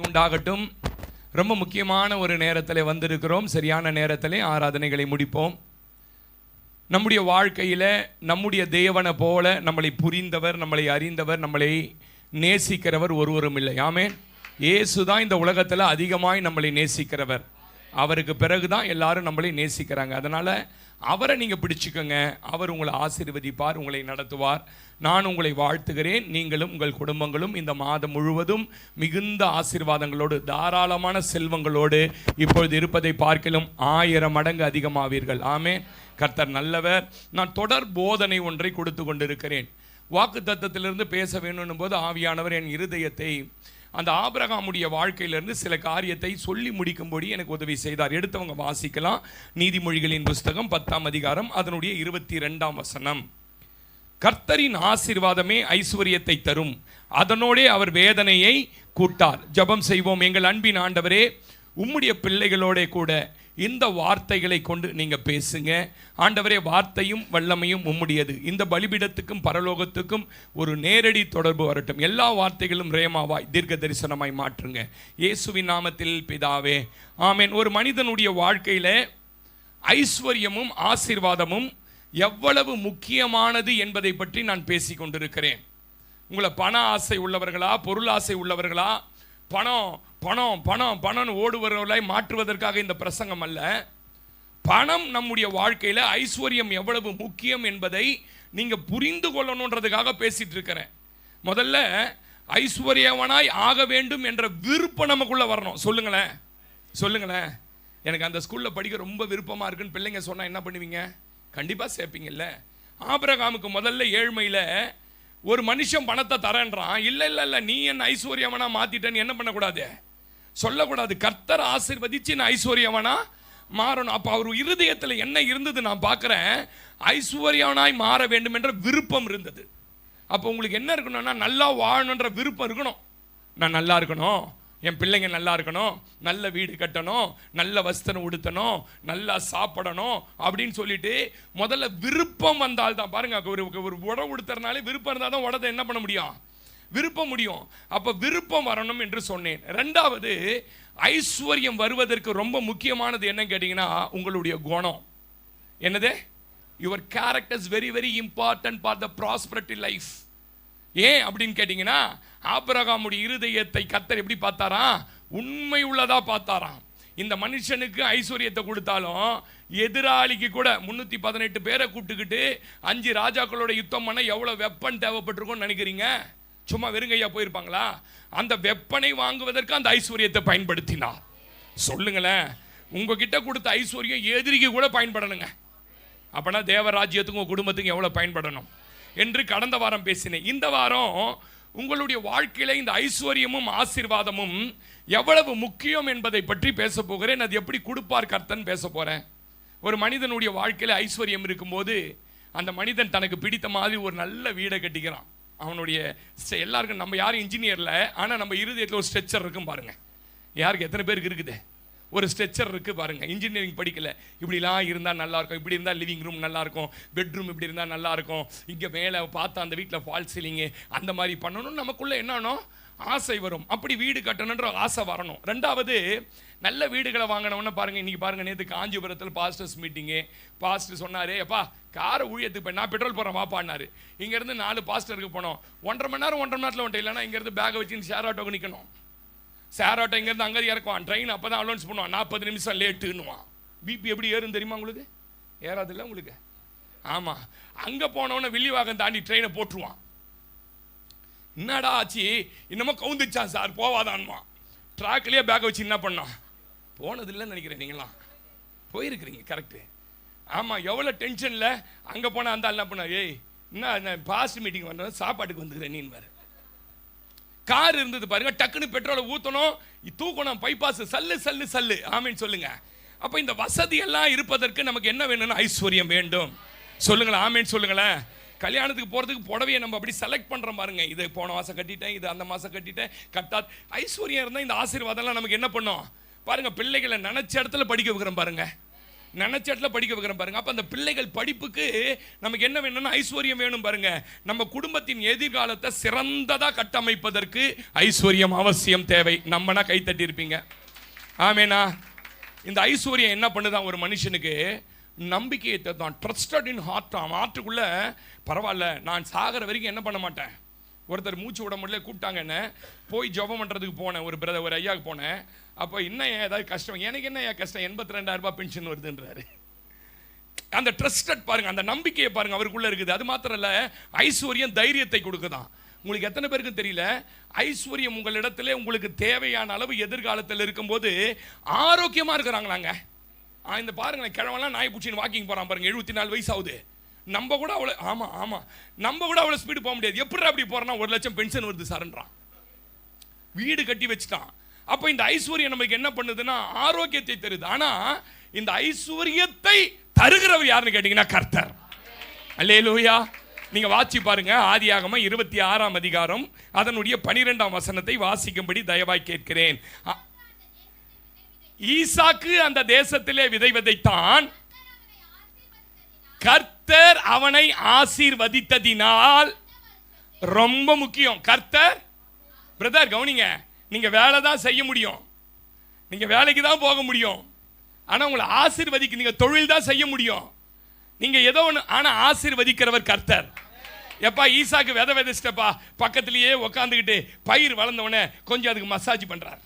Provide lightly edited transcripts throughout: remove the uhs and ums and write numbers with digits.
உண்டாகட்டும். ரொம்ப முக்கியமான ஒரு நேரத்தில் வந்திருக்கிறோம். சரியான நேரத்தில் ஆராதனைகளை முடிப்போம். நம்முடைய வாழ்க்கையில் நம்முடைய தேவனை போல நம்மளை புரிந்தவர், நம்மளை அறிந்தவர், நம்மளை நேசிக்கிறவர் ஒருவரும் இல்லை. ஆமென். இயேசு தான் இந்த உலகத்தில் அதிகமாய் நம்மளை நேசிக்கிறவர். அவருக்கு பிறகு தான் எல்லாரும் நம்மளை நேசிக்கிறாங்க. அதனால் அவரை நீங்கள் பிடிச்சிக்கோங்க. அவர் உங்களை ஆசீர்வதிப்பார், உங்களை நடத்துவார். நான் உங்களை வாழ்த்துகிறேன். நீங்களும் உங்கள் குடும்பங்களும் இந்த மாதம் முழுவதும் மிகுந்த ஆசீர்வாதங்களோடு, தாராளமான செல்வங்களோடு இப்பொழுது இருப்பதை பார்க்கலும் 1000 மடங்கு அதிகமாவீர்கள். ஆமென். கர்த்தர் நல்லவர். நான் தொடர் போதனை ஒன்றை கொடுத்து கொண்டிருக்கிறேன். வாக்கு தத்தத்திலிருந்து பேச வேணும் போது ஆவியானவர் என் இருதயத்தை அந்த ஆபிரகாமுடைய வாழ்க்கையிலிருந்து சில காரியத்தை சொல்லி முடிக்கும்படி எனக்கு உதவி செய்தார். எடுத்தவங்க வாசிக்கலாம். நீதிமொழிகளின் புஸ்தகம் 10ஆம் அதிகாரம் அதனுடைய 22ஆம் வசனம். கர்த்தரின் ஆசீர்வாதமே ஐஸ்வர்யத்தை தரும், அதனோடே அவர் வேதனையை கூட்டார். ஜெபம் செய்வோம். எங்கள் அன்பின் ஆண்டவரே, உம்முடைய பிள்ளைகளோட கூட இந்த வார்த்தைகளை கொண்டு நீங்க பேசுங்க ஆண்டவரே. வார்த்தையும் வல்லமையும் உம்முடையது. இந்த பலிபீடத்துக்கும் பரலோகத்துக்கும் ஒரு நேரடி தொடர்பு வரட்டும். எல்லா வார்த்தைகளும் ரேமாவாய் தீர்க்க தரிசனமாய் மாற்றுங்க இயேசுவின் நாமத்தில் பிதாவே, ஆமென். ஒரு மனிதனுடைய வாழ்க்கையில ஐஸ்வர்யமும் ஆசீர்வாதமும் எவ்வளவு முக்கியமானது என்பதை பற்றி நான் பேசி கொண்டிருக்கிறேன். உங்களை பண ஆசை உள்ளவர்களா, பொருள் ஆசை உள்ளவர்களா, பணம் பணம் பணம் பணம் ஓடுவர்களாய் மாற்றுவதற்காக இந்த பிரசங்கம் அல்ல. பணம் நம்முடைய வாழ்க்கையில் ஐஸ்வர்யம் எவ்வளவு முக்கியம் என்பதை நீங்கள் புரிந்து கொள்ளணுன்றதுக்காக பேசிட்டு இருக்கிறேன். முதல்ல ஐஸ்வர்யவனாய் ஆக வேண்டும் என்ற விருப்பம் நமக்குள்ள வரணும். சொல்லுங்களேன், சொல்லுங்களேன். எனக்கு அந்த ஸ்கூலில் படிக்க ரொம்ப விருப்பமாக இருக்குன்னு பிள்ளைங்க சொன்னால் என்ன பண்ணுவீங்க? கண்டிப்பாக சேர்ப்பீங்கல்ல. ஆபிரகாமுக்கு முதல்ல ஏழ்மையில் ஒரு மனுஷன் பணத்தை தரேன்றான். இல்லை இல்லை இல்லை, நீ என்ன ஐஸ்வர்யவனா மாற்றிட்டேன்னு என்ன பண்ணக்கூடாது, சொல்லக்கூடாது. கர்த்தர் ஆசீர்வதிச்சு நான் ஐஸ்வர்யவனா மாறணும். அப்போ அவர் இருதயத்தில் என்ன இருந்தது நான் பார்க்குறேன், ஐஸ்வர்யவனாய் மாற வேண்டும் என்ற விருப்பம் இருந்தது. அப்போ உங்களுக்கு என்ன இருக்கணும்னா, நல்லா வாழணுன்ற விருப்பம் இருக்கணும். நான் நல்லா இருக்கணும், என் பிள்ளைங்க நல்லா இருக்கணும், நல்ல வீடு கட்டணும், நல்ல வஸ்திரம் உடுத்தணும், நல்லா சாப்பிடணும் அப்படின்னு சொல்லிட்டு முதல்ல விருப்பம் வந்தால் தான் பாருங்க. ஒரு உடை உடுத்துறதுனாலே விருப்பம் இருந்தால் தான் உடத்தை என்ன பண்ண முடியும், விருப்பம் முடியும். அப்போ விருப்பம் வரணும் என்று சொன்னேன். ரெண்டாவது, ஐஸ்வர்யம் வருவதற்கு ரொம்ப முக்கியமானது என்ன கேட்டீங்கன்னா, உங்களுடைய குணம். என்னது? Your character is very very important for the prosperity life. ஏன் அப்படின்னு கேட்டீங்கன்னா, ஆபிரகாமுடைய இருதயத்தை கர்த்தர் எப்படி பார்த்தாராம்? உண்மை உள்ளதா பார்த்தாராம். இந்த மனுஷனுக்கு ஐஸ்வர்யத்தை கொடுத்தாலும் எதிராளிக்கு கூட 318 பேரை கூப்பிட்டுக்கிட்டு 5 ராஜாக்களோட யுத்தம் பண்ண எவ்வளோ வெப்பன் தேவைப்பட்டிருக்கும்னு நினைக்கிறீங்க? சும்மா வெறுங்கையா போயிருப்பாங்களா? அந்த வெப்பனை வாங்குவதற்கு அந்த ஐஸ்வர்யத்தை பயன்படுத்தினார். சொல்லுங்களேன், உங்ககிட்ட கொடுத்த ஐஸ்வர்யம் எதிரிக்கு கூட பயன்படணுங்க. அப்பனா தேவராஜ்யத்துக்கும் உங்க குடும்பத்துக்கும் எவ்வளோ பயன்படணும் என்று கடந்த வாரம் பேசினேன். இந்த வாரம் உங்களுடைய வாழ்க்கையில இந்த ஐஸ்வர்யமும் ஆசீர்வாதமும் எவ்வளவு முக்கியம் என்பதை பற்றி பேச போகிறேன். அது எப்படி கொடுப்பார் கர்த்தன் பேச போறேன். ஒரு மனிதனுடைய வாழ்க்கையில ஐஸ்வர்யம் இருக்கும்போது அந்த மனிதன் தனக்கு பிடித்த மாதிரி ஒரு நல்ல வீடை கட்டிக்கிறான். அவனுடைய எல்லாருக்கும், நம்ம யாரும் இன்ஜினியர்ல, ஆனால் நம்ம இருதயத்தில் ஒரு ஸ்ட்ரெச்சர் இருக்கும் பாருங்க. யாருக்கு எத்தனை பேருக்கு இருக்குது? ஒரு ஸ்ட்ரெச்சர் இருக்குது பாருங்க. இன்ஜினியரிங் படிக்கல, இப்படிலாம் இருந்தால் நல்லா இருக்கும், இப்படி இருந்தால் லிவிங் ரூம் நல்லா இருக்கும், பெட்ரூம் இப்படி இருந்தால் நல்லா இருக்கும், இங்கே மேலே பார்த்தா அந்த வீட்டில் ஃபால் சீலிங்கு அந்த மாதிரி பண்ணணும். நமக்குள்ள என்னன்னா ஆசை வரும். அப்படி வீடு கட்டணுன்ற ஆசை வரணும். ரெண்டாவது, நல்ல வீடுகளை வாங்கினோன்னு பாருங்க. இன்னைக்கு பாருங்க, நேற்று காஞ்சிபுரத்தில் பாஸ்டர்ஸ் மீட்டிங்கு. பாஸ்டர் சொன்னாரு, அப்பா காரை ஊழியத்துக்கு போய் நான் பெட்ரோல் போகிறேன் வாப்பான்னாரு. இங்கேருந்து 4 பாஸ்டருக்கு போனோம். 1.5 மணி நேரம் வந்துட்டு, இல்லைன்னா இங்கேருந்து பேக்கை வச்சு ஷேர் ஆட்டோக்கு நிற்கணும். ஷேர் ஆட்டோ இங்கேருந்து அங்கே இறக்குவான். ட்ரெயின் அப்போ தான் அலௌன்ஸ் பண்ணுவான், 40 நிமிஷம் லேட்டுன்னுவான். பிபி எப்படி ஏறும் தெரியுமா உங்களுக்கு? ஏறாதில்ல உங்களுக்கு? ஆமாம். அங்கே போனவொன்னே வில்லிவாக்கம் தாண்டி ட்ரெயினை போட்டுருவான். என்னடா ஆச்சு, இன்னமும் கவுந்துச்சா சார், போவாதான்மா. ட்ராக்லேயே பேக்கை வச்சு என்ன பண்ணோம்? போனதில்லைன்னு நினைக்கிறேன். நீங்களாம் போயிருக்கிறீங்க, கரெக்டு. ஆமாம். எவ்வளோ டென்ஷனில் அங்கே போனால் அந்த என்ன பண்ண, ஏய் என்ன பாஸ்ட் மீட்டிங் பண்ணுறது, சாப்பாட்டுக்கு வந்துக்கிறேன் நீன்னு வேறு. கார் இருந்தது பாருங்க, டக்குன்னு பெட்ரோலை ஊற்றணும், தூக்கணும், பைபாஸ் சல்லு சல்லு சல்லு. ஆமீன் சொல்லுங்க. அப்போ இந்த வசதி எல்லாம் இருப்பதற்கு நமக்கு என்ன வேணும்னா ஐஸ்வர்யம் வேண்டும். சொல்லுங்களேன், ஆமீன் சொல்லுங்களேன். கல்யாணத்துக்கு போகிறதுக்கு புடவையை நம்ம அப்படி செலக்ட் பண்ணுறோம் பாருங்க. இது போன மாதம் கட்டிட்டேன், இது அந்த மாதம் கட்டிட்டேன், கட்டாது. ஐஸ்வர்யம் இருந்தால் இந்த ஆசீர்வாதம்லாம் நமக்கு என்ன பண்ணும் பாருங்க. பிள்ளைகளை நினச்ச இடத்துல படிக்க வைக்கிறோம் பாருங்க. நினைச்ச இடத்துல படிக்க வைக்கிறேன் பாருங்க. அப்ப அந்த பிள்ளைகள் படிப்புக்கு நமக்கு என்ன வேணும்னா ஐஸ்வர்யம் வேணும் பாருங்க. நம்ம குடும்பத்தின் எதிர்காலத்தை சிறந்ததா கட்டமைப்பதற்கு ஐஸ்வர்யம் அவசியம் தேவை. நம்மனா கை தட்டி இருப்பீங்க. ஆமேனா? இந்த ஐஸ்வர்யம் என்ன பண்ணுதான் ஒரு மனுஷனுக்கு? நம்பிக்கையை தான். ட்ரஸ்டட் இன் ஹார்ட். ஹார்ட்டுக்குள்ள பரவாயில்ல, நான் சாகிற வரைக்கும் என்ன பண்ண மாட்டேன். ஒருத்தர் மூச்சு விட முடியல, கூப்பிட்டாங்க என்ன, போய் ஜெபம் பண்ணுறதுக்கு போனேன். ஒரு ஐயாவுக்கு போனேன். அப்போ என்ன ஏதாவது கஷ்டம்? எனக்கு என்ன கஷ்டம், 82,000 ரூபாய் பென்ஷன் வருதுன்றாரு. அந்த ட்ரஸ்டட் பாருங்க, அந்த நம்பிக்கையை பாருங்க அவருக்குள்ள இருக்குது. அது மாத்திரம் இல்ல, ஐஸ்வர்யம் தைரியத்தை கொடுக்குதான். உங்களுக்கு எத்தனை பேருக்கு தெரியல, ஐஸ்வர்யம் உங்களிடத்துல உங்களுக்கு தேவையான அளவு எதிர்காலத்தில் இருக்கும்போது ஆரோக்கியமா இருக்கிறாங்களாங்க. இந்த பாருங்களேன், கிழவெல்லாம் நாய் பூச்சின்னு வாக்கிங் போறான் பாருங்க, 74 வயசு ஆகுது. நம்ம கூட அவ்வளோ, ஆமா நம்ம கூட அவ்வளோ ஸ்பீடு போக முடியாது. எப்படி அப்படி போறோம்னா 1 லட்சம் பென்ஷன் வருது சார்ன்றான், வீடு கட்டி வச்சுட்டான். அப்போ இந்த ஐஸ்வர்யம் நமக்கு என்ன பண்ணுதுன்னா ஆரோக்கியத்தை தருது. ஆனா இந்த ஐஸ்வர்யத்தை தருகிறவர் யாருன்னு கேட்டீங்கன்னா கர்த்தர். அல்லேலூயா. நீங்க வாசி பாருங்க, ஆதியாகமம் 26ஆம் அதிகாரம் அதனுடைய 12ஆம் வசனத்தை வாசிக்கும்படி தயவாய் கேட்கிறேன். ஈசாக்கு அந்த தேசத்திலே விதை விதைத்தான். கர்த்தர் அவனை ஆசீர்வதித்ததினால், ரொம்ப முக்கியம், கர்த்தர், பிரதர் கவனிங்க, நீங்க வேலை தான் செய்ய முடியும், நீங்க வேலைக்கு தான் போக முடியும், ஆனா உங்களை ஆசீர்வதிக்க நீங்க தொழில் தான் செய்ய முடியும், நீங்க ஏதோ ஒன்று, ஆனா ஆசீர்வதிக்கிறவர் கர்த்தர். எப்பா ஈசாக்கு விதை விதைச்சிட்டப்பா, பக்கத்திலேயே உக்காந்துக்கிட்டு பயிர் வளர்ந்தவனே கொஞ்சம் அதுக்கு மசாஜ் பண்றாரு.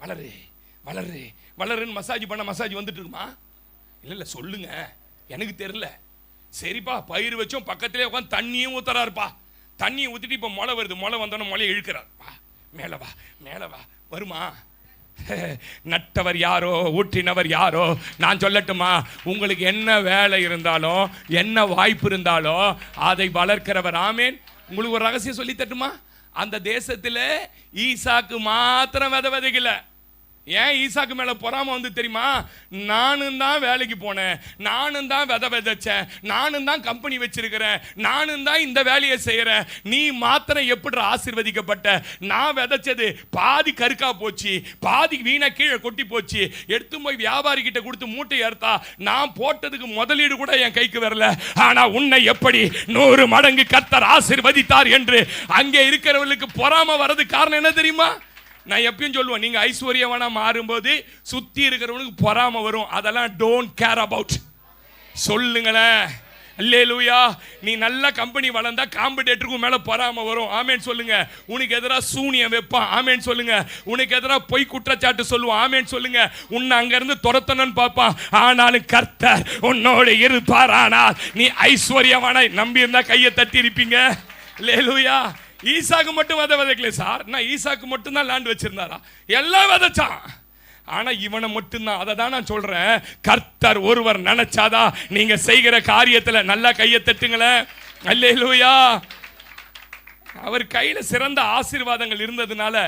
வளரு வளரு வளருன்னு மசாஜ் பண்ண மசாஜ் வந்துட்டு இருக்குமா? இல்ல சொல்லுங்க, எனக்கு தெரியல. சரிப்பா பயிர் வச்சோம், பக்கத்திலே உட்காந்து தண்ணியும் ஊத்துறாருப்பா. தண்ணியை ஊத்திட்டு இப்ப முளை வருது, முளை வந்தோன்னு முளையை இழுக்கிறார். வா மேல வா மேல வா. வருமா? நட்டவர் யாரோ ஊற்றினவர் யாரோ. நான் சொல்லட்டுமா, உங்களுக்கு என்ன வேலை இருந்தாலும் என்ன வாய்ப்பு இருந்தாலும் அதை வளர்க்கிறவர். ஆமேன். உங்களுக்கு ஒரு ரகசியம் சொல்லி தட்டுமா? அந்த தேசத்தில் ஈசாக்கு மாத்திரம் விதை விதைக்கல. ஏன் ஈசாக்கு மேல பொறாம வந்து தெரியுமா? நானும் தான் வேலைக்கு போனேன், நானும் தான் விதை விதைச்சேன், நானும் தான் கம்பெனி வச்சிருக்கிறேன், நானும் தான் இந்த வேலையை செய்யறேன், நீ மாத்திரம் எப்படி ஆசீர்வதிக்கப்பட்ட? நான் விதைச்சது பாதி கருக்கா போச்சு, பாதி வீணா கீழே கொட்டி போச்சு, எடுத்து போய் வியாபாரி கிட்ட கொடுத்து மூட்டை ஏறுத்தா நான் போட்டதுக்கு முதலீடு கூட என் கைக்கு வரல. ஆனா உன்னை எப்படி 100 மடங்கு கர்த்தர் ஆசீர்வதித்தார் என்று அங்கே இருக்கிறவர்களுக்கு பொறாம வர்றது காரணம் என்ன தெரியுமா? நான் எப்பயும் சொல்லுவேன், நீங்க ஐஸ்வர்யவானா மாறும்போது சுத்தி இருக்கிறவனுக்கு பொறாம வரும். அதெல்லாம் டோன்ட் கேர் அபவுட். சொல்லுங்களேன் அல்லேலூயா. நீ நல்ல கம்பெனி வளர்ந்தா காம்படிட்டருக்கு மேல பொறாம வரும். ஆமேன் சொல்லுங்க. உனக்கு எதிராக சூனியம் வைப்பான். ஆமேன் சொல்லுங்க. உனக்கு எதிராக பொய் குற்றச்சாட்டு சொல்லுவான். ஆமேன் சொல்லுங்க. உன்னை அங்க இருந்து துரத்தணும்னு பார்ப்பான். ஆனாலும் கர்த்தர் உன்னோடு இருப்பார். ஆனால் நீ ஐஸ்வர்யவான நம்பி இருந்தா கையை தட்டி இருப்பீங்க. அல்லேலூயா. ஈசாக்கு மட்டும் விதை விதைக்கல சார். நான் ஈசாக்கு மட்டும் தான் லேண்ட் வச்சிருந்தாரா? எல்லாம் விதைச்சான். ஆனா இவனை மட்டும்தான். அதை தான் நான் சொல்றேன், கர்த்தர் ஒருவர் நினைச்சாதான் நீங்க செய்கிற காரியத்துல நல்லா கையை தட்டுங்களேன். அல்லேலூயா. அவர் கையில சிறந்த ஆசீர்வாதங்கள் இருந்ததுனால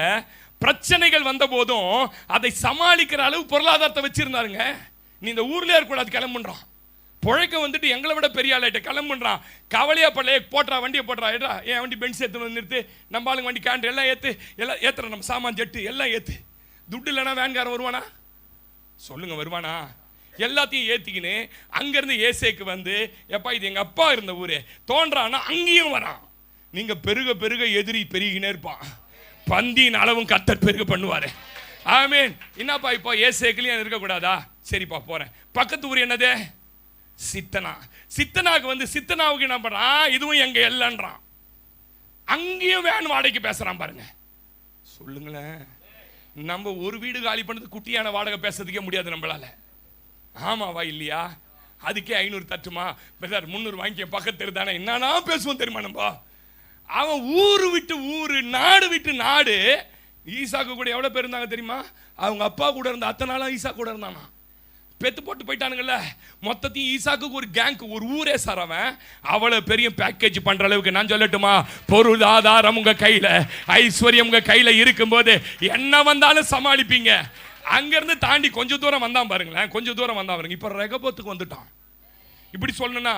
பிரச்சனைகள் வந்த போதும் அதை சமாளிக்கிற அளவு பொருளாதாரத்தை வச்சிருந்தாருங்க. நீ இந்த ஊர்லயே இருக்கக்கூடாது, கிளம்புன்றான். புழைக்க வந்துட்டு எங்களை விட பெரிய ஆளாயிட்ட கிளம்புன்றான். கவலையா பழைய போட்டா, வண்டியை போட்டா, ஏடா என் வண்டி பென்ஸ் ஏற்று வந்து நிறுத்து, நம்ம ஆளுங்க வண்டி கேண்டு எல்லாம் ஏற்று, எல்லாம் ஏற்றுற, நம்ம சாமான் ஜெட்டு எல்லாம் ஏற்று. துட்டு இல்லைனா வேன்காரன் வருவானா? சொல்லுங்க, வருவானா? எல்லாத்தையும் ஏற்றிக்கின்னு அங்கேருந்து ஏசேக்கு வந்து, எப்பா இது எங்கள் அப்பா இருந்த ஊர் தோன்றான்னா அங்கேயும் வரான். நீங்கள் பெருக பெருக எதிரி பெருகினே இருப்பான். பந்தியின் அளவும் கர்த்தர் பெருக பண்ணுவார். ஆமீன். என்னப்பா இப்போ ஏசேக்குலையும் இருக்கக்கூடாதா? சரிப்பா போகிறேன். பக்கத்து ஊர் என்னது? சித்தனா. சித்தனாவுக்கு வந்து சித்தனாவுக்கு என்ன பண்றான்? இதுவும் எங்க இல்லைன்றான். அங்கேயும் வேன் வாடகைக்கு பேசுறான் பாருங்க. சொல்லுங்களேன், நம்ம ஒரு வீடு காலி பண்ணது குட்டியான வாடகை பேசுறதுக்கே முடியாது நம்மளால. ஆமாவா இல்லையா? அதுக்கே 500 தட்டுமா? 300 வாங்கிக்க, பக்கத்து தானே. என்னன்னா பேசுவோம் தெரியுமா நம்ம? அவன் ஊரு விட்டு ஊரு, நாடு விட்டு நாடு. ஈசாக்கு கூட எவ்வளவு பேர் இருந்தாங்க தெரியுமா? அவங்க அப்பா கூட இருந்த அத்தனை நாளா ஈசா கூட இருந்தானா. பெத்து போட்டு போயிட்டானுங்கல்ல. மொத்தத்தையும் ஈசாக்கு ஒரு கேங்க், ஒரு ஊரே சார். அவன் அவ்வளவு பெரிய பேக்கேஜ் பண்ற அளவுக்கு. நான் சொல்லட்டுமா, பொருளாதாரம் உங்க கையில, ஐஸ்வர்யம் உங்க கையில இருக்கும்போது என்ன வந்தாலும் சமாளிப்பீங்க. அங்கிருந்து தாண்டி கொஞ்சம் தூரம் வந்தான் பாருங்களேன், கொஞ்சம் தூரம் வந்தான் பாருங்க. இப்ப ரெகபோத்துக்கு வந்துட்டான். இப்படி சொல்லணும்னா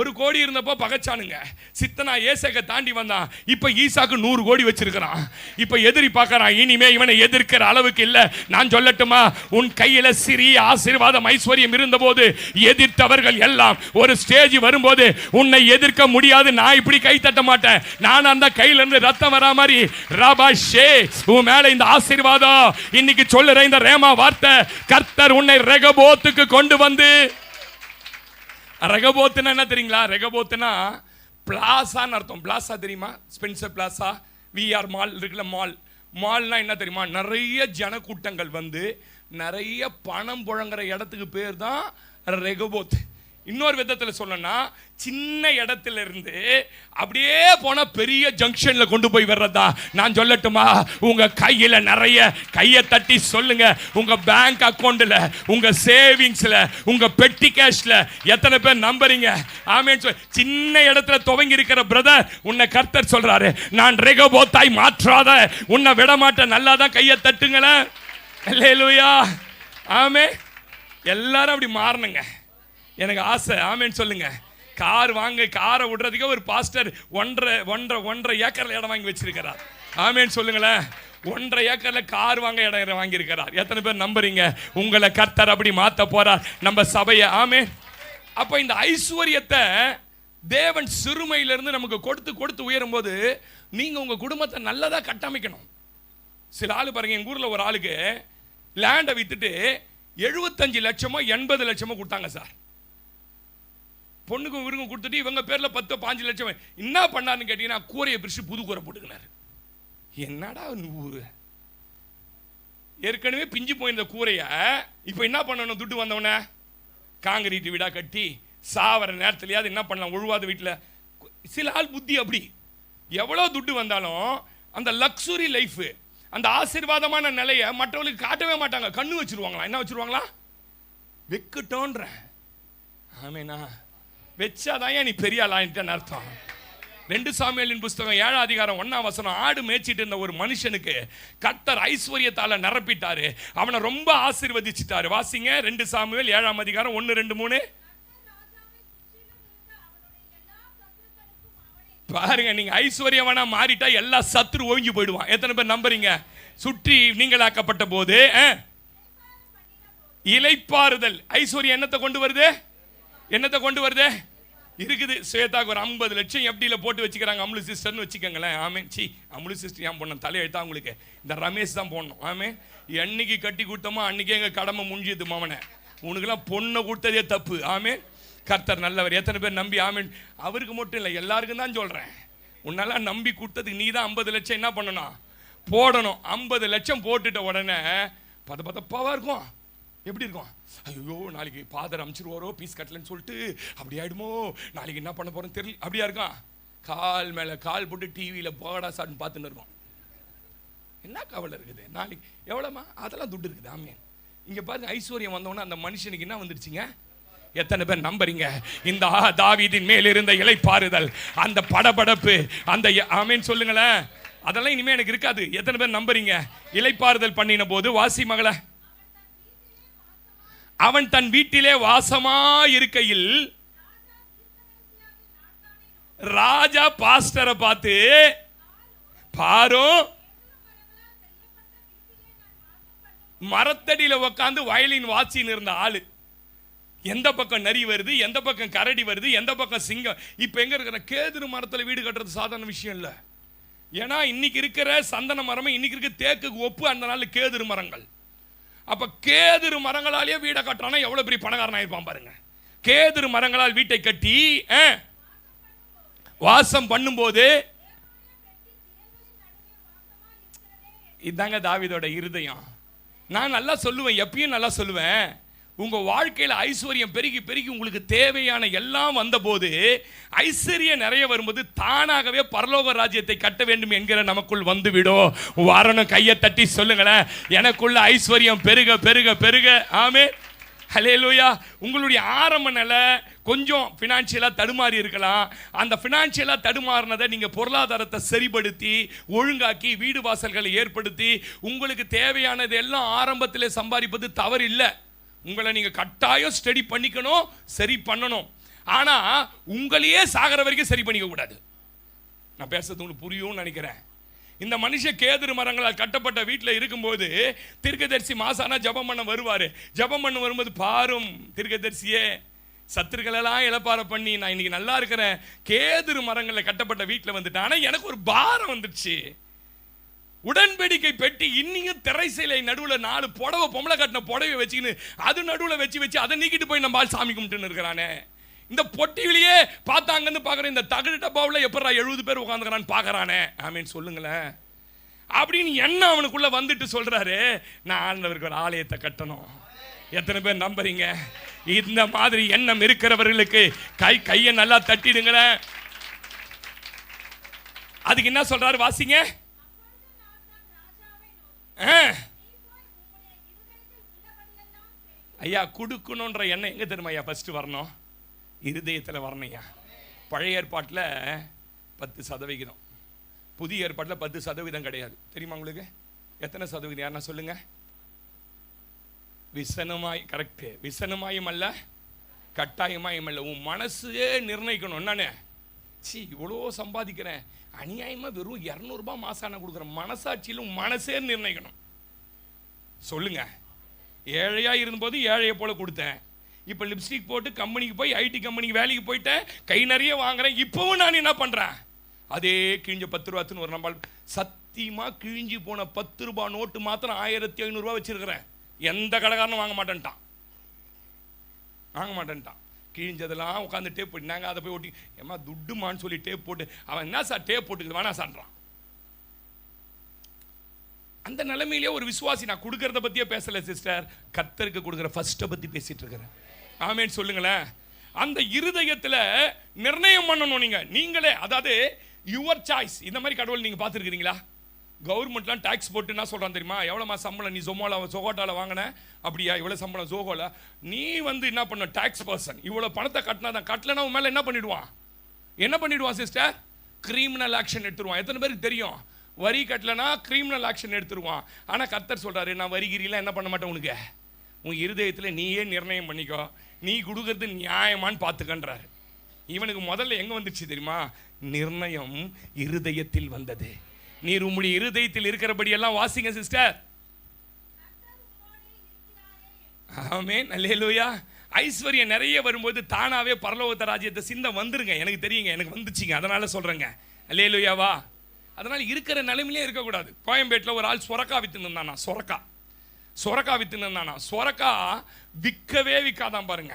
1 கோடி இருந்தப்போ பகைச்சானுங்க. சித்தனா ஏசேக்க தாண்டி வந்தான். இப்ப ஈசாக்கு 100 கோடி வச்சிருக்கிறான். இப்ப எதிரி பார்க்கறான், இனிமே இவனை எதிர்க்கிற அளவுக்கு இல்ல. நான் சொல்லட்டுமா, உன் கையில சிறிய ஆசீர்வாதம் ஐஸ்வர்யம் இருந்தபோது எதிர்த்தவர்கள் எல்லாம் ஒரு ஸ்டேஜ் வரும்போது உன்னை எதிர்க்க முடியாது. நான் இப்படி கை தட்ட மாட்டேன். நான் அந்த கையில இருந்து ரத்தம் வரா மாதிரி ரபாஷே உன் மேல இந்த ஆசீர்வாதம் இன்னைக்கு சொல்லுற இந்த ரேமா வார்த்தை, கர்த்தர் உன்னை ரெகபோத்துக்கு கொண்டு வந்து. ரெகபோத்துனா என்ன தெரியுங்களா? ரெகபோத்துனா பிளாசான்னு அர்த்தம். பிளாசா தெரியுமா? ஸ்பென்சர் பிளாசா, விஆர் மால் இருக்குல்ல, மால்னா என்ன தெரியுமா? நிறைய ஜனக்கூட்டங்கள் வந்து நிறைய பணம் புழங்குற இடத்துக்கு பேர் தான் ரெகபோத். இன்னொரு விதத்தில் சொல்லணும்னா, சின்ன இடத்துல இருந்து அப்படியே போன பெரிய ஜங்ஷன்ல கொண்டு போய் வர்றதா. நான் சொல்லட்டுமா, உங்க கையில நிறைய கையை தட்டி சொல்லுங்க, உங்க பேங்க் அக்கவுண்ட்ல, உங்க சேவிங்ஸ்ல, உங்க பெட்டி கேஷ்ல எத்தனை பேர் நம்புறீங்க? ஆமென். சின்ன இடத்துல துவங்கி இருக்கிற பிரதர், உன்னை கர்த்தர் சொல்றாரு, நான் ரெகபோத்தாய் மாற்றாத உன்னை விட மாட்டேன். நல்லா தான் கையை தட்டுங்களேன். அல்லேலூயா. ஆமென். எல்லாரும் அப்படி மாறணுங்க. எனக்கு ஆசை. ஆமென் சொல்லுங்க. கார் வாங்க, காரை விடுறதுக்கு ஒரு பாஸ்டர் 1.5 ஏக்கர்ல இடம் வாங்கி வச்சிருக்கிறார். ஆமென் சொல்லுங்களேன். 1.5 ஏக்கர்ல கார் வாங்க இடம் வாங்கி இருக்கிறார். எத்தனை பேர் நம்புறீங்க? உங்களை கர்த்தர் அப்படி மாத்த போறார் நம்ம சபையை. ஆமென். அப்ப இந்த ஐஸ்வர்யத்தை தேவன் சிறுமையிலிருந்து நமக்கு கொடுத்து கொடுத்து உயரும் போது நீங்க உங்க குடும்பத்தை நல்லதா கட்டமைக்கணும். சில ஆளு பாருங்க, எங்க ஊர்ல ஒரு ஆளுக்கு லேண்டை வித்துட்டு 75 லட்சமோ 80 லட்சமோ கொடுத்தாங்க சார். பொண்ணுக்கும் இவருக்கும் கொடுத்துட்டு இவங்க பேர்ல 10-15 லட்சம். என்ன பண்ணாருன்னு கேட்டீங்கன்னா, கூரையை பிரிச்சு புது கூரை போட்டுக்கினாரு. என்னடா ஊரு, ஏற்கனவே பிஞ்சு போயிருந்த கூரைய இப்ப என்ன பண்ணணும்? துட்டு வந்தவன காங்கிரீட் வீடா கட்டி சாவர நேரத்திலேயாவது என்ன பண்ணலாம்? ஒழுவாத வீட்டில். சில ஆள் புத்தி அப்படி. எவ்வளவு துட்டு வந்தாலும் அந்த லக்ஸுரி லைஃப், அந்த ஆசீர்வாதமான நிலையை மற்றவர்களுக்கு காட்டவே மாட்டாங்க. கண்ணு வச்சிருவாங்களா? என்ன வச்சிருவாங்களா? வெக்கட்டோன்ற. ஆமேனா, வச்சாதான் நீ பெரிய ஆளாயிட்டேன்னு அர்த்தம். 2 சாமுவேலின் புஸ்தகம் 7ஆம் அதிகாரம் 1ஆம் வசனம், ஆடு மேய்ச்சிட்டு இருந்த ஒரு மனுஷனுக்கு கர்த்தர் ஐஸ்வர்யத்தால நிரப்பிட்டாரு. அவனை ரொம்ப ஆசீர்வதிச்சிட்டாரு. வாசிங்க 2 சாமுவேல் 7ஆம் அதிகாரம் 1, 2, 3. பாருங்க, நீங்க ஐஸ்வர்யவனா மாறிட்டா எல்லா சத்துரு ஒழிஞ்சு போயிடுவான். எத்தனை பேர் நம்புறீங்க? சுற்றி நீங்களாக்கப்பட்ட போது இலைப்பாறுதல் ஐஸ்வர்யம் என்னத்தை கொண்டு வருது? என்னத்தை கொண்டு வருது? இருக்குது. ஸ்வேதாக்கு ஒரு 50 லட்சம் எப்படியில போட்டு வச்சுக்கிறாங்க. அமுலு சிஸ்டர்னு வச்சுக்கோங்களேன். ஆமே. சி, அமுலு சிஸ்டர் ஏன் போடணும்? தலையெழுத்தா உங்களுக்கு இந்த ரமேஷ் தான் போடணும். ஆமே. என்னைக்கு கட்டி கொடுத்தோமோ அன்னைக்கே எங்க கடமை முடிஞ்சது. மாமனை உனக்குலாம் பொண்ணை கொடுத்ததே தப்பு. ஆமே. கர்த்தர் நல்லவர். எத்தனை பேர் நம்பி ஆமீன்? அவருக்கு மட்டும் இல்லை, எல்லாருக்கும் தான் சொல்றேன். உன்னெல்லாம் நம்பி கொடுத்ததுக்கு நீ தான் 50 லட்சம் என்ன பண்ணணும்? போடணும். 50 லட்சம் போட்டுட்ட உடனே பதப்பதப்பாவா இருக்கும். எப்படி இருக்கும்? ஐயோ, நாளைக்கு ஃபாதர் அனுப்பிச்சிருவாரோ பீஸ் கட்டலன்னு சொல்லிட்டு அப்படி ஆயிடுமோ, நாளைக்கு என்ன பண்ண போறோம் தெரியல. அப்படியா இருக்கும். கால் மேல கால் போட்டு டிவியில போகடா சாட்னு பார்த்துன்னு இருக்கும். என்ன கவலை இருக்குது? நாளைக்கு எவ்வளோமா? அதெல்லாம் துட்டு இருக்குது. ஆமே. இங்க பாருங்க, ஐஸ்வர்யம் வந்தோன்னா அந்த மனுஷனுக்கு என்ன வந்துருச்சுங்க? எத்தனை பேர் நம்புறீங்க? இந்த தாவீதின் மேல் இருந்த இலைப்பாறுதல், அந்த படபடப்பு, அந்த ஆமேன் சொல்லுங்களேன், அதெல்லாம் இனிமே எனக்கு இருக்காது. எத்தனை பேர் நம்புறீங்க? இலைப்பாறுதல் பண்ணின போது வாசி மகள, அவன் தன் வீட்டிலே வாசமா இருக்கையில் ராஜா பாஸ்டரை பார்த்து, பாரு மரத்தடியில உட்காந்து வயலின் வாசின்னு இருந்த ஆளு, எந்த பக்கம் நரி வருது, எந்த பக்கம் கரடி வருது, எந்த பக்கம் சிங்கம். இப்ப எங்க இருக்கிற கேதுரு மரத்துல வீடு கட்டுறது சாதாரண விஷயம் இல்ல. ஏன்னா இன்னைக்கு இருக்கிற சந்தன மரம், இன்னைக்கு இருக்க தேக்குக்கு ஒப்பு, அந்த நாள் கேதுரு மரங்கள். அப்ப கேதுரு மரங்களாலேயே வீடை கட்டுறானா எவ்வளவு பெரிய பணக்காரன் ஆயிருப்பான் பாருங்க. கேதுரு மரங்களால் வீட்டை கட்டி வாசம் பண்ணும்போது, இதாங்க தாவீதோட இருதயம். நான் நல்லா சொல்லுவேன், எப்பயும் நல்லா சொல்லுவேன், உங்க வாழ்க்கையில் ஐஸ்வர்யம் பெருகி பெருகி உங்களுக்கு தேவையான எல்லாம் வந்த போது, ஐஸ்வர்யம் நிறைய வரும்போது தானாகவே பரலோக ராஜ்யத்தை கட்ட வேண்டும் என்கிற நமக்குள் வந்துவிடும். வரணும். கையை தட்டி சொல்லுங்களேன், எனக்குள்ள ஐஸ்வர்யம் பெருக பெருக பெருக. ஆமே. ஹல்லேலூயா. உங்களுடைய ஆரம்ப நிலை கொஞ்சம் ஃபினான்ஷியலாக தடுமாறி இருக்கலாம். அந்த ஃபினான்ஷியலாக தடுமாறினதை நீங்கள் பொருளாதாரத்தை சரிப்படுத்தி ஒழுங்காக்கி வீடு வாசல்களை ஏற்படுத்தி உங்களுக்கு தேவையானது எல்லாம் ஆரம்பத்தில் சம்பாதிப்பது தவறு இல்லை. உங்களை நீங்கள் கட்டாயம் ஸ்டடி பண்ணிக்கணும், சரி பண்ணணும். ஆனா உங்களையே சாகிற வரைக்கும் சரி பண்ணிக்க கூடாது. நான் பேசுறது உங்களுக்கு புரியும்னு நினைக்கிறேன். இந்த மனுஷன் கேதுரு மரங்களால் கட்டப்பட்ட வீட்டில் இருக்கும்போது தீர்க்கதரிசி மாசானா ஜபம் பண்ண வருவாரு. ஜபம் பண்ண வரும்போது பாரும் தீர்க்கதரிசியே, சத்துருக்களெல்லாம் இழப்பார பண்ணி நான் இன்னைக்கு நல்லா இருக்கிறேன், கேதுரு மரங்களில் கட்டப்பட்ட வீட்டில் வந்துட்டேன். ஆனால் எனக்கு ஒரு பாரம் வந்துடுச்சு. உடன்படிக்கை பெட்டி இன்னியும் திரைசைலை நடுவில் 4 புடவை பொம்பளை கட்டின புடவை வச்சுக்கின்னு அது நடுவில் வச்சு அதை நீக்கிட்டு போய் நம்ம சாமி கும்பிட்டுன்னு இருக்கிறானே. இந்த பொட்டியிலேயே பார்த்தாங்கன்னு பார்க்குறேன், இந்த தகடு டப்பாவில் எப்படா 70 பேர் உட்காந்துக்கிறான்னு பார்க்குறானே. ஆமீன் சொல்லுங்களேன். அப்படின்னு என்ன அவனுக்குள்ள வந்துட்டு சொல்றாரு, நான் ஆண்டவருக்கு ஒரு ஆலயத்தை கட்டணும். எத்தனை பேர் நம்புறீங்க? இந்த மாதிரி எண்ணம் இருக்கிறவர்களுக்கு கையை நல்லா தட்டிடுங்களேன். அதுக்கு என்ன சொல்றாரு வாசிங்க. ஐயா கொடுக்கணுன்ற எண்ணம் எங்க தெரியுமா ஐயா ஃபர்ஸ்ட் வரணும்? இருதயத்தில் வரணும் ஐயா. பழைய ஏற்பாட்டில் 10%, புதிய ஏற்பாட்டில் 10% கிடையாது. தெரியுமா உங்களுக்கு? எத்தனை சதவீதம் யாருன்னா சொல்லுங்க. விசனமாய், கரெக்ட், விசனமாயும் அல்ல கட்டாயமாயும் அல்ல. உன் மனசே நிர்ணயிக்கணும். என்னன்னு இவ்வளோ சம்பாதிக்கிறேன், அநியாயமாக வெறும் 200 ரூபாய் மாசான கொடுக்குறேன், மனசாட்சியில் உன் மனசே நிர்ணயிக்கணும். சொல்லுங்க. ஏழையாக இருந்தபோது ஏழையை போல கொடுத்தேன், இப்போ லிப்ஸ்டிக் போட்டு கம்பெனிக்கு போய் ஐடி கம்பெனிக்கு வேலைக்கு போயிட்டேன், கை நிறைய வாங்குறேன், இப்போவும் நான் என்ன பண்ணுறேன்? அதே கிழிஞ்ச 10 ரூபாய்ன்னு ஒரு நம்பால் சத்தியமாக கிழிஞ்சி போன 10 ரூபாய் நோட்டு மாத்திரம் 1500 ரூபா வச்சிருக்கிறேன். எந்த கடைக்காரனும் வாங்க மாட்டேன்ட்டான். கிழிஞ்சதெல்லாம் உட்காந்து டேப் போட்டு நாங்கள் அதை போய் ஒட்டி ஏமா துட்டுமான்னு சொல்லி டேப் போட்டு அவன் என்ன சார் டேப் போட்டுக்குது வேணா சான்றான். அந்த நிலைமையிலேயே ஒரு விசுவாசி, நான் கொடுக்கறத பற்றியே பேசலை சிஸ்டர், கர்த்தருக்கு கொடுக்குற ஃபர்ஸ்ட்டை பற்றி பேசிட்டு இருக்கிறேன். ஆமேன்னு சொல்லுங்களேன். அந்த இருதயத்தில் நிர்ணயம் பண்ணணும் நீங்களே. அதாவது யுவர் சாய்ஸ். இந்த மாதிரி கடவுள் நீங்கள் பார்த்துருக்கிறீங்களா? கவர்மெண்ட்லாம் டேக்ஸ் போட்டு என்ன சொல்கிறான் தெரியுமா? எவ்வளோமா சம்பளம் நீ சொகோட்டாவில் வாங்கின, அப்படியா இவ்வளோ சம்பளம் ஜோகோல, நீ என்ன பண்ண டேக்ஸ் பர்சன், இவ்வளோ பணத்தை கட்டினா தான், கட்டலைன்னா உன் மேலே என்ன பண்ணிடுவான் சிஸ்டர்? Criminal action எடுத்துருவான். எத்தனை பேருக்கு தெரியும்? வரி கட்டலைன்னா கிரிமினல் ஆக்ஷன் எடுத்துருவான். ஆனால் கர்த்தர் சொல்கிறாரு, நான் வரிகிரிலாம் என்ன பண்ண மாட்டேன், உனக்கு உன் இருதயத்தில் நீயே நிர்ணயம் பண்ணிக்கோ, நீ கொடுக்கறது நியாயமானு பார்த்துக்கன்றாரு. இவனுக்கு முதல்ல எங்கே வந்துச்சு தெரியுமா? நிர்ணயம் இருதயத்தில் வந்தது. நீர் உம்முடைய இருதயத்தில் இருக்கிறபடி எல்லாம் வாசிங்க சிஸ்டர். ஆமென், அல்லேலூயா. ஐஸ்வர்யம் நிறைய வரும்போது தானாவே பரலோக ராஜ்யத்தை சிந்தை வந்துருங்க. எனக்கு தெரியுங்க, எனக்கு வந்துச்சுங்க, அதனால சொல்றேங்க. அல்லேலூயாவா. அதனால இருக்கிற நிலைமையிலே இருக்கக்கூடாது. கோயம்பேட்டில் ஒரு ஆள் சொரக்கா வித்துன்னு இருந்தானா. சொரக்கா விற்கவே விற்காதான் பாருங்க,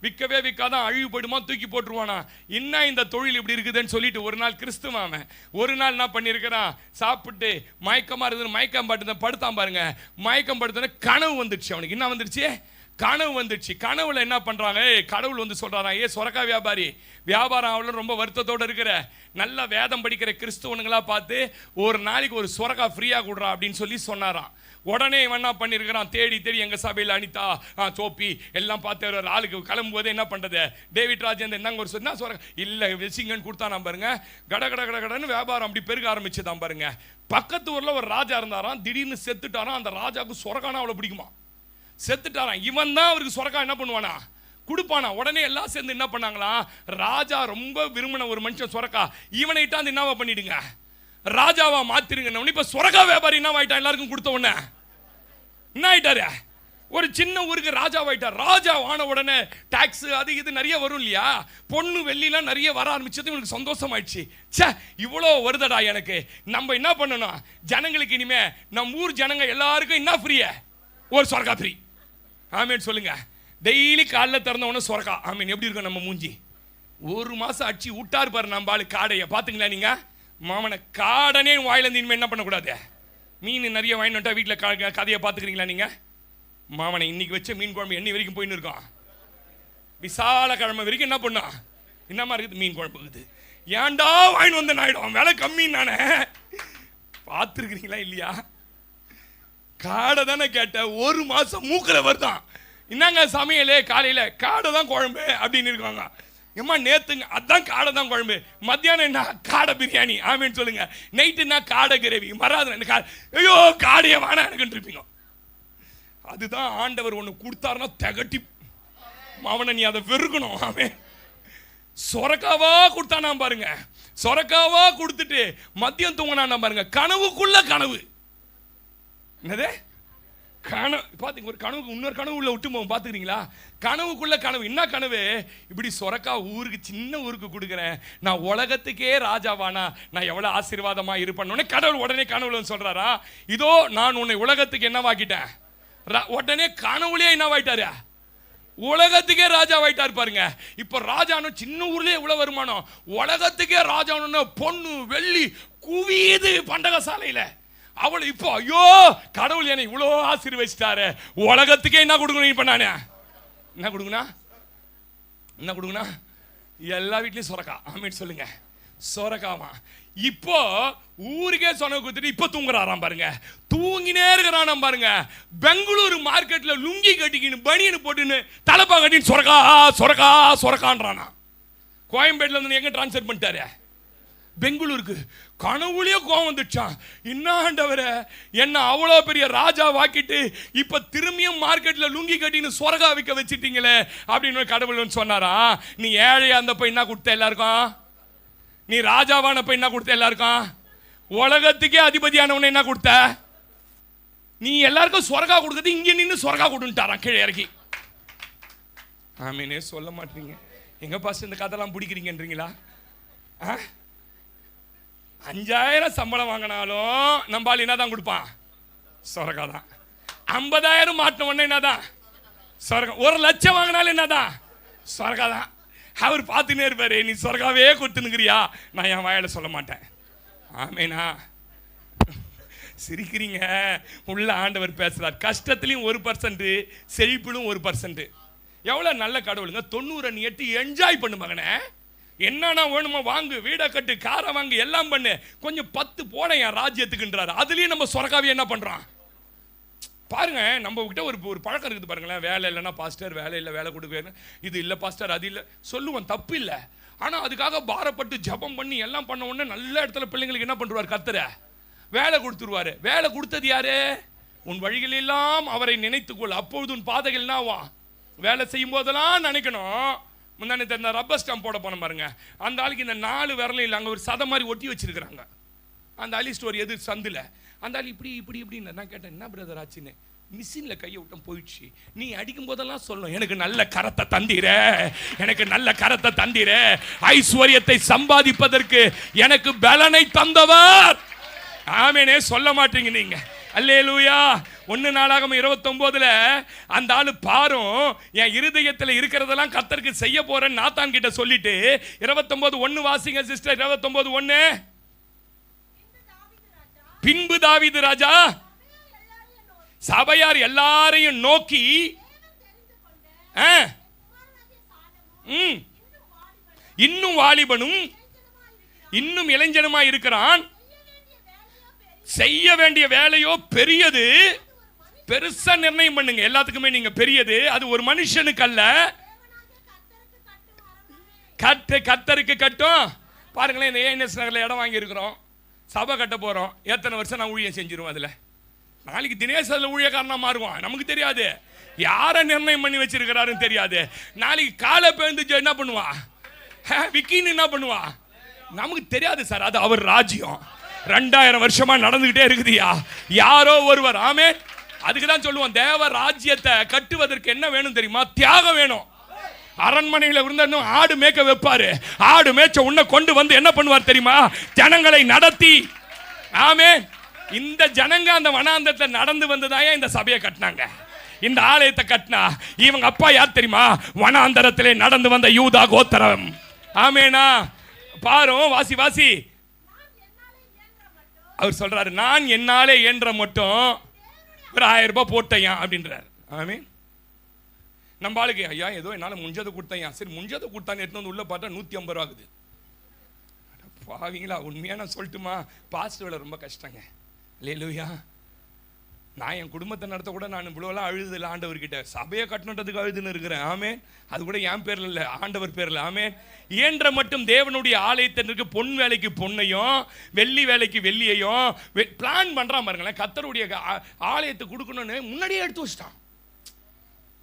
விற்கவே விற்காதான், அழிவுபடுமா, தூக்கி போட்டுருவானா. என்ன இந்த தொழில் இப்படி இருக்குதுன்னு சொல்லிட்டு ஒரு நாள் கிறிஸ்துவன் ஒரு நாள் என்ன பண்ணியிருக்கிறான், சாப்பிட்டு மயக்கமாக இருக்குது, மயக்கம் படுத்தான் பாருங்க. மயக்கம் படுத்தோன்னே கனவு வந்துடுச்சு அவனுக்கு. என்ன வந்துடுச்சு? கனவு வந்துடுச்சு. கனவுல என்ன பண்றாங்க, கடவுள் வந்து சொல்றாங்க, சொரக்கா வியாபாரி, வியாபாரம் அவ்வளோ ரொம்ப வருத்தத்தோடு இருக்கிற நல்ல வேதம் படிக்கிற கிறிஸ்துவனுங்களா பார்த்து ஒரு நாளைக்கு ஒரு சொரக்கா ஃப்ரீயாக கொடுறா அப்படின்னு சொல்லி சொன்னாராம். உடனே இவன் என்ன பண்ணியிருக்கிறான், தேடி எங்கள் சபையில் அனிதா சோப்பி எல்லாம் பார்த்து ஒரு ஆளுக்கு கிளம்பும்போது என்ன பண்ணுறது, டேவிட் ராஜேந்தர் என்னங்க ஒரு சொன்னா சொரக்கா இல்லை வெசிங்கன்னு கொடுத்தானா பாருங்க. கடன்னு வியாபாரம் அப்படி பெருக ஆரம்பிச்சுதான் பாருங்க. பக்கத்து ஊரில் ஒரு ராஜா இருந்தாராம், திடீர்னு செத்துட்டாராம். அந்த ராஜாவுக்கு சொரக்கானா அவ்வளோ பிடிக்குமா, செத்துட்டாராம். இவன் தான் அவருக்கு சொரக்கா என்ன பண்ணுவானா, கொடுப்பானா. உடனே எல்லாம் சேர்ந்து என்ன பண்ணாங்களா, ராஜா ரொம்ப விரும்பின ஒரு மனுஷன் சொரக்கா, இவனை இட்டாந்து என்னவா பண்ணிடுங்க, ராஜாவா மாத்திருங்க. இப்ப சொரக்கா வியாபாரி என்ன ஆயிட்டான், எல்லாருக்கும் கொடுத்த உடனே என்ன ஆயிட்டாரு, ஒரு சின்ன ஊருக்கு ராஜாவாயிட்டார். ராஜா ஆன உடனே டாக்ஸ் அது இது நிறைய வரும் இல்லையா, பொண்ணு வெள்ளிலாம் நிறைய வர ஆரம்பிச்சது. இவனுக்கு சந்தோஷமாயிடுச்சு. சே இவ்வளோ வருதடா எனக்கு, நம்ம என்ன பண்ணணும், ஜனங்களுக்கு இனிமே நம்ம ஊர் ஜனங்க எல்லாருக்கும் என்ன ஃப்ரீயா, ஒரு சொரக்கா ஃப்ரீ. ஆமேன் சொல்லுங்க. டெய்லி காலைல திறந்த உடனே சொரக்கா. ஆமீன். எப்படி இருக்கும் நம்ம மூஞ்சி? ஒரு மாசம் அடிச்சு விட்டார் பாரு நம்ம ஆளு காடையை. பாத்துங்களா நீங்க? மாமனை காடனே வாயிலேருந்து இனிமே என்ன பண்ணக்கூடாது, மீன் நிறைய வாங்கிட்டா வீட்டில் கதையை பார்த்துக்கிறீங்களா நீங்க? மாமனை இன்னைக்கு வச்ச மீன் குழம்பு எண்ணி வரைக்கும் போயின்னு இருக்கோம். விசால கிழமை வரைக்கும் என்ன பண்ணா, என்னமா இருக்குது மீன் குழம்பு இருக்குது, ஏன்டா வாங்கிட்டு வந்த ஆயிடும், விலை கம்மின்னு நானே. பார்த்துருக்கிறீங்களா இல்லையா? காடை தானே கேட்ட, ஒரு மாசம் மூக்கில் வருதான். என்னங்க சமையலே, காலையில் காடை தான் குழம்பு அப்படின்னு இருக்காங்க. ஏம்மா நேத்துங்க அதான் காடை தான் குழம்பு, மத்தியானம் என்ன காடை பிரியாணி. ஆமேன்னு சொல்லுங்க. நைட்டுன்னா காடை கிரேவி, மறாது ஐயோ காடையை வேணா எனக்குன்னு இருப்பீங்க. அதுதான் ஆண்டவர் ஒன்று கொடுத்தாருன்னா திகட்டி அவனை நீ அதை வெறுக்கணும். ஆமே சொரக்காவா கொடுத்தானா பாருங்க. சொரக்காவா கொடுத்துட்டு மதியம் தூங்கினா பாருங்க. கனவுக்குள்ள கனவு. என்னது கனவு? பாத்தீங்க, ஒரு கனவுக்கு இன்னொரு கனவு உள்ள விட்டு போவோம். பாத்துக்கிறீங்களா? கனவுக்குள்ள கனவு. என்ன கனவு? இப்படி சொரக்கா ஊருக்கு, சின்ன ஊருக்கு கொடுக்குறேன், நான் உலகத்துக்கே ராஜாவானா நான் எவ்வளவு ஆசீர்வாதமா இருப்பேன்னு கடவுள் உடனே கனவுல சொல்றாரா, இதோ நான் உன்னை உலகத்துக்கு என்னவாக்கிட்டேன். உடனே கனவுலயே என்னவாயிட்டாரு, உலகத்துக்கே ராஜாவாயிட்டாரு பாருங்க. இப்ப ராஜானு சின்ன ஊர்லயே இவ்வளவு வருமானம், உலகத்துக்கே ராஜானு பொண்ணு வெள்ளி குவியுது பண்டகசாலையில. அவள் இப்போ ஐயோ கடவுள் என்னை இவ்வளோ ஆசீர்வதிச்சிட்டாரு, உலகத்துக்கே என்ன கொடுக்கணும். இப்ப நானே என்ன கொடுக்கணும், என்ன கொடுக்கணும்? எல்லா வீட்லயும் சொரக்கா. ஆமீன் சொல்லுங்க. சொரக்காமா. இப்போ ஊருக்கே சொன்ன கொடுத்துட்டு இப்ப தூங்குறாராம் பாருங்க. தூங்கினே இருக்கிறான் பாருங்க. பெங்களூரு மார்க்கெட்ல லுங்கி கட்டிக்கின்னு பனியனு போட்டுன்னு தலைப்பா கட்டின்னு சொரக்கா சொரக்கா சொரக்கான்றானா. கோயம்பேட்ல இருந்து எங்க டிரான்ஸ்ஃபர் பண்ணிட்டாரு, பெங்களூருக்கு. கனவுலயே கோவம் வந்துச்சான். இன்னாண்டவர என்ன அவ்வளோ பெரிய ராஜா வாக்கிட்டு இப்ப திரும்பியும் மார்க்கெட்ல லுங்கி கட்டின்னு சொரகா விற்க வச்சிட்டீங்களே அப்படின்னு கடவுள் சொன்னாரா. நீ ஏழையா இருந்தப்ப என்ன கொடுத்த எல்லாருக்கும், நீ ராஜாவானப்ப என்ன கொடுத்த எல்லாருக்கும், உலகத்துக்கே அதிபதியானவன என்ன கொடுத்த, நீ எல்லாருக்கும் சொரகா கொடுக்குறது இங்க நின்று சொரகா கொடுன்ட்டாரான் கீழே இறக்கி. ஆமீனே சொல்ல மாட்டீங்க. எங்க பாஸ் இந்த கதையெல்லாம் பிடிக்கிறீங்கன்றீங்களா? 5000 சம்பளம் வாங்கினாலும் நம்பால் என்னதான் கொடுப்பான், சொரகா தான். 50,000 மாட்டின உடனே என்னதான் சொரகா. 1,00,000 வாங்கினாலும் என்னதான் சொரகா தான். அவர் பார்த்துன்னே இருப்பாரு, நீ சொரகாவே கொடுத்துனுக்கிறியா, நான் என் வாயில சொல்ல மாட்டேன். ஆமேனா? சிரிக்கிறீங்க. உள்ள ஆண்டவர் பேசுறார். கஷ்டத்திலையும் 1%, செழிப்பிலும் 1%. எவ்வளவு நல்ல கடவுளுங்க. 90 நீ 8 என்ஜாய் பண்ணு மகனே. என்னன்னா வேணுமோ வாங்கு, வீடை கட்டு, காரை வாங்கு, எல்லாம் பண்ணு, கொஞ்சம் 10 போன என் ராஜ்யத்துக்குன்றாரு. அதுலயும் நம்ம சொரக்காவே என்ன பண்றோம் பாருங்க. நம்ம கிட்ட ஒரு பழக்கம் இருக்குது பாருங்களேன். வேலை இல்லைன்னா பாஸ்டர், வேலை இல்லை, வேலை கொடுக்க, இது இல்லை பாஸ்டர், அது இல்லை சொல்லுவோம், தப்பு இல்லை. ஆனா அதுக்காக பாரப்பட்டு ஜபம் பண்ணி எல்லாம் பண்ண உடனே நல்ல இடத்துல பிள்ளைங்களுக்கு என்ன பண்ணுவார், கர்த்தர் வேலை கொடுத்துருவாரு. வேலை கொடுத்தது யாரு? உன் வழிகள் எல்லாம் அவரை நினைத்துக்கொள், அப்பொழுது உன் பாதைகள் என்னவா. வேலை செய்யும் போதெல்லாம் நினைக்கணும். முன்னாடி இந்த ரப்பர் ஸ்டாம்ப் போட போன பாருங்க. அந்த ஆளுக்கு இந்த 4 விரலும் இல்லை, அங்கே ஒரு சதை மாதிரி ஒட்டி வச்சிருக்கிறாங்க. அந்த அலி ஸ்டோர் எது சந்தில். அந்த ஆள் இப்படி இப்படி இப்படின்னு நான் கேட்டேன், என்ன பிரதர் ஆச்சுன்னு. மிஷினில் கையை விட்டம் போயிடுச்சு. நீ அடிக்கும் போதெல்லாம் சொல்லணும், எனக்கு நல்ல கரத்தை தந்தீர, எனக்கு நல்ல கரத்தை தந்தீர, ஐஸ்வர்யத்தை சம்பாதிப்பதற்கு எனக்கு பலனை தந்தவர். ஆமேனே சொல்ல மாட்டீங்க நீங்க. அல்லேலூயா. 1 நாளாகமம் 29 அந்த ஆளு பாரும் என் இருதயத்தில் இருக்கிறதெல்லாம் கர்த்தருக்கு செய்ய போறேன் நாத்தான் கிட்ட சொல்லிட்டு 29:1 வாசிங்க சிஸ்டர். 29:1. பின்பு தாவீது ராஜா சபையார் எல்லாரையும் நோக்கி, இன்னும் வாலிபனும் இன்னும் இளைஞனுமா இருக்கிறான், செய்ய வேண்டிய வேலையோ பெரியது, பெருசா நிர்ணயம் பண்ணுங்க. எல்லாத்துக்குமே நீங்க பெரியது, அது ஒரு மனுஷனுக்கு அல்ல, கர்த்தருக்கு கட்டும். பாருங்களேன், இந்த ஏஎன்எஸ் நகர்ல இடம் வாங்கி இருக்கிறோம், சபை கட்ட போறோம். எத்தனை வருஷம் நான் ஊழியம் செஞ்சிருவோம். அதுல நாளைக்கு தினேஷ் அதுல ஊழியக்காரனா மாறுவான், நமக்கு தெரியாது. யாரை நிர்ணயம் பண்ணி வச்சிருக்கிறாருன்னு தெரியாது. நாளைக்கு காலை பேருந்து என்ன பண்ணுவான், விக்கின்னு என்ன பண்ணுவான், நமக்கு தெரியாது சார். அது அவர் ராஜ்யம் 2000 வருஷமா நடந்துகிட்டே இருக்குதியா, யாரோ ஒருவர். ஆமே. அதுக்கு தான் சொல்லுவோம், தேவ ராஜ்யத்தை கட்டுவதற்கு என்ன வேணும் தெரியுமா, தியாகம் வேணும். அரண்மனையில் இருந்த ஆடு மேய்க்க வைப்பாரு, ஆடு மேய்ச்ச உன்னை கொண்டு வந்து என்ன பண்ணுவார் தெரியுமா, ஜனங்களை நடத்தி. ஆமே. இந்த ஜனங்க அந்த வனாந்தரத்தில் நடந்து வந்ததாயா இந்த சபையை கட்டினாங்க, இந்த ஆலயத்தை கட்டினா. இவங்க அப்பா யார் தெரியுமா, வனாந்தரத்திலே நடந்து வந்த யூதா கோத்திரம். ஆமேனா? பாரும், வாசி வாசி. அவர் சொல்றாரு, நான் என்னாலே இயன்ற மட்டும் ஒரு 1000 ரூபாய் போட்டையா அப்படின்றார். ஆமே. நம்ம ஆளுக்கு ஐயா ஏதோ என்னால முடிஞ்சதை கொடுத்தையா, சரி முடிஞ்சதை கொடுத்தான்னு எடுத்து வந்து உள்ள பார்த்தா 150 ரூபா ஆகுது. பாவீங்களா, உண்மையா நான் சொல்லட்டுமா, பாஸ்ட் வேலை ரொம்ப கஷ்டங்க. அல்லேலூயா. நான் என் குடும்பத்தை நடத்த கூட நான் இவ்வளோலாம் அழுதுல ஆண்டவர்கிட்ட, சபையை கட்டணுன்றதுக்கு அழுதுன்னு இருக்கிறேன். ஆமே. அது கூட என் பேர்ல இல்லை, ஆண்டவர் பேர்ல. ஆமே. இயன்ற மட்டும் தேவனுடைய ஆலயத்திற்கு பொன் வேலைக்கு பொன்னையும் வெள்ளி வேலைக்கு வெள்ளியையும் பிளான் பண்றான் பாருங்களேன். கர்த்தருடைய ஆலயத்தை கொடுக்கணும்னு முன்னாடியே எடுத்து வச்சிட்டான்.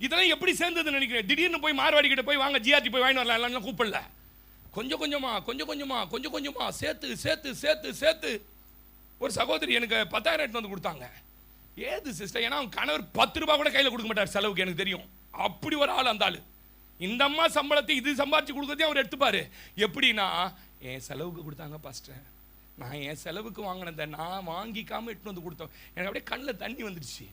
இதெல்லாம் எப்படி சேர்ந்ததுன்னு நினைக்கிறேன். திடீர்னு போய் மார்வாடி கிட்ட போய் வாங்க ஜிஆர்டி போய் வாங்கி வரலாம் கூப்பிடல. கொஞ்சம் கொஞ்சமா சேர்த்து ஒரு சகோதரி எனக்கு 10,000 எடுத்து வந்து கொடுத்தாங்க. ஏது சிஸ்டர், ஏன்னா அவங்க கணவர் 10 ரூபாய் கூட கையில் கொடுக்க மாட்டார் செலவுக்கு, எனக்கு தெரியும். அப்படி ஒரு ஆள் அந்த ஆள். இந்த அம்மா சம்பளத்தை இது சம்பாதிச்சு கொடுக்கறதே அவர் எடுத்துப்பாரு. எப்படின்னா, என் செலவுக்கு கொடுத்தாங்க பாஸ்டர், நான் என் செலவுக்கு வாங்கினதை நான் வாங்கிக்காம எடுத்து வந்து கொடுத்தோம். எனக்கு அப்படியே கண்ணில் தண்ணி வந்துடுச்சு.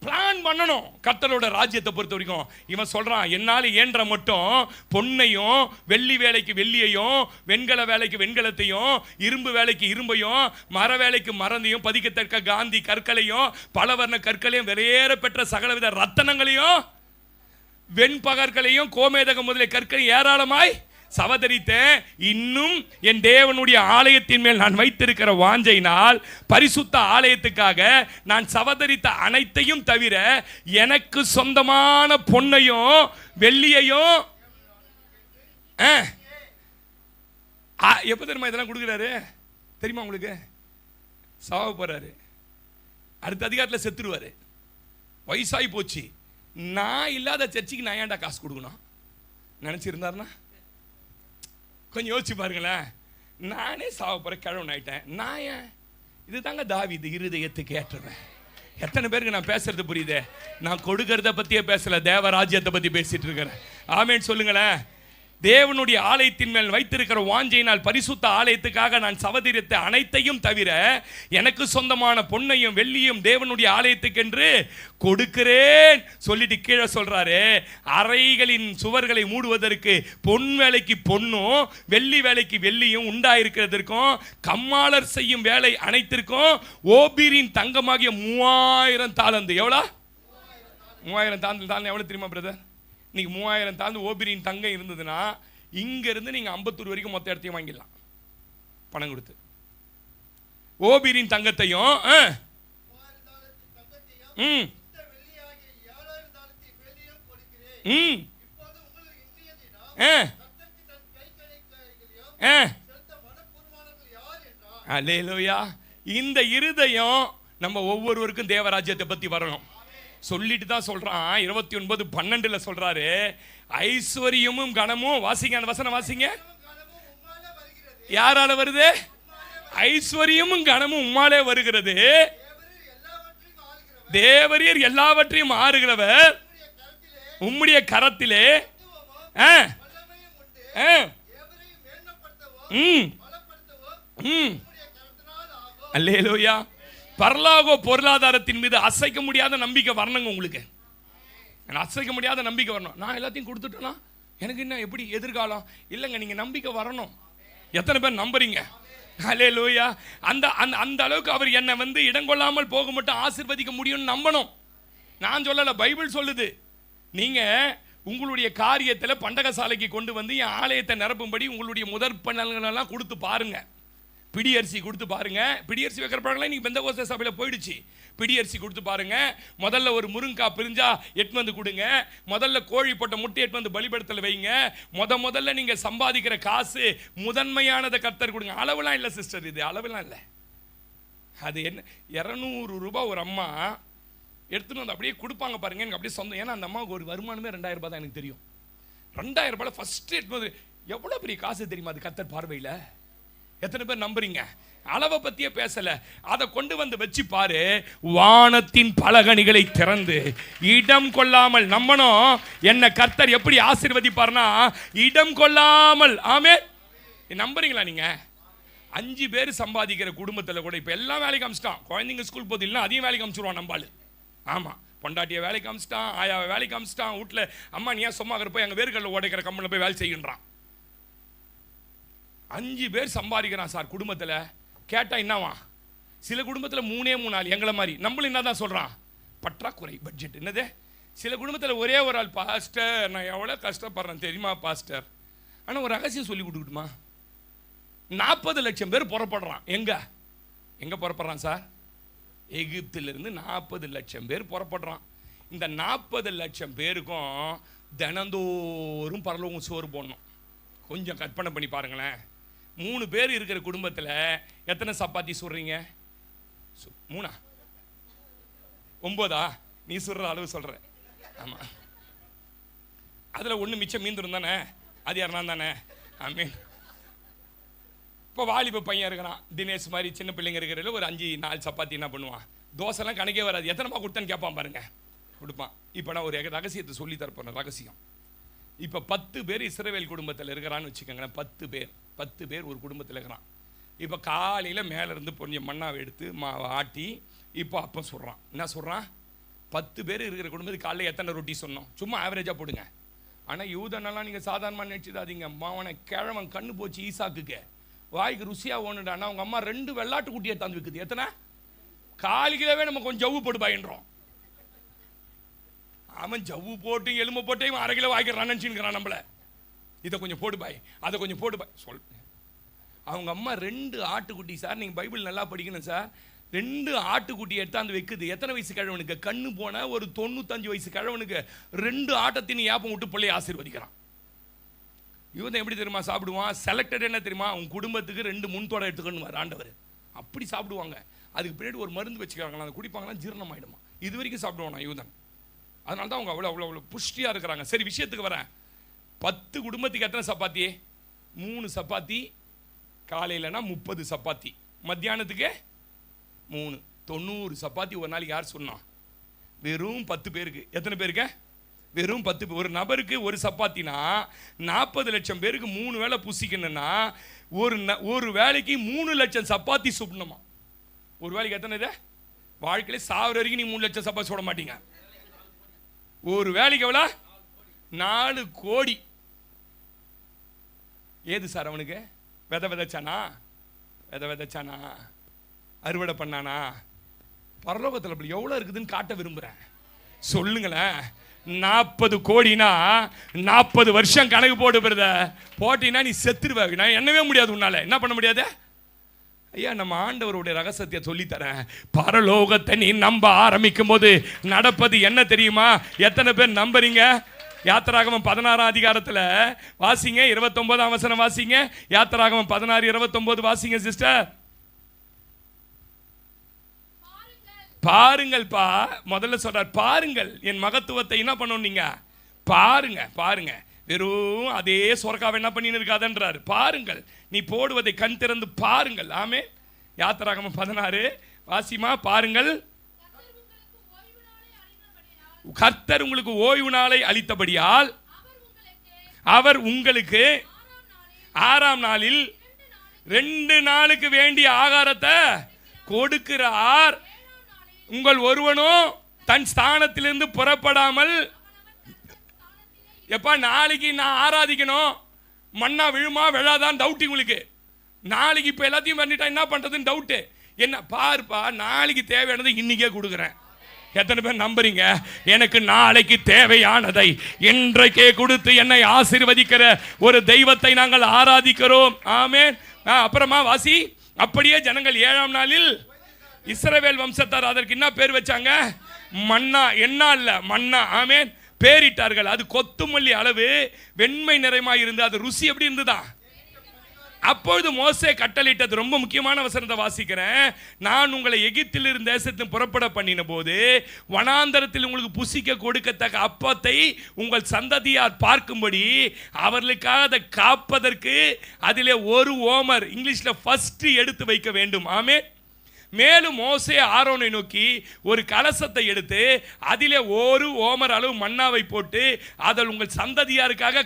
பிளான் பண்ணணும் கர்த்தரோட ராஜ்யத்தை பொறுத்த வரைக்கும். இவன் சொல்றான், என்னால ஏன்ற மட்டும் பொன்னையும் வெள்ளி வேலைக்கு வெள்ளியையும் வெண்கல வேலைக்கு வெண்கலத்தையும் இரும்பு வேலைக்கு இரும்பையும் மர வேலைக்கு மரந்தையும் பதிக்கத்தக்க காந்தி கற்களையும் பலவர்ண கற்களையும் வெளியேற பெற்ற சகலவித ரத்தனங்களையும் வெண்பகர்களையும் கோமேதகம் முதலிய கற்களையும் ஏராளமாய் சவதரித்தேன். இன்னும் என் தேவனுடைய ஆலயத்தின் மேல் நான் வைத்திருக்கிற வாஞ்சையினால் பரிசுத்த ஆலயத்துக்காக நான் சவதரித்த அனைத்தையும் தவிர எனக்கு சொந்தமான பொன்னையும் வெள்ளியையும் எப்ப தெரியுமா இதெல்லாம் கொடுக்குறாரு தெரியுமா உங்களுக்கு? சாவ போறாரு, அடுத்த அதிகாரத்தில் செத்துருவாரு, வயசாகி போச்சு. நான் இல்லாத சர்ச்சுக்கு நான் ஏன்டா காசு கொடுக்கணும் நினைச்சிருந்தாருன்னா கொஞ்சம் யோசிச்சு பாருங்களேன். நானே சாவ போற கிழவன் ஆயிட்டேன். நான் ஏன்? இது தாங்க தாவீது இருதயத்துக்கு ஏற்றவன். எத்தனை பேருக்கு நான் பேசுறது புரியுது? நான் கொடுக்கறத பத்தியே பேசல, தேவராஜ்யத்தை பத்தி பேசிட்டு இருக்கிறேன். ஆமேன்னு சொல்லுங்களேன். தேவனுடைய ஆலயத்தின் மேல் வைத்திருக்கிற வாஞ்சையினால் பரிசுத்த ஆலயத்துக்காக நான் சவதரித்த அனைத்தையும் தவிர எனக்கு சொந்தமான பொன்னையும் வெள்ளியும் தேவனுடைய ஆலயத்துக்கென்று கொடுக்கிறேன் சொல்லிட்டு கீழே சொல்றாரு, அறைகளின் சுவர்களை மூடுவதற்கு பொன் வேலைக்கு பொன்னும் வெள்ளி வேலைக்கு வெள்ளியும் உண்டாயிருக்கிறதற்கும் கம்மாளர் செய்யும் வேலை அனைத்திற்கும் ஓபீரின் தங்கமாகிய 3000 தாலந்து. எவ்வளோ? 3000 தாலந்து எவ்வளோ தெரியுமா பிரதர்? இன்னைக்கு 3000 தாழ்ந்து ஓபிரியின் தங்கம் இருந்ததுன்னா இங்க இருந்து நீங்க 50 வரைக்கும் மொத்த இடத்தையும் வாங்கிடலாம் பணம் கொடுத்து. ஓபிரியின் தங்கத்தையும் அல்லேலூயா. இந்த இருதயம் நம்ம ஒவ்வொருவருக்கும் தேவராஜ்யத்தை பத்தி வரணும். சொல்லிட்டு தான் சொல்றான். 29:12 சொல்றாரு, ஐஸ்வர்யமும் கனமும், வாசிங்க அந்த வசனம் வாசிங்க. யாரால வருது? ஐஸ்வர்யமும் கனமும் உம்மாலே வருகிறது, தேவரீர் எல்லாவற்றையும் ஆறுகிறவர், உம்முடைய கரத்திலே அல்லேலூயா. பரலோக பொருளாதாரத்தின் மீது அசைக்க முடியாத நம்பிக்கை வரணுங்க உங்களுக்கு. அசைக்க முடியாத நம்பிக்கை வரணும். நான் எல்லாத்தையும் கொடுத்துட்டேன்னா எனக்கு என்ன எப்படி எதிர்காலம்? இல்லைங்க, நீங்க நம்பிக்கை வரணும். எத்தனை பேர் நம்புறீங்க? அல்லேலூயா. அந்த அந்த அளவுக்கு அவர் என்னை இடங்கொள்ளாமல் போக மட்டும் ஆசீர்வதிக்க முடியும்னு நம்பணும். நான் சொல்லல, பைபிள் சொல்லுது. நீங்க உங்களுடைய காரியத்தில் பண்டகசாலைக்கு கொண்டு வந்து என் ஆலயத்தை நிரப்பும்படி உங்களுடைய முதற் பலன்களெல்லாம் கொடுத்து பாருங்க. பிடியரிசி கொடுத்து பாருங்க. பிடியரிசி வைக்கிற பழங்களாம் இன்னைக்கு பெந்தகோஸ்தே சபையில் போயிடுச்சு. பிடியரிசி கொடுத்து பாருங்க. முதல்ல ஒரு முருங்காய் பிரிஞ்சா எட்டு வந்து கொடுங்க. முதல்ல கோழி போட்ட முட்டை எட்டு வந்து பலிபடத்தில் வைங்க. முதல்ல நீங்க சம்பாதிக்கிற காசு முதன்மையானதை கர்த்தர் கொடுங்க. அளவுலாம் இல்லை சிஸ்டர், இது அளவுலாம் இல்லை. அது என்ன 200 ரூபாய் ஒரு அம்மா எடுத்துன்னு வந்து அப்படியே கொடுப்பாங்க பாருங்க. எனக்கு அப்படியே சொந்தம். ஏன்னா அந்த அம்மாவுக்கு ஒரு வருமானமே 2000 ரூபாய் தான் எனக்கு தெரியும். 2000 ரூபாய் ஃபர்ஸ்ட் எடுத்து வந்து எவ்வளோ பெரிய காசு தெரியுமா அது கர்த்தர் பார்வையில்? எத்தனை பேர் நம்புறீங்க? அளவை பத்தியே பேசல, அதை கொண்டு வந்து வச்சு பாரு. வானத்தின் பலகணிகளை திறந்து இடம் கொள்ளாமல் நம்பணும். என்ன கர்த்தர் எப்படி ஆசீர்வதிப்பார்னா இடம் கொள்ளாமல். ஆமே, நம்புறீங்களா? நீங்க 5 பேர் சம்பாதிக்கிற குடும்பத்தில் கூட இப்ப எல்லாம் வேலைக்கு அமிச்சிட்டான். குழந்தைங்க ஸ்கூல் போது இல்லைன்னா அதையும் வேலைக்கு அமிச்சிருவான் நம்பாள். ஆமா, பொண்டாட்டியை வேலைக்கு அமிச்சிட்டான், ஆயாவை வேலைக்கு அமிச்சிட்டான். வீட்டில் அம்மா நீ ஏன் சும்மா போய் எங்கள் வேர்களில் உடைக்கிற கம்பெனியில் போய் வேலை செய்கின்றான். 5 பேர் சம்பாதிக்கிறான் சார் குடும்பத்தில். கேட்டால் என்னவா? சில குடும்பத்தில் 3 ஆள் எங்களை மாதிரி. நம்மளும் என்ன தான் சொல்கிறான்? பற்றாக்குறை பட்ஜெட். என்னது? சில குடும்பத்தில் ஒரே ஒரு ஆள், பாஸ்டர் நான் எவ்வளோ கஷ்டப்படுறேன் தெரியுமா பாஸ்டர். ஆனால் ஒரு ரகசியம் சொல்லி கொடுக்கட்டுமா? 40 லட்சம் பேர் புறப்படுறான். எங்கே புறப்படுறான் சார்? எகிப்திலிருந்து 40 லட்சம் பேர் புறப்படுறான். இந்த 40 லட்சம் பேருக்கும் தினந்தோறும் பரலோகம் சோறு போடணும். கொஞ்சம் கற்பனை பண்ணி பாருங்களேன். 3 பேர் இருக்கிற குடும்பத்தில் எத்தனை சப்பாத்தி சொல்றீங்க? 3 9 நீ சொல்ற அளவு சொல்ற. ஆமா, அதில் ஒன்று மிச்சம் மீந்துரும் தானே. அது யாருனா தானே. ஐ மீன் இப்போ வாலிப பையன் இருக்கிறான், தினேஷ் மாதிரி சின்ன பிள்ளைங்க இருக்கிறதுல ஒரு 5-4 சப்பாத்தி என்ன பண்ணுவான், தோசைலாம் கணக்கே வராது, எத்தனைமா கொடுத்தேன்னு கேட்பான் பாருங்க, கொடுப்பான். இப்போ நான் ஒரு ரகசியத்தை சொல்லி தரப்போறேன். ரகசியம், இப்போ 10 பேர் இஸ்ரவேல் குடும்பத்தில் இருக்கிறான்னு வச்சுக்கோங்களேன். 10 பேர் ஒரு குடும்பத்தில் இருக்கிறான். இப்போ காலையில் மேலேருந்து கொஞ்சம் மண்ணாவை எடுத்து ஆட்டி இப்போ அப்போ சொல்கிறான். என்ன சொல்கிறான், 10 பேர் இருக்கிற குடும்பத்துக்கு காலையில் எத்தனை ரொட்டி சொன்னோம், சும்மா ஆவரேஜாக போடுங்க. ஆனால் யூதனெல்லாம் நீங்கள் சாதாரணமாக நினச்சிடாதீங்க. மாவனை கிழவன் கண்ணு போச்சு ஈசாக்குக்கு, வாய்க்கு ருசியாக ஓணுடான்னா அவங்க அம்மா 2 வெள்ளாட்டு குட்டியை தந்து வைக்குது. எத்தனை காலிக்கிலவே நம்ம கொஞ்சம் ஜவ்வு போட்டு பயன்றோம். அவன் ஜவ்வு போட்டு எலும்பு போட்டு இவன் 1/2 கிலோ வாய்க்கிறான் நினச்சின்னுக்கிறான் நம்மள. இதை கொஞ்சம் போட்டு பாய், அதை கொஞ்சம் போட்டு பாய் சொல். அவங்க அம்மா 2 ஆட்டுக்குட்டி சார், நீங்கள் பைபிள் நல்லா படிக்கணும் சார், 2 ஆட்டுக்குட்டி எடுத்தாந்து வைக்குது. எத்தனை வயசு கிழவனுக்கு கண்ணு போன ஒரு 95 வயசு கிழவனுக்கு 2 ஆட்டத்தின் ஏப்பம் விட்டு பிள்ளையை ஆசீர்வதிக்கிறான். இவன் எப்படி தெரியுமா சாப்பிடுவான், செலக்டட் என்ன தெரியுமா, உன் குடும்பத்துக்கு 2 முன்தோட எடுத்துக்கணும் ஆண்டவர். அப்படி சாப்பிடுவாங்க. அதுக்கு பின்னாடி ஒரு மருந்து வச்சுக்கிறாங்களா, அதை குடிப்பாங்களா, ஜீரணம் ஆகிடுமா. இது வரைக்கும் சாப்பிடுவானா யூதன். அதனால தான் அவங்க அவ்வளோ புஷ்டியாக இருக்கிறாங்க. சரி, விஷயத்துக்கு வரேன். 10 குடும்பத்துக்கு எத்தனை சப்பாத்தி, 3 சப்பாத்தி. காலையிலனா 30 சப்பாத்தி, மத்தியானத்துக்கு 3, 90 சப்பாத்தி ஒரு நாளைக்கு. யார் சொன்னா, வெறும் 10 பேருக்கு. எத்தனை பேருக்கு, வெறும் 10 பேர். ஒரு நபருக்கு ஒரு சப்பாத்தினா 40 லட்சம் பேருக்கு 3 வேளை புசிக்கணும்னா ஒரு வேலைக்கு 3 லட்சம் சப்பாத்தி சுடணுமா. ஒரு வேலைக்கு எத்தனை இது, வாழ்க்கையில சாவர வரைக்கும் நீ 3 லட்சம் சப்பாத்தி சுட மாட்டீங்க. ஒரு வேலைக்கு எவ்வளோ, 4 கோடி. ஏது சார் அவனுக்கு, விதைச்சானா, விதைச்சானா, அறுவடை பண்ணானா, பரலோகத்தில் அப்படி எவ்வளோ இருக்குதுன்னு காட்ட விரும்புகிறேன். சொல்லுங்களேன். 40 கோடினா 40 வருஷம் கணக்கு போட்டு போகிறத போட்டினா நீ செத்துருவ. நான் எண்ணவே முடியாது உன்னால. என்ன பண்ண முடியாது ஐயா. நம்ம ஆண்டவருடைய ரகசியத்தை சொல்லித்தரேன். பரலோகத்தை நீ நம்ப ஆரம்பிக்கும் போது நடப்பது என்ன தெரியுமா? எத்தனை பேர் நம்புறீங்க? யாத்திராகமம் 16 அதிகாரத்தில் வாசிங்க, 29ஆம் வசனம் வாசிங்க. யாத்திராகமம் 16:29 வாசிங்க சிஸ்டர். பாருங்கள்ப்பா, முதல்ல சொல்றார் பாருங்கள் என் மகத்துவத்தை. என்ன பண்ணணும் நீங்க, பாருங்க. வெறும் அதே சொர்க்காவை என்ன பண்ணின்னு இருக்காதன்றார். பாருங்கள், நீ போடுவதை கண் திறந்து பாருங்கள். ஆமே. யாத்திராகமம் 16 வாசிமா. பாருங்கள், கர்த்தர் உங்களுக்கு ஓய்வு நாளை அளித்தபடியால் அவர் உங்களுக்கு 6ஆம் நாளில் 2 நாளுக்கு வேண்டிய ஆகாரத்தை கொடுக்கிறார். உங்கள் ஒருவனும் தன் ஸ்தானத்திலிருந்து புறப்படாமல். எப்பா, நாளைக்கு நான் ஆராதிக்கணும், மண்ணா விழுமா விழாதான் டவுட் உங்களுக்கு. நாளைக்கு இப்போ எல்லாத்தையும் பண்ணிட்டா என்ன பண்ணுறதுன்னு டவுட்டு. என்ன பாருப்பா, நாளைக்கு தேவையானதை இன்னைக்கே கொடுக்குறேன். எத்தனை பேர் நம்புறீங்க? எனக்கு நாளைக்கு தேவையானதை இன்றைக்கே கொடுத்து என்னை ஆசீர்வதிக்கிற ஒரு தெய்வத்தை நாங்கள் ஆராதிக்கிறோம். ஆமென். அப்புறமா வாசி. அப்படியே ஜனங்கள் 7ஆம் நாளில் இஸ்ரவேல் வம்சத்தார் அதற்கு என்ன பேர் வச்சாங்க? மன்னா. என்ன இல்ல, மன்னா. ஆமென். பேரிட்டார்கள். அது கொத்துமல்லி அளவு வெண்மை நிறமாய் இருந்து அது ருசி எப்படி இருந்ததா? அப்பொழுது மோசே கட்டளையிட்டது ரொம்ப முக்கியமான வசனத்தை வாசிக்கிறேன். நான் உங்களை எகிப்திலிருந்து தேசத்தில் புறப்பட பண்ணின போது வனாந்தரத்தில் உங்களுக்கு புசிக்க கொடுக்கத்தக்க அப்பத்தை உங்கள் சந்ததியார் பார்க்கும்படி அவர்களுக்காக அதை காப்பதற்கு அதிலே 1 ஓமர், இங்கிலீஷ்ல ஃபர்ஸ்ட் எடுத்து வைக்க வேண்டும். ஆமென். மேலும் மோசே ஆரோனை நோக்கி ஒரு கலசத்தை எடுத்து அதிலே 1 ஓமர் அளவு மன்னாவை போட்டு அதில் உங்கள் சந்ததியாருக்காக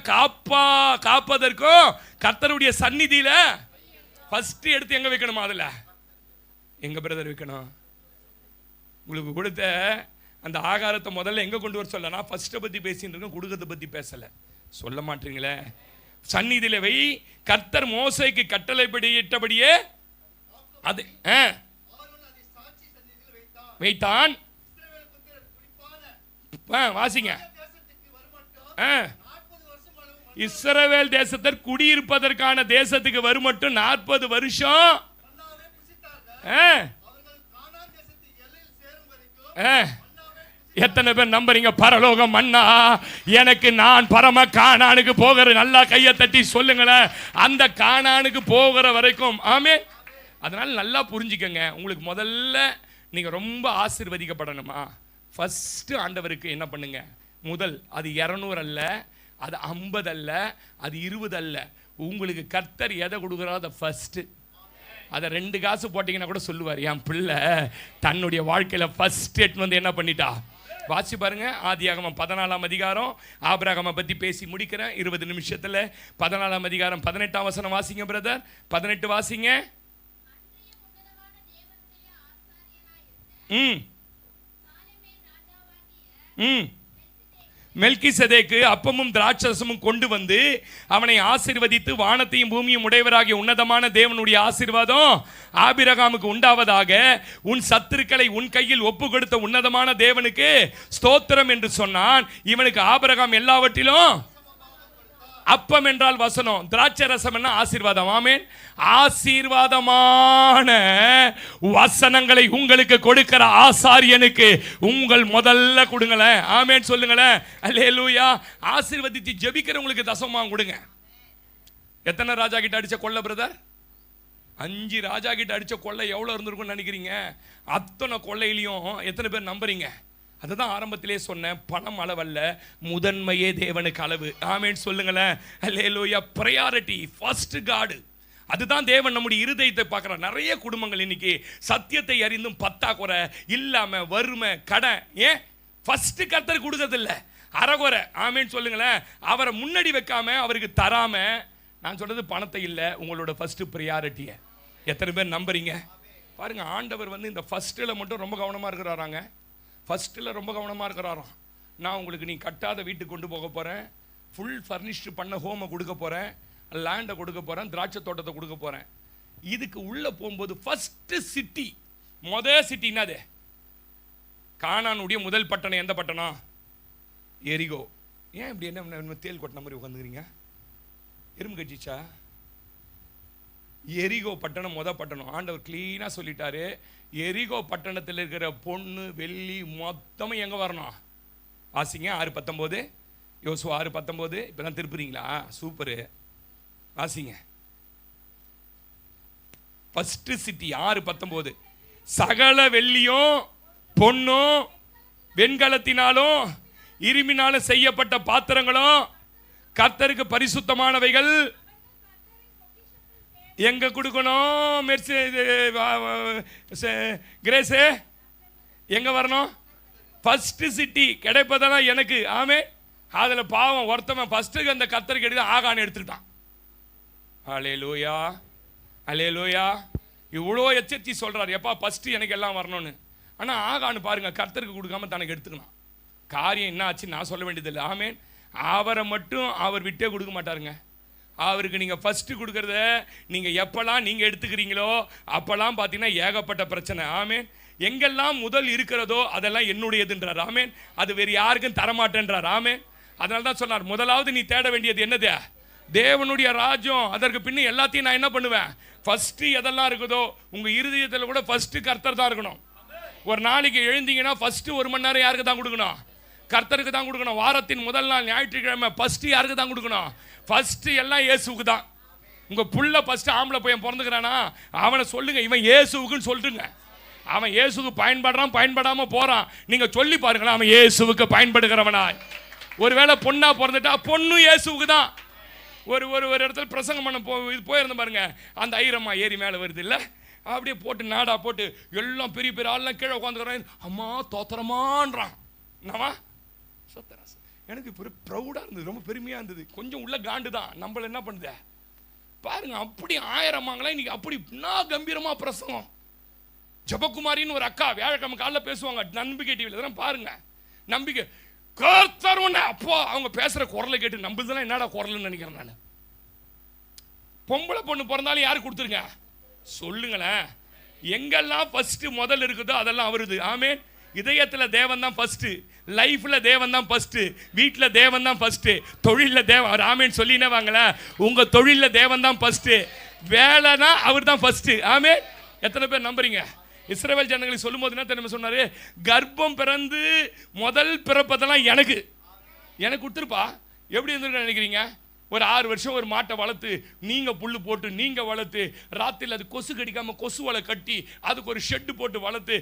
காப்பதற்கும் கர்த்தருடைய சந்நிதியில ஃபர்ஸ்ட் எடுத்து எங்க வைக்கணுமா? அதுல எங்க பிரதர் வைக்கணும்? உங்களுக்கு கொடுத்த அந்த ஆகாரத்தை முதல்ல எங்க கொண்டு வர சொல்ல. நான் ஃபர்ஸ்ட்டை பத்தி பேசிட்டு இருக்கேன், கொடுக்கறத பத்தி பேசல. சொல்ல மாட்டீங்களே. சந்நிதியில வை. கர்த்தர் மோசேக்கு கட்டளைப்படி இட்டபடியே அது வைத்தான். வாசிங்க. இஸ்ரவேல் தேசத்தில் குடியிருப்பதற்கான தேசத்துக்கு வரும் மட்டும் 40 வருஷம் எத்தனை பேர் நம்புறீங்க? பரலோகம் மன்னா எனக்கு நான் பரம கானானுக்கு போகிற, நல்லா கையை தட்டி சொல்லுங்களேன். அந்த கானானுக்கு போகிற வரைக்கும். ஆமென். அதனால நல்லா புரிஞ்சுக்கங்க. உங்களுக்கு முதல்ல நீங்க ரொம்ப ஆசீர்வதிக்கப்படணுமா? ஃபர்ஸ்ட் ஆண்டவருக்கு என்ன பண்ணுங்க? முதல் அது 200 அல்ல, அது 50 அல்ல, அது 20 அல்ல. உங்களுக்கு கர்த்தர் எதை கொடுக்குறாரோ அதை ஃபர்ஸ்ட். அதை 2 காசு போட்டிங்கன்னா கூட சொல்லுவார், என் பிள்ளை தன்னுடைய வாழ்க்கையில் ஃபர்ஸ்ட் எடுத்து வந்து என்ன பண்ணிட்டா. வாசி பாருங்க, ஆதியாகமம் 14ஆம் அதிகாரம். ஆபிரகாமை பற்றி பேசி முடிக்கிறேன் 20 நிமிஷத்தில். 14ஆம் அதிகாரம் 18ஆம் வசனம் வாசிங்க பிரதர். 18 வாசிங்க. மெல்கிசேதேக்கு அப்பமும் திராட்சரசமும் கொண்டு வந்து அவனை ஆசீர்வதித்து, வானத்தையும் பூமியும் உடையவராகிய உன்னதமான தேவனுடைய ஆசீர்வாதம் ஆபிரகாமுக்கு உண்டாவதாக, உன் சத்துருக்களை உன் கையில் ஒப்பு கொடுத்த உன்னதமான தேவனுக்கு ஸ்தோத்திரம் என்று சொன்னான். இவனுக்கு ஆபிரகாம் எல்லாவற்றிலும், அப்பம் என்றால் வசனம், திராட்சை ரசம் என்ன ஆசீர்வாதம். ஆமென். ஆசீர்வாதமான வசனங்களை உங்களுக்கு கொடுக்கிற ஆசாரியனுக்கு உங்கள் முதல்ல கொடுங்களேன். ஆமென் சொல்லுங்களேன். அல்லேலூயா. ஆசீர்வதித்து ஜெபிக்கிறவங்களுக்கு தசமம் கொடுங்க. எத்தனை ராஜா கிட்ட அடிச்ச கொள்ள பிரதர்? 5 ராஜா கிட்ட அடிச்ச கொள்ளை எவ்வளவு இருந்திருக்கும்னு நினைக்கிறீங்க? அத்தனை கொள்ளையிலையும் எத்தனை பேர் நம்புறீங்க? அதுதான் ஆரம்பத்திலே சொன்னேன், பணம் அளவல்ல, முதன்மையே தேவனுக்கு அளவு. ஆமென் சொல்லுங்களேன். அல்லேலூயா. Priority first God. அதுதான் தேவன் நம்முடைய இருதயத்தை பார்க்குறார். நிறைய குடும்பங்கள் இன்னைக்கு சத்தியத்தை அறிந்தும் பத்தாக்குறை இல்லாம, வறுமை, கடன், ஏன் ஃபர்ஸ்ட் கர்த்தர் கொடுக்கறதில்ல, அறகுறை. ஆமென் சொல்லுங்களேன். அவரை முன்னாடி வைக்காம, அவருக்கு தராம. நான் சொல்றது பணத்தை இல்லை, உங்களோட ஃபர்ஸ்ட் ப்ரியாரிட்டியை. எத்தனை பேர் நம்புறீங்க? பாருங்க, ஆண்டவர் வந்து இந்த ஃபர்ஸ்ட்டில் மட்டும் ரொம்ப கவனமாக இருக்கிறாராங்க. ஃபர்ஸ்ட்டில் ரொம்ப கவனமாக இருக்கிறாராம். நான் உங்களுக்கு நீ கட்டாத வீட்டுக்கு கொண்டு போக போகிறேன், ஃபுல் ஃபர்னிஷ்டு பண்ண ஹோமை கொடுக்க போகிறேன், லேண்டை கொடுக்க போகிறேன், திராட்சை தோட்டத்தை கொடுக்க போகிறேன். இதுக்கு உள்ளே போகும்போது ஃபஸ்ட்டு சிட்டி, சிட்டி என்னது? கானானுடைய முதல் பட்டணம் எந்த பட்டணம்? எரிகோ. ஏன் இப்படி என்ன தேல் கொட்டின மாதிரி உட்காந்துக்கிறீங்க? எறும்பு கட்சிச்சா? எரிகோ பட்டணம் பட்டணம். ஆண்டவர் கிளீனாக சொல்லிட்டாரு, எரிகோ பட்டணத்தில் இருக்கிற பொண்ணு வெள்ளி மொத்தமும் எங்கே வரணும்? வாசிங்க 6:19. யோசுவா 6:19. இப்போ தான் திருப்புறீங்களா? சூப்பரு. வாசிங்க. First city 6:19. சகல வெள்ளியும் பொண்ணும் வெண்கலத்தினாலும் இரும்பினாலும் செய்யப்பட்ட பாத்திரங்களும் கர்த்தருக்கு பரிசுத்தமானவைகள் எங்க கொடுக்கணும்? கிரேஸே எங்க வரணும்? ஃபர்ஸ்ட் சிட்டி கிடைப்பதெல்லாம் எனக்கு. ஆமே. அதுல பாவம் ஒருத்தவன் ஃபர்ஸ்ட்டுக்கு அந்த கர்த்தருக்கு எடுத்து ஆகான்னு எடுத்துக்கிட்டான். அல்லேலூயா, அல்லேலூயா. இவ்வளோ எச்சரித்தி சொல்றாரு, எப்பா ஃபர்ஸ்ட் எனக்கு எல்லாம் வரணும்னு. ஆனா ஆகான்னு பாருங்க, கர்த்தருக்கு கொடுக்காம தனக்கு எடுத்துக்கலாம். காரியம் என்ன ஆச்சு நான் சொல்ல வேண்டியதில்லை. ஆமேன். அவரை மட்டும் அவர் விட்டே கொடுக்க மாட்டாருங்க. அவருக்கு நீங்கள் ஃபஸ்ட்டு கொடுக்குறத நீங்கள் எப்போல்லாம் நீங்கள் எடுத்துக்கிறீங்களோ அப்போல்லாம் பார்த்தீங்கன்னா ஏகப்பட்ட பிரச்சனை. ஆமேன். எங்கெல்லாம் முதல் இருக்கிறதோ அதெல்லாம் என்னுடையதுன்றார். ஆமேன். அது வேறு யாருக்கும் தரமாட்டேன்றார். ஆமேன். அதனால தான் சொன்னார், முதலாவது நீ தேட வேண்டியது என்னது? தேவனுடைய ராஜ்யம். அதற்கு பின்ன எல்லாத்தையும் நான் என்ன பண்ணுவேன்? ஃபஸ்ட்டு எதெல்லாம் இருக்குதோ உங்கள் இருதயத்தில் கூட ஃபஸ்ட்டு கர்த்தர் தான் இருக்கணும். ஒரு நாளைக்கு எழுந்தீங்கன்னா ஃபஸ்ட்டு 1 மணி நேரம் யாருக்கு தான் கொடுக்கணும்? கர்த்தருக்கு தான் கொடுக்கணும். வாரத்தின் முதல் நாள் ஞாயிற்றுக்கிழமை ஃபஸ்ட்டு யாருக்கு தான் கொடுக்கணும்? ஃபஸ்ட்டு எல்லாம் இயேசுவுக்கு தான். உங்கள் புள்ள ஃபஸ்ட்டு ஆம்பளை பையன் பிறந்துக்கிறானா அவனை சொல்லுங்க, இவன் இயேசுவுக்குன்னு சொல்லுங்க. அவன் இயேசுக்கு பயன்படுறான், பயன்படாமல் போகிறான். நீங்கள் சொல்லி பாருங்களேன், அவன் இயேசுவுக்கு பயன்படுகிறவனா. ஒருவேளை பொண்ணா பிறந்துட்டா பொண்ணு இயேசுவுக்கு தான். ஒரு ஒரு இடத்துல பிரசங்கம் பண்ண போயிருந்தேன் பாருங்க, அந்த ஐரம்மா ஏறி மேலே வருது இல்லை, அப்படியே போட்டு நாடா போட்டு எல்லாம் பெரிய பெரிய ஆள்லாம் கீழே உட்காந்துக்கிறான். அம்மா தோத்திரமான்றான். என்னவா சொத்தராசு. எனக்கு இப்போ ப்ரௌடாக இருந்தது, ரொம்ப பெருமையாக இருந்தது. கொஞ்சம் உள்ள காண்டு தான். நம்மள என்ன பண்ணுத பாருங்க, அப்படி ஆயிரமாங்களா இன்னைக்கு. அப்படி நான் கம்பீரமா பிரசங்கம். ஜபகுமாரின்னு ஒரு அக்கா வியாழக்கிழமை காலைல பேசுவாங்க நம்பிக்கை டிவியில். இதெல்லாம் பாருங்க, நம்பிக்கை கர்த்தர் ஒன்று. அப்போ அவங்க பேசுகிற குரலை கேட்டு நம்புறதுலாம் என்னடா குரல்னு நினைக்கிறேன் நான். பொம்பளை பொண்ணு பிறந்தாலும் யாரு கொடுத்துருங்க சொல்லுங்களேன். எங்கெல்லாம் ஃபர்ஸ்ட் முதல் இருக்குதோ அதெல்லாம் அவருது. ஆமேன். இதயத்தில் தேவன் தான் ஃபர்ஸ்ட், லைஃப்ல தேவன் தான் ஃபர்ஸ்ட், வீட்டில் தேவன் தான் ஃபர்ஸ்ட், தொழிலில் தேவன். ஆமேன் சொல்லினே வாங்களேன். உங்க தொழிலில் தேவன் தான் ஃபர்ஸ்ட், வேலைனா அவர் தான் ஃபர்ஸ்ட். ஆமேன். எத்தனை பேர் நம்புறீங்க? இஸ்ரவேல் ஜனங்களை சொல்லும் போது என்ன தெரியுமா சொன்னாரு? கர்ப்பம் பிறந்து முதல் பிறப்பதெல்லாம் எனக்கு கொடுத்துருப்பா. எப்படி இருந்திருக்க நினைக்கிறீங்க? ஒரு 6 வருஷம் ஒரு மாட்டை வளர்த்து, நீங்க புல்லு போட்டு நீங்க வளர்த்து, ராத்திரியில் அது கொசு கடிக்காம கொசு வலை கட்டி அதுக்கு ஒரு ஷெட்டு போட்டு வளர்த்து,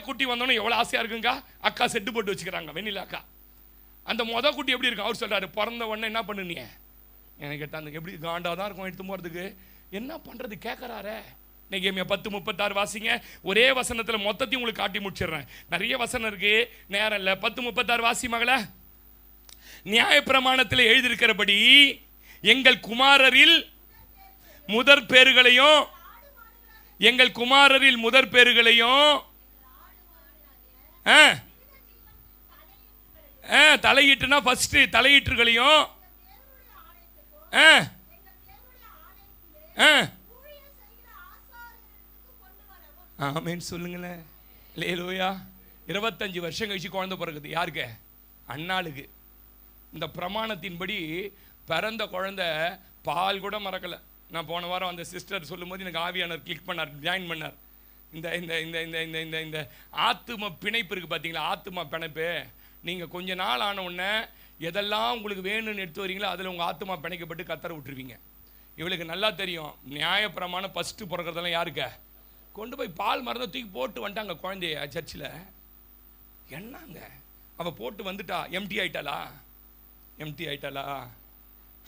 குட்டி வந்தோன்னே எவ்வளோ ஆசையா இருக்குங்க. அக்கா செட்டு போட்டு வச்சுக்கிறாங்க, வெண்ணிலா அக்கா. அந்த குட்டி எப்படி இருக்கும்? அவர் சொல்றாரு, பிறந்த உடனே என்ன பண்ணுனீங்க எனக்கு கேட்டாங்க. எப்படி காண்டாதான் இருக்கும் எடுத்து போறதுக்கு, என்ன பண்றது கேட்கறாரு. நெகேமியா 10:36 வாசிங்க. ஒரே வசனத்தில் மொத்தத்தையும் உங்களுக்கு காட்டி முடிச்சிடுறேன். நிறைய வசனம் இருக்கு, நேரம் இல்லை. 10:36 வாசி மகளே. நியாயப்பிரமாணத்தில் எழுதியிருக்கிறபடி எங்கள் குமாரரில் முதற் பேறுகளையும் எங்கள் குமாரரில் முதற் பேறுகளையும் தலையீட்டுனா ஃபர்ஸ்ட் தலையீட்டுகளையும் ஆமேன் சொல்லுங்களேன். லேலூயா. 25 வருஷம் கழிச்சு குழந்தை பிறகுது. யாருக்கு? அண்ணாளுக்கு. இந்த பிரமாணத்தின்படி பிறந்த குழந்தை பால் கூட மறக்கலை. நான் போன வாரம் அந்த சிஸ்டர் சொல்லும் போது எனக்கு ஆவியானவர் கிளிக் பண்ணார், ஜாயின் பண்ணார். இந்த இந்த இந்த இந்த இந்த இந்த இந்த ஆத்தும பிணைப்பு இருக்குது பார்த்தீங்களா, ஆத்துமா பிணைப்பு. நீங்கள் கொஞ்ச நாள் ஆன உடனே எதெல்லாம் உங்களுக்கு வேணும்னு எடுத்து வரீங்களோ அதில் உங்கள் ஆத்துமா பிணைக்கப்பட்டு கத்தரை விட்டுருவீங்க. இவளுக்கு நல்லா தெரியும், நியாயப்பிரமாணம் ஃபஸ்ட்டு பிறக்கிறதெல்லாம் யாருக்கு? கொண்டு போய் பால் மறந்து தூக்கி போட்டு வந்துட்டாங்க குழந்தைய சர்ச்சில். என்னங்க அவள் போட்டு வந்துட்டா, எம்டி ஆயிட்டாளா? எம்டி ஆயிட்டாளா?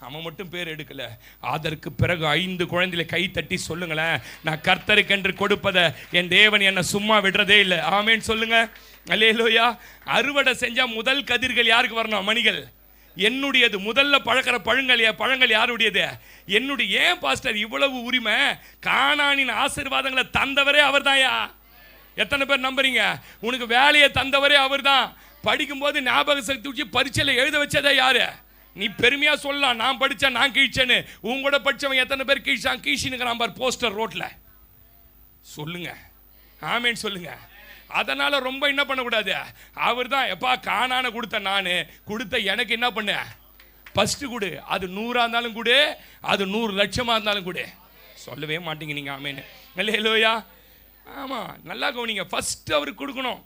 அவன் மட்டும் பேர் எடுக்கல. அதற்கு பிறகு 5 குழந்தைகளை கை தட்டி சொல்லுங்களேன், நான் கர்த்தருக்கென்று கொடுப்பதை என் தேவன் என்னை சும்மா விடுறதே இல்லை. ஆமேன்னு சொல்லுங்க. அல்லேலூயா. அறுவடை செஞ்சா முதல் கதிர்கள் யாருக்கு வரணும்? மணிகள் என்னுடையது. முதல்ல பழக்கிற பழங்கள் யாருடையது? என்னுடைய. ஏன் பாஸ்டர் இவ்வளவு உரிமை? கானானின் ஆசீர்வாதங்களை தந்தவரே அவர் தான்யா. எத்தனை பேர் நம்புறீங்க? உனக்கு வேலையை தந்தவரே அவர் தான். படிக்கும்போது ஞாபக சக்தி வச்சு பரீட்சையில் எழுத வச்சதே யாரு? நீ பெருமையா சொல்லலாம், நான் படித்தேன், நான் கீழ்ச்சேன்னு. உங்களோட படித்தவன் எத்தனை பேர் கீழ்ச்சான்? கீழ்ச்சின்னு பார் போஸ்டர் ரோட்ல. சொல்லுங்க ஆமேன்னு சொல்லுங்க. அதனால ரொம்ப என்ன பண்ணக்கூடாது. அவர் தான் எப்பா காணான கொடுத்த, நான் கொடுத்த எனக்கு என்ன பண்ண? ஃபர்ஸ்ட் கொடு. அது 100 இருந்தாலும் கொடு, அது 100 லட்சமா இருந்தாலும் கொடு. சொல்லவே மாட்டீங்க நீங்க. ஆமேன்னு. அல்லேலூயா. ஆமா, நல்லா கவனிங்க. ஃபர்ஸ்ட் அவருக்கு கொடுக்கணும்.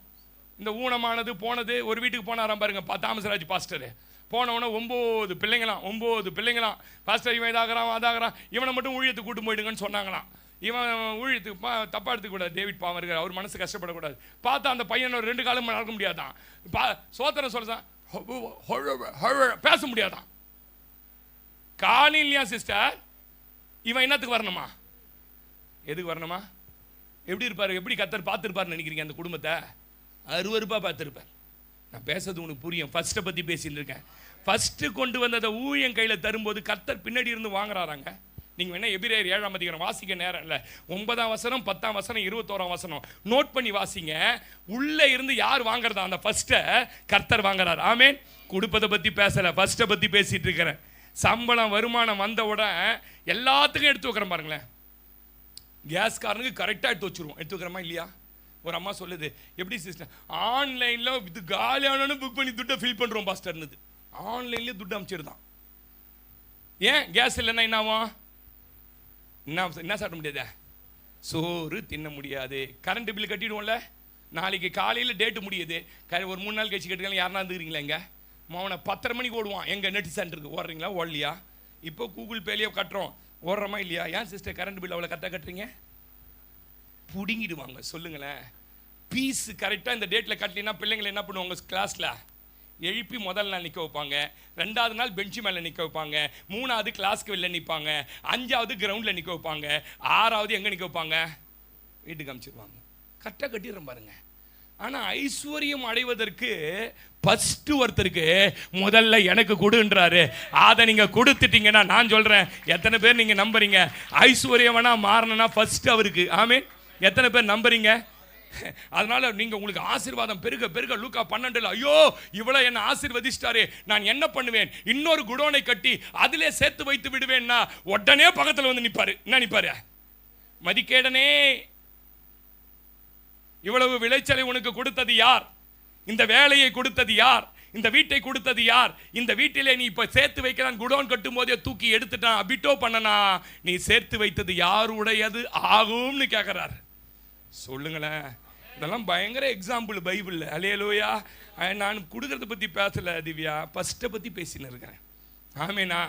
இந்த ஊனமானது போனது. ஒரு வீட்டுக்கு போனாராம் பாருங்க, தாமசராஜ் பாஸ்டர். போனவன 9 பிள்ளைங்களாம். பாஸ்டர் இவன் இதாகிறான் அதாகிறான், இவனை மட்டும் ஊழியத்துக்கு கூட்டு போயிடுங்கன்னு சொன்னாங்களாம். இவன் ஊழியத்துக்கு தப்பா எடுத்துக்கூடாது. டேவிட் பாவம் இருக்கார், அவர் மனசு கஷ்டப்படக்கூடாது. பார்த்தா அந்த பையன் 2 காலம் நடக்க முடியாதான். சோத்திரம் சொல்றான், பேச முடியாதான். காலையிலையா சிஸ்டர் இவன் என்னத்துக்கு வரணுமா? எதுக்கு வரணுமா? எப்படி இருப்பாரு? எப்படி கத்தர் பார்த்துருப்பாருன்னு நினைக்கிறீங்க? அந்த குடும்பத்தை அருவருப்பா பார்த்துருப்பார். நான் பேசுறது உனக்கு புரியும். ஃபர்ஸ்ட்டை பற்றி பேசிட்டு இருக்கேன். ஃபர்ஸ்ட்டு கொண்டு வந்ததை ஊழியம் கையில் தரும்போது கர்த்தர் பின்னாடி இருந்து வாங்குறாராங்க. நீங்கள் வேணா எபிரேயர் 7ஆம் அதிகாரம் வாசிக்க நேரம் இல்லை. 9ஆம் வசனம், 10ஆம் வசனம், 21ஆம் வசனம் நோட் பண்ணி வாசிங்க. உள்ளே இருந்து யார் வாங்குறதா? அந்த ஃபர்ஸ்ட்டை கர்த்தர் வாங்குறார். ஆமேன். கொடுப்பதை பற்றி பேசலை, ஃபர்ஸ்ட்டை பற்றி பேசிட்டு இருக்கிறேன். சம்பளம் வருமானம் வந்த உடனே எல்லாத்துக்கும் எடுத்து வைக்கிறேன் பாருங்களேன். கேஸ்காரனுக்கு கரெக்டாக எடுத்து வச்சுருவோம். எடுத்து வைக்கிறோமா இல்லையா? ஒரு அம்மா சொல்லுது, எப்படி சிஸ்டர் ஆன்லைனில் இது காலியானு புக் பண்ணி துட்டை ஃபில் பண்ணுறோம் பாஸ்டர்னுது. ஆன்லைன்லேயே துட்டு அமைச்சிருந்தான். ஏன்? கேஸ் இல்லைன்னா என்ன ஆகும்? என்ன சாப்பிட முடியாது? சோறு தின்ன முடியாது. கரண்ட் பில் கட்டிடுவோம்ல. நாளைக்கு காலையில் டேட்டு முடியுது, ஒரு 3 நாள் கழிச்சு கட்டுக்கலாம். யாருனா இருந்துக்கிறீங்களா? எங்க மௌன 10:30 மணிக்கு ஓடுவான். எங்கள் நெட் சென்டருக்கு ஓடுறீங்களா? ஓடலையா? இப்போ கூகுள் பேலேயே கட்டுறோம், ஓடுறோமா இல்லையா? ஏன் சிஸ்டர் கரண்ட் பில் அவ்வளோ கரெக்டாக கட்டுறீங்க? பிடுங்கிடுவாங்க. சொல்லுங்களேன். பீஸ் கரெக்டாக இந்த டேட்டில் கட்டலினா பிள்ளைங்களை என்ன பண்ணுவாங்க? கிளாஸில் எழுப்பி முதல் நாள் நிற்க வைப்பாங்க, 2வது நாள் பெஞ்சு மேலே நிற்க வைப்பாங்க, 3வது கிளாஸ்க்கு வெளில நிற்பாங்க, 5வது கிரவுண்டில் நிற்க வைப்பாங்க, 6வது எங்கே நிற்க வைப்பாங்க? வீட்டுக்கு அனுப்பிச்சிடுவாங்க. கரெக்டாக கட்டிடுறோம் பாருங்க. ஆனால் ஐஸ்வர்யம் அடைவதற்கு ஃபர்ஸ்ட் ஒருத்தருக்கு முதல்ல எனக்கு கொடுன்றாரு. அதை நீங்கள் கொடுத்துட்டீங்கன்னா நான் சொல்கிறேன், எத்தனை பேர் நீங்கள் நம்புறீங்க? ஐஸ்வர்யவனா மாறணும்னா ஃபர்ஸ்ட் அவருக்கு. ஆமேன். எத்தனை பேர் நம்புறீங்க? அதனால நீங்க உங்களுக்கு ஆசீர்வாதம் பெருக பெருக லூக்கா 12 ஐயோ இவ்வளவு என்ன ஆசீர்வதிச்சிட்டாரு, நான் என்ன பண்ணுவேன்? இன்னொரு குடோனை கட்டி அதிலே சேர்த்து வைத்து விடுவேன்னா உடனே பக்கத்தில் வந்து நிற்பாரு. என்ன நிற்பாரு? மதிக்கேடனே, இவ்வளவு விளைச்சலை உனக்கு கொடுத்தது யார்? இந்த வேலையை கொடுத்தது யார்? இந்த வீட்டை கொடுத்தது யார்? இந்த வீட்டிலே நீ இப்ப சேர்த்து வைக்கிறான், குடோன் கட்டும் போதே தூக்கி எடுத்துட்டான், அபிட்டோ பண்ணனா, நீ சேர்த்து வைத்தது யாருடையது ஆகும்னு கேட்கிறார். சொல்லுங்களேன். இதெல்லாம் பயங்கர எக்ஸாம்பிள் பைபிள். அல்லேலூயா. நான் கொடுக்கறத பற்றி பேசலை திவ்யா, ஃபர்ஸ்ட்டை பற்றி பேசின்னு இருக்கிறேன். ஆமேனா?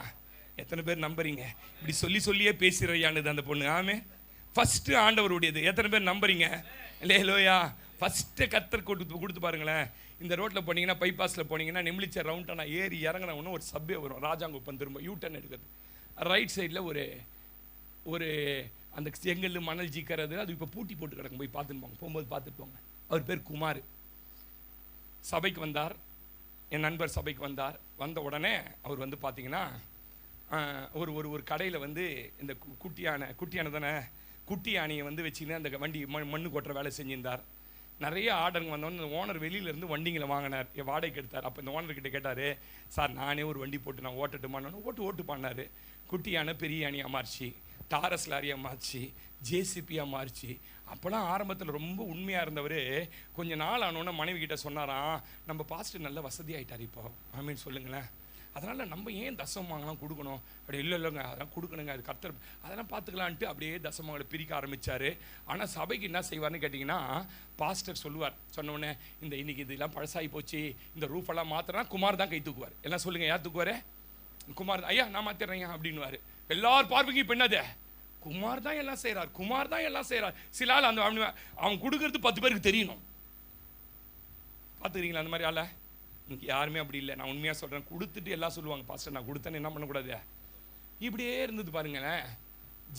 எத்தனை பேர் நம்புறீங்க? இப்படி சொல்லி சொல்லியே பேசுகிறையானது அந்த பொண்ணு. ஆமே. ஃபஸ்ட்டு ஆண்டவருடையது. எத்தனை பேர் நம்புறீங்க? அல்லேலூயா. ஃபஸ்ட்டு கர்த்தர் கொடுத்து பாருங்களேன். இந்த ரோட்டில் போனீங்கன்னா பைபாஸில் போனீங்கன்னா நெம்லிச்ச ரவுண்டாக ஏறி இறங்கின ஒன்று ஒரு சப்பே வரும், ராஜாங்குப்பம் திரும்ப யூட்டன் எடுக்கிறது. ரைட் சைடில் ஒரு அந்த செங்கல் மணல் ஜிக்கிறது, அது இப்போ பூட்டி போட்டு கிடக்கும், போய் பார்த்துட்டு போங்க, போகும்போது பார்த்துட்டு போங்க. அவர் பேர் குமார். சபைக்கு வந்தார், என் நண்பர் சபைக்கு வந்தார். வந்த உடனே அவர் வந்து பார்த்தீங்கன்னா ஒரு கடையில் வந்து இந்த குட்டி யானையை வந்து வச்சுன்னு அந்த வண்டி மண்ணு கொட்டுற வேலை செஞ்சிருந்தார். நிறைய ஆர்டருங்க வந்தோன்னு இந்த ஓனர் வெளியிலேருந்து வண்டிங்களை வாங்கினார், வாடகைக்கு எடுத்தார். அப்போ இந்த ஓனர்கிட்ட கேட்டார், சார் நானே ஒரு வண்டி போட்டு நான் ஓட்டட்டுமான்னு. ஓட்டு பண்ணார். குட்டி யானை பெரிய யானையாக மாறிச்சு, டாரஸ் லாரியாக மாறிச்சு, ஜேசிபியாக மாறிச்சு. அப்போலாம் ஆரம்பத்தில் ரொம்ப உண்மையாக இருந்தவர் கொஞ்சம் நாள் ஆனோன்னு மனைவி கிட்ட சொன்னாராம், நம்ம பாஸ்டர் நல்ல வசதி ஆகிட்டார் இப்போ, ஆமீன் சொல்லுங்களேன், அதனால் நம்ம ஏன் தசமங்களாம் கொடுக்கணும்? அப்படி இல்லைங்க, அதெல்லாம் கொடுக்கணுங்க, அது கர்த்தர் அதெல்லாம் பார்த்துக்கலான்ட்டு அப்படியே தசமங்களை பிரிக்க ஆரம்பித்தார். ஆனால் சபைக்கு என்ன செய்வார்னு கேட்டிங்கன்னா, பாஸ்டர் சொல்லுவார், சொன்னோடனே இந்த இன்னைக்கு இதெல்லாம் பழசாகி போச்சு, இந்த ரூஃபெல்லாம் மாத்திரனா குமார் தான் கை தூக்குவார். எல்லாம் சொல்லுங்கள், யார் தூக்குவார்? குமார். ஐயா நான் மாற்றிடுறேங்க அப்படின்வார். எல்லார் பார்வைக்கும் இப்போ என்னது? குமார் தான் எல்லாம் செய்கிறார், குமார் தான் எல்லாம் செய்கிறார். சில ஆள் அந்த அவங்க கொடுக்கறது 10 பேருக்கு தெரியணும். பார்த்துக்கிறீங்களா அந்த மாதிரி ஆளை? யாருமே அப்படி இல்லை, நான் உண்மையாக சொல்கிறேன். கொடுத்துட்டு எல்லாம் சொல்லுவாங்க, பாஸ்டர் நான் கொடுத்தேன்னு என்ன பண்ணக்கூடாது. இப்படியே இருந்தது பாருங்களேன்.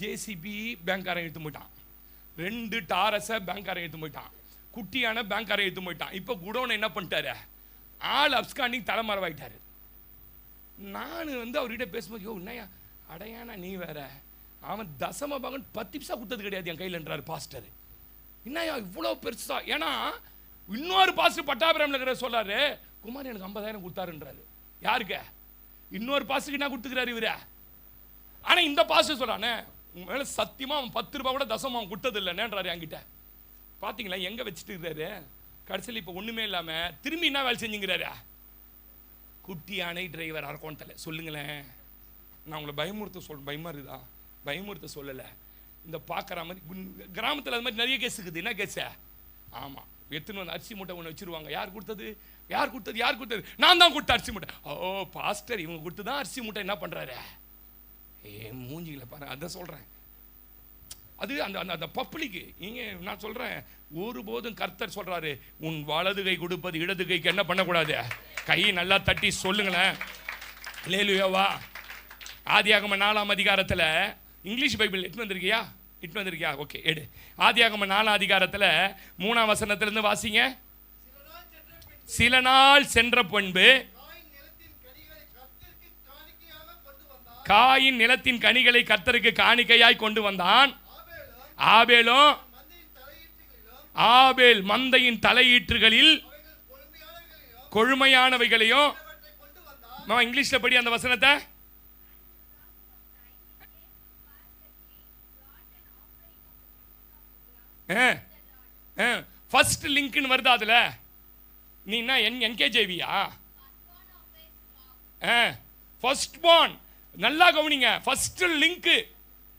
ஜேசிபி பேங்க்காரன் எடுத்து போயிட்டான், 2 டாரஸை பேங்க்காரன் எடுத்து போயிட்டான், குட்டியான பேங்க்காரன் எடுத்து போயிட்டான். இப்போ குடோனை என்ன பண்ணிட்டாரு, ஆள் அப்ஸ்காண்டிங் தலைமறைவாயிட்டாரு. நான் வந்து அவர்கிட்ட பேசும்போது, யோ என்னையா அடையானா நீ வேற, அவன் தசம பாகன் 10 பைசா கொடுத்தது கிடையாது என் கையில்ன்றார் பாஸ்டர். என்னையா இவ்வளோ பெருசா? ஏன்னா இன்னொரு பாஸ்டர் பட்டாபிராமில் இருக்கிற சொல்றாரு, குமார் எனக்கு 50,000 கொடுத்தாருன்றாரு. யாருக்கு? இன்னொரு பாஸ்டருக்கு என்ன கொடுத்துக்கிறாரு இவர. ஆனா இந்த பாஸ்டர் சொல்றானே, உங்க மேல சத்தியமா அவன் 10 ரூபாய் கூட தசமம் அவன் கொடுத்தது இல்லைன்றாரு என்கிட்ட. பாத்தீங்களா எங்க வச்சுட்டு இருக்கிறாரு? கடைசியில் இப்ப ஒண்ணுமே இல்லாம திரும்பி என்ன வேலை செஞ்சுங்கிறாரு? குட்டி யானை டிரைவர் அரக்கோணத்தில். சொல்லுங்களேன், நான் உங்களை பயமா இருக்குதா? பயமுறுத்த சொல்லலை. இந்த பார்க்குற மாதிரி கிராமத்தில் அது மாதிரி நிறைய கேஸ் இருக்குது. என்ன கேஸ? ஆமாம், எடுத்துன்னு வந்து அரிசி மூட்டை ஒன்று வச்சுருவாங்க. யார் கொடுத்தது? நான் தான் கொடுத்த அரிசி மூட்டை. ஓ பாஸ்டர் இவங்க கொடுத்து தான் அரிசி மூட்டை என்ன பண்ணுறாரு? மூஞ்சிகளை பாரு. அதான் சொல்கிறேன், அது அந்த அந்த பப்ளிக்கு. இங்கே நான் சொல்கிறேன், ஒருபோதும் கர்த்தர் சொல்கிறாரு, உன் வலது கை கொடுப்பது இடது கைக்கு என்ன பண்ணக்கூடாது? கை நல்லா தட்டி சொல்லுங்களேன். அல்லேலூயாவா. ஆதியாகம 4ஆம் அதிகாரத்தில், இங்கிலீஷ் பைபிள் இட்டு வந்திருக்கியா? ஓகே எடு. ஆதியாகம 4ஆம் அதிகாரத்தில் 3ஆம் வசனத்திலிருந்து வாசிங்க. சில நாள் சென்ற பின்பு காயின் நிலத்தின் கனிகளை கர்த்தருக்கு காணிக்கையாய் கொண்டு வந்தான். ஆபேல் மந்தையின் தலையீற்றுகளில் கொழுமையானவைகளையும். இங்கிலீஷ்ல படி அந்த வசனத்தை. ஃபர்ஸ்ட் லிங்க்னு வருது அதுல. நீ என்ன என்கேஜேவியா? First born. நல்லா கவனிங்க, ஃபர்ஸ்ட் லிங்க்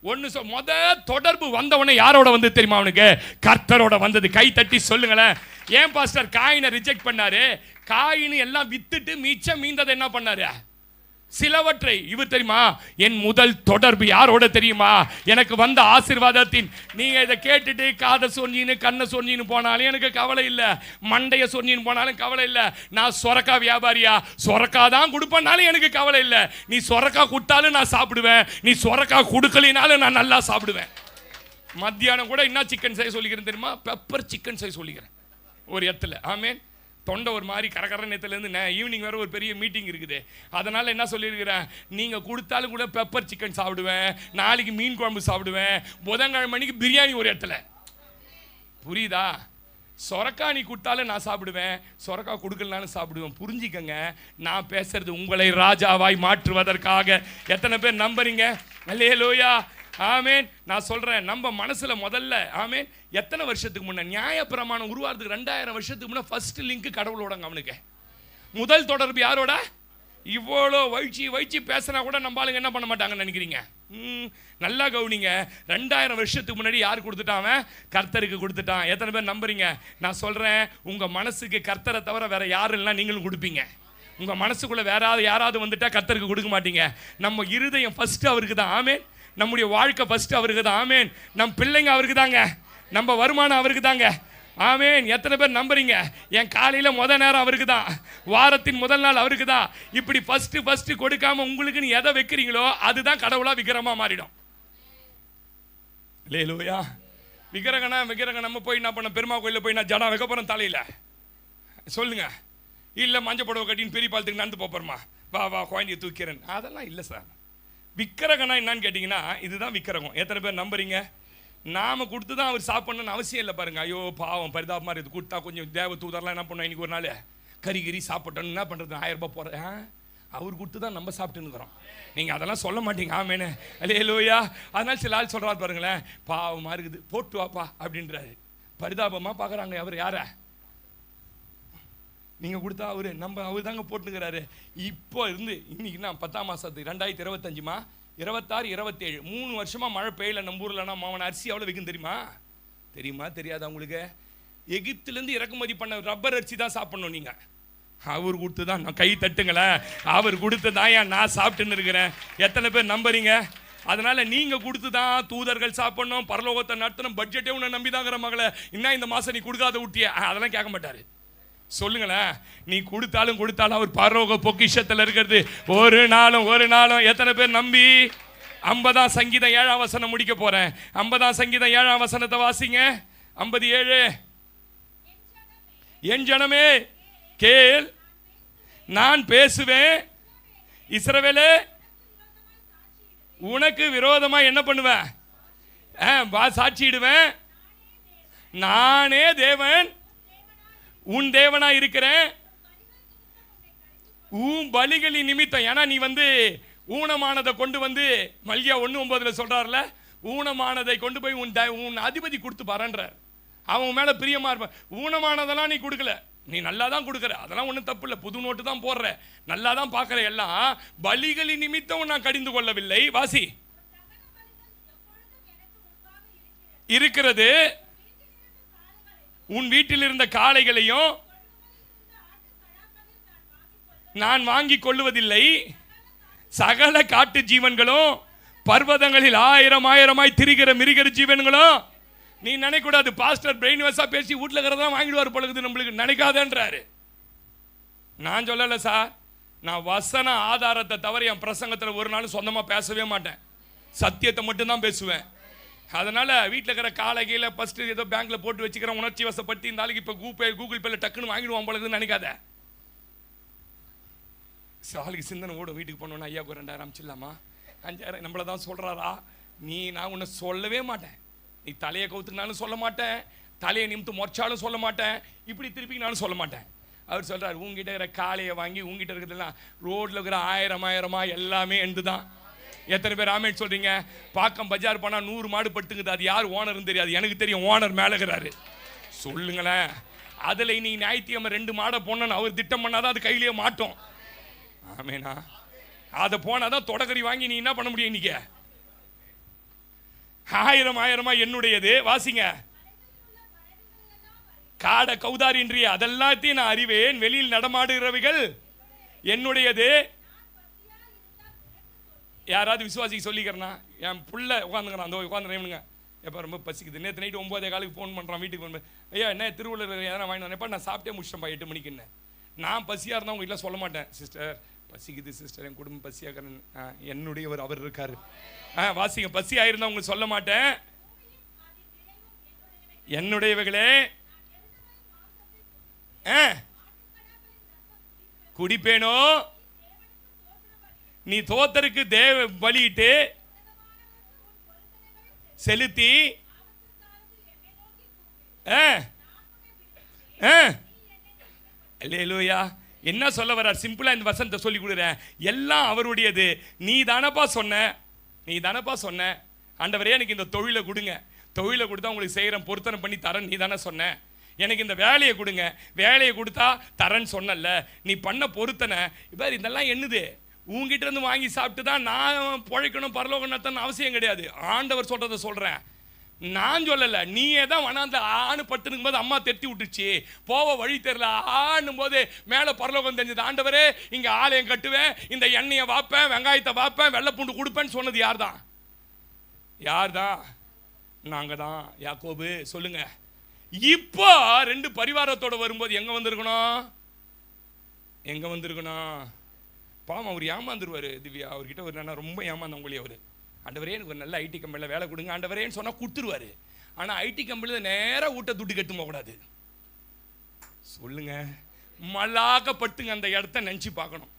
ஒன்னு. முத தொடர்பு வந்தவனே யாரோட வந்து தெரியுமா? அவனுக்கு கர்த்தரோட வந்தது. கை தட்டி சொல்லுங்களேன். ஏன் பாஸ்டர் காயினை ரிஜெக்ட் பண்ணாரு? காயின் எல்லாம் வித்துட்டு மிச்சம் மீந்ததை என்ன பண்ணாரு? சிலவற்றை. இவர் தெரியுமா, என் முதல் தொடர்பு யாரோட தெரியுமா? எனக்கு வந்த ஆசீர்வாதத்தின். நீங்க இதை கேட்டுட்டு காதை சொன்னின்னு கண்ணை சொன்னின்னு போனாலும் எனக்கு கவலை இல்லை, மண்டைய சொன்னின்னு போனாலும் கவலை இல்லை. நான் சொரக்கா வியாபாரியா, சொரக்கா தான் கொடுப்பேனாலும் எனக்கு கவலை இல்லை. நீ சொரக்கா கொடுத்தாலும் நான் சாப்பிடுவேன், நீ சொரக்கா கொடுக்கலினாலும் நான் நல்லா சாப்பிடுவேன். மத்தியானம் கூட என்ன சிக்கன் செய்ய சொல்லிக்கிறேன் தெரியுமா? பெப்பர் சிக்கன் செய்ய சொல்லிக்கிறேன் ஒரு இடத்துல. ஆமேன். தொண்டை ஒரு மாதிரி கரகர நேரத்துலேருந்து ஈவினிங் வேறு ஒரு பெரிய மீட்டிங் இருக்குது. அதனால் என்ன சொல்லியிருக்கிறேன், நீங்கள் கொடுத்தாலும் கூட பெப்பர் சிக்கன் சாப்பிடுவேன், நாளைக்கு மீன் குழம்பு சாப்பிடுவேன், புதன்கிழமைக்கு பிரியாணி ஒரு இடத்துல. புரியுதா? சொரக்கா நீ கொடுத்தாலும் நான் சாப்பிடுவேன், சொரக்கா கொடுக்கலனாலும் சாப்பிடுவேன். புரிஞ்சிக்கங்க, நான் பேசுறது உங்களை ராஜாவாய் மாற்றுவதற்காக. எத்தனை பேர் நம்புறீங்க? அல்லேலூயா. ஆமேன். நான் சொல்றேன், நம்ம மனசுல முதல்ல ஆமேன். எத்தனை வருஷத்துக்கு முன்ன நியாயப்பிரமாணம் உருவாகிறதுக்கு 2000 வருஷத்துக்கு முன்ன ஃபர்ஸ்ட் லிங்க் கடவுளோடங்க. அவனுக்கு முதல் தொடர்பு யாரோட? இவ்வளோ வயிற்சி பேசினா கூட நம்ம ஆளுங்க என்ன பண்ண மாட்டாங்கன்னு நினைக்கிறீங்க? நல்லா கவனிங்க. 2000 வருஷத்துக்கு முன்னாடி யார் கொடுத்துட்டான்? கர்த்தருக்கு கொடுத்துட்டான். எத்தனை பேர் நம்புறீங்க? நான் சொல்றேன், உங்க மனசுக்கு கர்த்தரை தவிர வேற யாரும் இல்லைன்னா நீங்களும் கொடுப்பீங்க. உங்க மனசுக்குள்ள வேற யாராவது வந்துட்டா கர்த்தருக்கு கொடுக்க மாட்டீங்க. நம்ம இருதயம் ஃபர்ஸ்ட் அவருக்கு தான். ஆமேன். நம்முடைய வாழ்க்கை ஃபர்ஸ்ட் அவருக்கு தான். ஆமேன். நம் பிள்ளைங்க அவருக்கு தாங்க, நம்ம வருமானம் அவருக்கு தாங்க. ஆமென். எத்தனை பேர் நம்புறீங்க? என் காலையில முதல் நேரம் அவருக்கு தான், வாரத்தின் முதல் நாள் அவருக்கு தான். இப்படி ஃபர்ஸ்ட் கொடுக்காம உங்களுக்கு நீ எதை வைக்கிறீங்களோ அதுதான் கடவுளா விக்கிரமா மாறிடும். அல்லேலூயா. விக்கிரகம் நம்ம போய் என்ன பண்ண, பெருமா கோயிலில் போய் நான் ஜடா வைக்க போறேன் தலையில சொல்லுங்க, இல்லை மஞ்சள் புடவை கட்டின்னு பெரிய பாலத்துக்கு நடந்து போறோமா, வா குழந்தைய தூக்கிறேன், அதெல்லாம் இல்லை சார். விக்கிரகம்னா என்னன்னு கேட்டிங்கன்னா இதுதான் விக்கிரகம். எத்தனை பேர் நம்புறீங்க? நாம கொடுத்து தான் அவர் சாப்பிடணும்னு அவசியம் இல்லை பாருங்க. ஐயோ பாவம் பரிதாபமாக இருக்குது, கொடுத்தா கொஞ்சம் தேவ தூதர்லாம் என்ன பண்ணுவோம், இன்னைக்கு ஒரு நாள் கறி சாப்பிட்டோன்னு என்ன பண்ணுறது, 1000 ரூபாய் போகிறேன், அவர் கொடுத்து தான் நம்ம சாப்பிட்டுன்னு இருக்கிறோம். நீங்கள் அதெல்லாம் சொல்ல மாட்டீங்க. ஆமேனே அல்லேலூயா. அதனால சில ஆள் சொல்கிறாரு பாருங்களேன், பாவமாக இருக்குது போட்டு வாப்பா அப்படின்றாரு. பரிதாபமாக பார்க்குறாங்க. அவர் யார? நீங்கள் கொடுத்தா அவர் தாங்க போட்டுக்கிறாரு. இப்போ இருந்து இன்னைக்கு நான் 10ஆம் மாதத்துக்கு 2025மா 26 27 3 வருஷமா மழை பெய்யல நம்ம ஊர்லனா மாவன அரிசி எவ்வளோ விற்கும் தெரியுமா தெரியாதா உங்களுக்கு? எகிப்திலேருந்து இறக்குமதி பண்ண ரப்பர் அரிசி தான் சாப்பிடணும் நீங்கள். அவர் கொடுத்து தான், நான் கை தட்டுங்களேன், அவர் கொடுத்து தான் ஏன் நான் சாப்பிட்டுன்னு இருக்கிறேன். எத்தனை பேர் நம்புறீங்க? அதனால நீங்க கொடுத்து தான் தூதர்கள் சாப்பிடணும், பரலோகத்தை நடத்தணும். பட்ஜெட்டே உன்னை நம்பி தாங்கிற மகளை இன்னும் இந்த மாதம் நீ கொடுக்காத விட்டிய, அதெல்லாம் கேட்க மாட்டாரு. சொல்லுங்களேன், நீ கொடுத்தாலும் அவர் பரலோக பொக்கிஷத்தில் இருக்கிறது ஒரு நாளும். எத்தனை பேர் நம்பி 50ஆம் சங்கீதம் 7ஆம் வசனம் முடிக்க போறேன். 50ஆம் சங்கீதம் 7ஆம் வசனத்தை வாசிங்க. 57. என் ஜனமே கேள், நான் பேசுவேன், இஸ்ரவேலே உனக்கு விரோதமா என்ன பண்ணுவேன், சாட்சியிடுவேன். நானே தேவன், உன் தேவனா இருக்கிறேன். உன் பலிகளின் நிமித்தம், ஏன்னா நீ ஊனமானதை கொண்டு மல்கியா 1:9 சொல்றாருல, ஊனமானதை கொண்டு போய் உன் அதிபதி கொடுத்து பாருன்றார். அவன் மேல பிரியமா இருப்பான். ஊனமானதெல்லாம் நீ கொடுக்கல, நீ நல்லா தான் கொடுக்குற, அதெல்லாம் ஒன்றும் தப்பு இல்லை, புது நோட்டு தான் போடுற, நல்லா தான் பார்க்குற, எல்லாம் பலிகளின் நிமித்தம் நான் கடிந்து கொள்ளவில்லை. வாசி இருக்கிறது, உன் வீட்டில் இருந்த காளைகளையும் நான் வாங்கி கொள்ளுவதில்லை, சகல காட்டு ஜீவன்களும் பர்வதங்களில் 1000 திரிகிற மிருக ஜீவன்களும். நீ நினைக்கூடாது பாஸ்டர் பிரெயின் வாஷா பேசி வீட்டில் இருக்கிறதெல்லாம் வாங்கிடுவார் பழகுது நம்மளுக்கு, நினைக்காதன்றாரு. நான் சொல்லலை சார், நான் வசன ஆதாரத்தை தவிர என் பிரசங்கத்தில் ஒரு நாள் சொந்தமாக பேசவே மாட்டேன், சத்தியத்தை மட்டும்தான் பேசுவேன். அதனால வீட்டில் இருக்கிற காலையில் ஃபர்ஸ்ட் ஏதோ பேங்க்ல போட்டு வச்சுக்கிறேன், உணர்ச்சி வசப்பட்டு இந்த ஆளுக்கு இப்போ கூகுள் பேல டக்குன்னு வாங்கிடுவான் பழகுதுன்னு நினைக்காத. சாலுக்கு சிந்தனை ஓடும், வீட்டுக்கு போனோன்னா ஐயா 2000 அமிச்சிடலாமா, 5000 நம்மளை தான் சொல்கிறாரா, நான் உன்னை சொல்லவே மாட்டேன். நீ தலையை கவுத்துனாலும் சொல்ல மாட்டேன், தலையை நிமித்து மொச்சாலும் சொல்ல மாட்டேன், இப்படி திருப்பினாலும் சொல்ல மாட்டேன். அவர் சொல்கிறார், உங்ககிட்ட இருக்கிற காளையை வாங்கி உங்ககிட்ட இருக்கிறதெல்லாம் ரோட்டில் இருக்கிற 1000 எல்லாமே எண்டு தான். எத்தனை பேர் ஆமேன் சொல்கிறீங்க? பாக்கம் பஜார் போனால் 100 மாடு பட்டுங்குது, அது யார் ஓனர்னு தெரியாது, எனக்கு தெரியும், ஓனர் மேலேகிறாரு. சொல்லுங்களேன், அதில் இன்னைக்கு ஞாயிற்றுக்கிழமை 2 மாடை போனோன்னு அவர் திட்டம் பண்ணாதான் அது கையிலேயே மாட்டோம். ஆமேனா? அதை போனாதான் தொடக்கறி வாங்கி நீ என்ன பண்ண முடியும்? இன்னைக்கு 1000 என்னுடையது. வாசிங்க, காட கௌதாரின்றிய அதெல்லாத்தையும் நான் அறிவேன், வெளியில் நடமாடுகிறவைகள் என்னுடையது. யாராவது விசுவாசிக்கு சொல்லிக்கிறேன்னா, என் புள்ள உட்காந்துக்கிறான், அந்த உட்காந்துருங்க, எப்போ ரொம்ப பசிக்குது, நேற்று நைட்டு 9:15 ஃபோன் பண்ணுறான் வீட்டுக்கு வந்து, ஐயா என்ன திருவள்ளுவர் எதனா வாங்கிட்டு வந்தேன்ப்பா, நான் சாப்பிட்டே முடிச்சிட்டேன்ப்பா 8 மணிக்குன்னு. நான் பசியாக இருந்தால் உங்க வீட்டில் சொல்ல மாட்டேன், சிஸ்டர் பசிக்குது சிஸ்டர், என் குடும்பம் பசியாக, என்னுடையவர் அவர் இருக்காரு. வாசிங்க, பசியாக இருந்தால் உங்களுக்கு சொல்ல மாட்டேன். என்னுடையவர்களே குடிப்பேனோ, நீ தோத்தருக்கு தேவ பலியிட்டு செலுத்தி அல்லேலூயா. என்ன சொல்ல வர்றார்? சிம்பிளா இந்த வசனத்தை சொல்லி கொடுக்குறேன், எல்லாம் அவருடையது. நீ தானப்பா சொன்ன ஆண்டவரே எனக்கு இந்த தொழிலை கொடுங்க, தொழிலை கொடுத்தா உங்களுக்கு செய்கிறேன், பொருத்தனை பண்ணி தரேன், நீ தானே சொன்ன. எனக்கு இந்த வேலையை கொடுங்க, வேலையை கொடுத்தா தரேன்னு சொன்னல, நீ பண்ண பொருத்தனை இப்போ இதெல்லாம் என்னது? உங்ககிட்ட இருந்து வாங்கி சாப்பிட்டு தான் நான் பிழைக்கணும், பரலோகம் நடத்தணும் அவசியம் கிடையாது. ஆண்டவர் சொல்றதை சொல்றேன், நான் சொல்லலை. நீயே தான் வனாந்த ஆணு படுத்துனுக்கும் போது அம்மா தெட்டி விட்டுச்சு, போவ வழி தெரியல, ஆணும் போது மேலே பரலோகம் தெரிஞ்சது. ஆண்டவரே இங்கே ஆலயம் கட்டுவேன், இந்த எண்ணெயை வாப்பேன், வெங்காயத்தை வாப்பேன், வெள்ளைப்பூண்டு கொடுப்பேன்னு சொன்னது யார் தான்? நாங்கள் தான். யாக்கோபு சொல்லுங்க, இப்போ 2 பரிவாரத்தோட வரும்போது எங்க வந்திருக்கணும் பாவம் அவர் ஏமாந்துருவாரு. திவ்யா அவர்கிட்ட ஒரு நான் ரொம்ப ஏமாந்தவங்களே அவர், ஆண்டவரே எனக்கு ஒரு நல்ல ஐடி கம்பெனியில் வேலை கொடுங்க ஆண்டவரேன்னு சொன்னால் கொடுத்துருவாரு. ஆனால் ஐடி கம்பெனியில் நேராக ஊட்ட துட்டு கட்டு போகக்கூடாது. சொல்லுங்க, மலாகப்பட்டுங்க அந்த இடத்த நினச்சி பார்க்கணும்.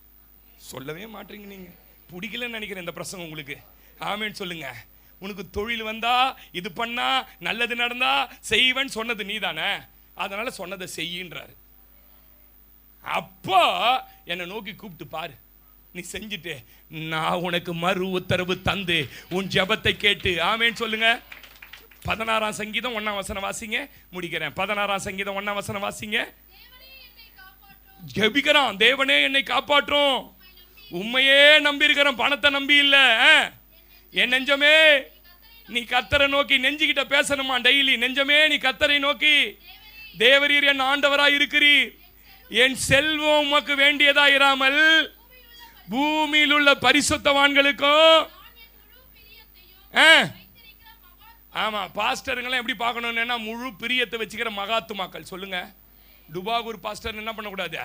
சொல்லவே மாட்டீங்க நீங்க, பிடிக்கலன்னு நினைக்கிறேன் இந்த பிரசங்கம் உங்களுக்கு. ஆமேன்னு சொல்லுங்க. உனக்கு தொழில் வந்தா இது பண்ணா நல்லது நடந்தா செய்வேன்னு சொன்னது நீ தானே, அதனால சொன்னதை செய்யின்றாரு. அப்போ என்னை நோக்கி கூப்பிட்டு பாரு, நீ செஞ்சுட்டு நான் உனக்கு மறு உத்தரவு தந்து உன் ஜெபத்தை கேட்டு. ஆமேன்னு சொல்லுங்க. 16ஆம் சங்கீதம் 1ஆம் வசனம் வாசிங்க, முடிக்கிறேன். 16ஆம் சங்கீதம் 1ஆம் வசனம் வாசிங்க. ஜெபிக்கிறான், தேவனே என்னை காப்பாற்றும், உண்மையே நம்பி இருக்கிறேன், பணத்தை நம்பி இல்ல. என் நெஞ்சமே நீ கர்த்தரை நோக்கி, நெஞ்சுகிட்ட பேசணுமா டெய்லி, நெஞ்சமே நீ கர்த்தரை நோக்கி, தேவரீர் என் ஆண்டவராய் இருக்கிறீர், என் செல்வம் உமக்கு வேண்டியதா இராமல் பூமியில் உள்ள பரிசுத்தவான்களுக்கும். ஆமா, பாஸ்டருங்களாம் எப்படி பார்க்கணும்னா முழு பிரியத்தை வச்சுக்கிற மகாத்துமாக்கள். சொல்லுங்க, டுபாகூர் பாஸ்டர் என்ன பண்ணக்கூடாது,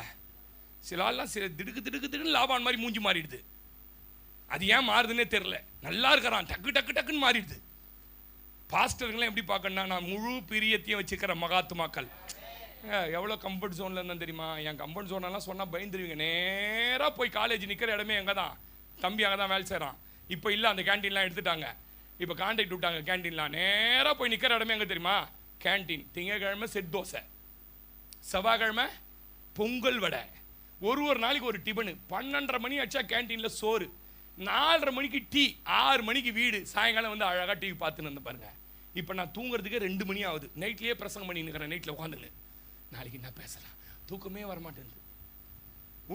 சில ஆள்லாம் திடுக்கு லாபான் மாதிரி மூஞ்சி மாறிடுது. அது ஏன் மாறுதுன்னே தெரியல, நல்லா இருக்கிறான் டக்கு டக்கு டக்குன்னு மாறிடுது. பாஸ்டருங்களாம் எப்படி பார்க்கணும்னா நான் முழு பிரியத்தையும் வச்சுக்கிற மகாத்துமாக்கள். எவ்வளோ கம்ஃபர்ட் ஜோனில் இருந்தால் தெரியுமா, என் கம்ஃபர்ட் ஜோனெல்லாம் சொன்னால் பயந்துருவீங்க. நேராக போய் காலேஜ் நிற்கிற இடமே எங்கே தான், தம்பி அங்கே தான் வேலை செய்கிறான். இப்போ இல்லை, அந்த கேன்டீன்லாம் எடுத்துட்டாங்க, இப்போ கான்ட்ராக்ட் விட்டாங்க கேன்டீன்லாம். நேராக போய் நிற்கிற இடமே எங்கே தெரியுமா, கேன்டீன். திங்கக்கிழமை செட் தோசை, செவ்வாய்க்கிழமை பொங்கல் வடை, ஒரு நாளைக்கு ஒரு டிபனு. 12:30 மணி ஆச்சா கேன்டீனில் சோறு, 4:30 மணிக்கு டீ, 6 மணிக்கு வீடு. சாயங்காலம் வந்து அழகாக டிவி பார்த்துன்னு வந்து பாருங்க. இப்போ நான் தூங்குறதுக்கே 2 மணி ஆகுது. நைட்லேயே பிரசங்கம் பண்ணி நிற்கிறேன், நைட்டில் உட்காந்துன்னு. நாளைக்கு என்ன பேசலாம், தூக்கமே வரமாட்டேங்குது.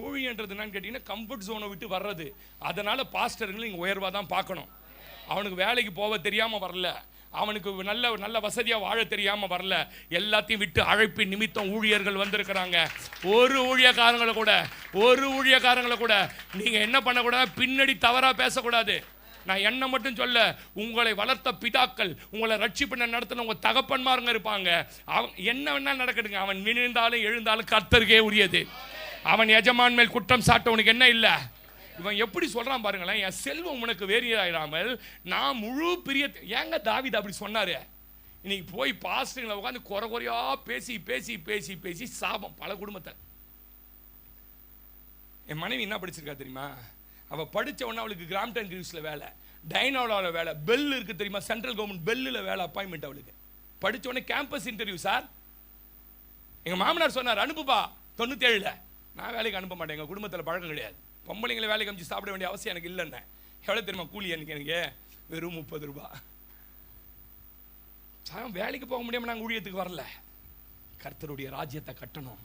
ஊழியன்றது என்னன்னு கேட்டிங்கன்னா கம்ஃபர்ட் ஜோனை விட்டு வர்றது. அதனால் பாஸ்டருங்களும் இங்கே உயர்வாக தான் பார்க்கணும். அவனுக்கு வேலைக்கு போக தெரியாமல் வரல, அவனுக்கு நல்ல வசதியாக வாழ தெரியாமல் வரல, எல்லாத்தையும் விட்டு அழைப்பின் நிமித்தம் ஊழியர்கள் வந்திருக்கிறாங்க. ஒரு ஊழியக்காரங்களை கூட நீங்கள் என்ன பண்ணக்கூடாது, பின்னாடி தவறாக பேசக்கூடாது. நான் என்ன மட்டும் சொல்ல, உங்களை வளர்த்த பிதாக்கள், உங்களை ரட்சிப்பு நடத்தின உங்கள் தகப்பன்மாருங்க இருப்பாங்க. அவன் என்ன வேணா நடக்கட்டுங்க, அவன் விழுந்தாலும் எழுந்தாலும் கர்த்தருக்கே உரியது. அவன் எஜமான் மேல் குற்றம் சாட்ட உனக்கு என்ன இல்லை. இவன் எப்படி சொல்கிறான் பாருங்களேன், என் செல்வம் உனக்கு வேறியாயிராமல் நான் முழு பிரிய. ஏங்க தாவீது அப்படி சொன்னார். இன்னைக்கு போய் பாஸ்டர்களை உட்காந்து குறையா பேசி பேசி பேசி பேசி சாபம் பல குடும்பத்தை. என் மனைவி என்ன படிச்சிருக்கா தெரியுமா, அவள் படித்த உடனே அவளுக்கு கிராம்டன் கிரீவ்ஸில் வேலை, டைனோலாவில் வேலை, பெல் இருக்குது தெரியுமா, சென்ட்ரல் கவர்மெண்ட் பெல்லில் வேலை, அப்பாயின்மெண்ட் அவளுக்கு. படித்த உடனே கேம்பஸ் இன்டர்வியூ சார். எங்கள் மாமனார் சொன்னார் அனுப்புப்பா 97. நான் வேலைக்கு அனுப்ப மாட்டேன், எங்கள் குடும்பத்தில் பழக்கம் கிடையாது, பொம்பளைங்களை வேலைக்கு அனுப்பிச்சு சாப்பிட வேண்டிய அவசியம் எனக்கு இல்லைன்னு. எவ்வளோ தெரியுமா கூலி எனக்கு வெறும் 30 ரூபா. வேலைக்கு போக முடியாமல் நாங்கள் ஊழியத்துக்கு வரல, கர்த்தருடைய ராஜ்யத்தை கட்டணும்,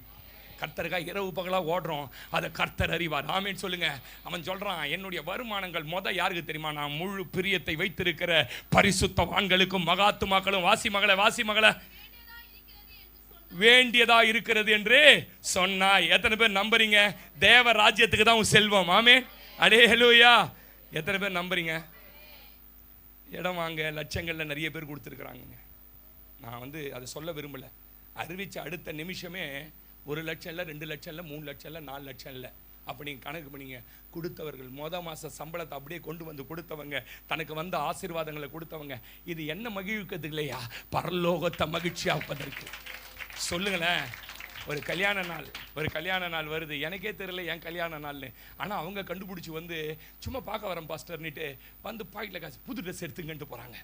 கர்த்தருக்காக இரவு பகலாக ஓடுறோம், அதை கர்த்தர் அறிவார். ஆமேன்னு சொல்லுங்க. அவன் சொல்றான், என்னுடைய வருமானங்கள் யாருக்கு தெரியுமா, நான் முழு பிரியத்தை வைத்திருக்கிற பரிசுத்தவான்களுக்கும் மகாத்துமாக்களும். வாசி மகளை வேண்டியதா இருக்கிறது என்று சொன்னாய். எத்தனை பேர் நம்புறீங்க? தேவ ராஜ்யத்துக்கு தான் உன் செல்வம். ஆமே, அல்லேலூயா. எத்தனை பேர் நம்புறீங்க? இடம் வாங்க லட்சங்கள்ல நிறைய பேர் கொடுத்துருக்குறாங்க. நான் அதை சொல்ல விரும்பல. அறிவிச்ச அடுத்த நிமிஷமே 1 லட்சம் இல்லை, 2 லட்சம் இல்லை, 3 லட்சம் இல்லை, 4 லட்சம் இல்லை. அப்போ நீங்கள் கணக்கு பண்ணிங்க. கொடுத்தவர்கள் மாத சம்பளத்தை அப்படியே கொண்டு வந்து கொடுத்தவங்க, தனக்கு வந்த ஆசீர்வாதங்களை கொடுத்தவங்க, இது என்ன மகிழ்வுக்கிறது இல்லையா, பரலோகத்தை மகிழ்ச்சியாப்பதற்கு. சொல்லுங்களேன். ஒரு கல்யாண நாள் வருது, எனக்கே தெரியல என் கல்யாண நாள்னு. ஆனால் அவங்க கண்டுபிடிச்சி சும்மா பார்க்க வரேன் பாஸ்டர்னிட்டு பாக்கெட்டில் காசு, புது ட்ரெஸ் எடுத்துங்கன்ட்டு போகிறாங்க.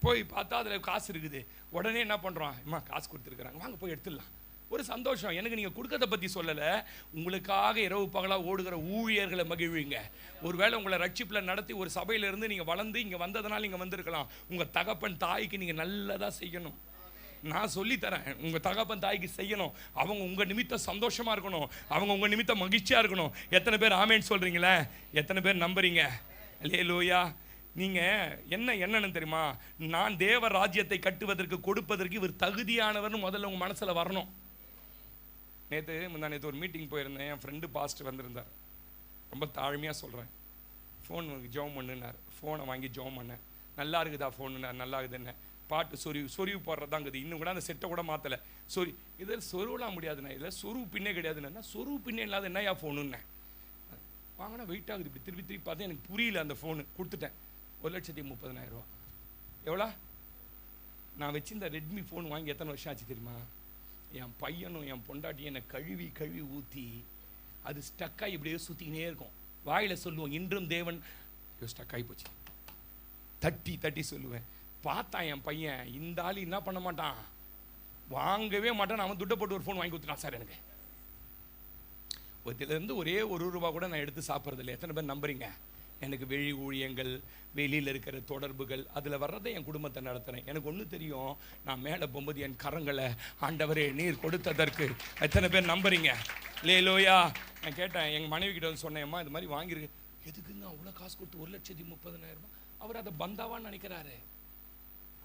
போய் பார்த்தா அதில் காசு இருக்குது. உடனே என்ன பண்ணுறோம், அம்மா காசு கொடுத்துருக்குறாங்க, வாங்க போய் எடுத்துடலாம். ஒரு சந்தோஷம். எனக்கு நீங்கள் கொடுக்கறத பற்றி சொல்லலை, உங்களுக்காக இரவு பகலாக ஓடுகிற ஊழியர்களை மகிழ்வீங்க. ஒருவேளை உங்களை ரட்சிப்பில் நடத்தி ஒரு சபையிலேருந்து நீங்கள் வளர்ந்து இங்கே வந்ததுனால நீங்கள் வந்திருக்கலாம். உங்கள் தகப்பன் தாய்க்கு நீங்கள் நல்லதாக செய்யணும். நான் சொல்லித்தரேன், உங்கள் தகப்பன் தாய்க்கு செய்யணும். அவங்க உங்கள் நிமித்தம் சந்தோஷமாக இருக்கணும், அவங்க உங்கள் நிமித்தம் மகிழ்ச்சியாக இருக்கணும். எத்தனை பேர் ஆமேன்னு சொல்கிறீங்களே? எத்தனை பேர் நம்புறீங்க? அல்லேலூயா. நீங்கள் என்னன்னு தெரியுமா, நான் தேவ ராஜ்யத்தை கட்டுவதற்கு கொடுப்பதற்கு இவர் தகுதியானவர்னு முதல்ல உங்கள் மனசில் வரணும். நேற்று ஒரு மீட்டிங் போயிருந்தேன். என் ஃப்ரெண்டு பாஸ்டர் வந்திருந்தார். ரொம்ப தாழ்மையாக சொல்கிறேன், ஃபோன் ஜெபம் பண்ணுனார். ஃபோனை வாங்கி ஜெபம் பண்ணேன். நல்லா இருக்குதா ஃபோனுன்னார். நல்லா இருக்குதுன்னு. பாட்டு சொருவி போடுறதாங்குது. இன்னும் கூட அந்த செட்டை கூட மாற்றலை. இதில் சொருவலாம் முடியாதுண்ணா, இதில் சொருவு பின்னே கிடையாதுன்னா சொருவு பின்னே இல்லாத என்னையா ஃபோனுன்னே வாங்கினா வெயிட் ஆகுது. இப்படி திருப்பி பார்த்தா எனக்கு புரியல. அந்த ஃபோனு கொடுத்துட்டேன். 1,30,000 ரூபா. எவ்வளோ? நான் வச்சிருந்த ரெட்மி ஃபோன் வாங்கி எத்தனை வருஷம் ஆச்சு தெரியுமா? என் பையனும் என் பொண்டாட்டியும் என்னை கழுவி ஊற்றி அது ஸ்டக்காகி இப்படியே சுற்றிக்கினே இருக்கும். வாயில் சொல்லுவோம் இன்றும் தேவன், ஸ்டக்காகி போச்சு. தட்டி சொல்லுவேன். பார்த்தா என் பையன் இந்த ஆள் என்ன பண்ண மாட்டான், வாங்கவே மாட்டான். அவன் துட்டை போட்டு ஒரு ஃபோன் வாங்கி கொடுத்துட்டான் சார் எனக்கு. இதிலேருந்து ஒரே ₹1 கூட நான் எடுத்து சாப்பிட்றதில்லை. எத்தனை பேர் நம்புறீங்க? எனக்கு வெளி ஊழியங்கள், வெளியில் இருக்கிற தொடர்புகள், அதில் வர்றதை என் குடும்பத்தை நடத்துகிறேன். எனக்கு ஒன்று தெரியும், நான் மேலே போகும்போது என் கரங்களை ஆண்டவரே நீர் கொடுத்ததற்கு எத்தனை பேர் நம்புறீங்க? லேலோயா. நான் கேட்டேன், எங்கள் மனைவி கிட்ட வந்து சொன்னேன்மா இது மாதிரி வாங்கியிருக்கு. எதுக்குங்க அவ்வளோ காசு கொடுத்து 1,30,000? அவர் அதை பந்தாவான்னு நினைக்கிறாரு.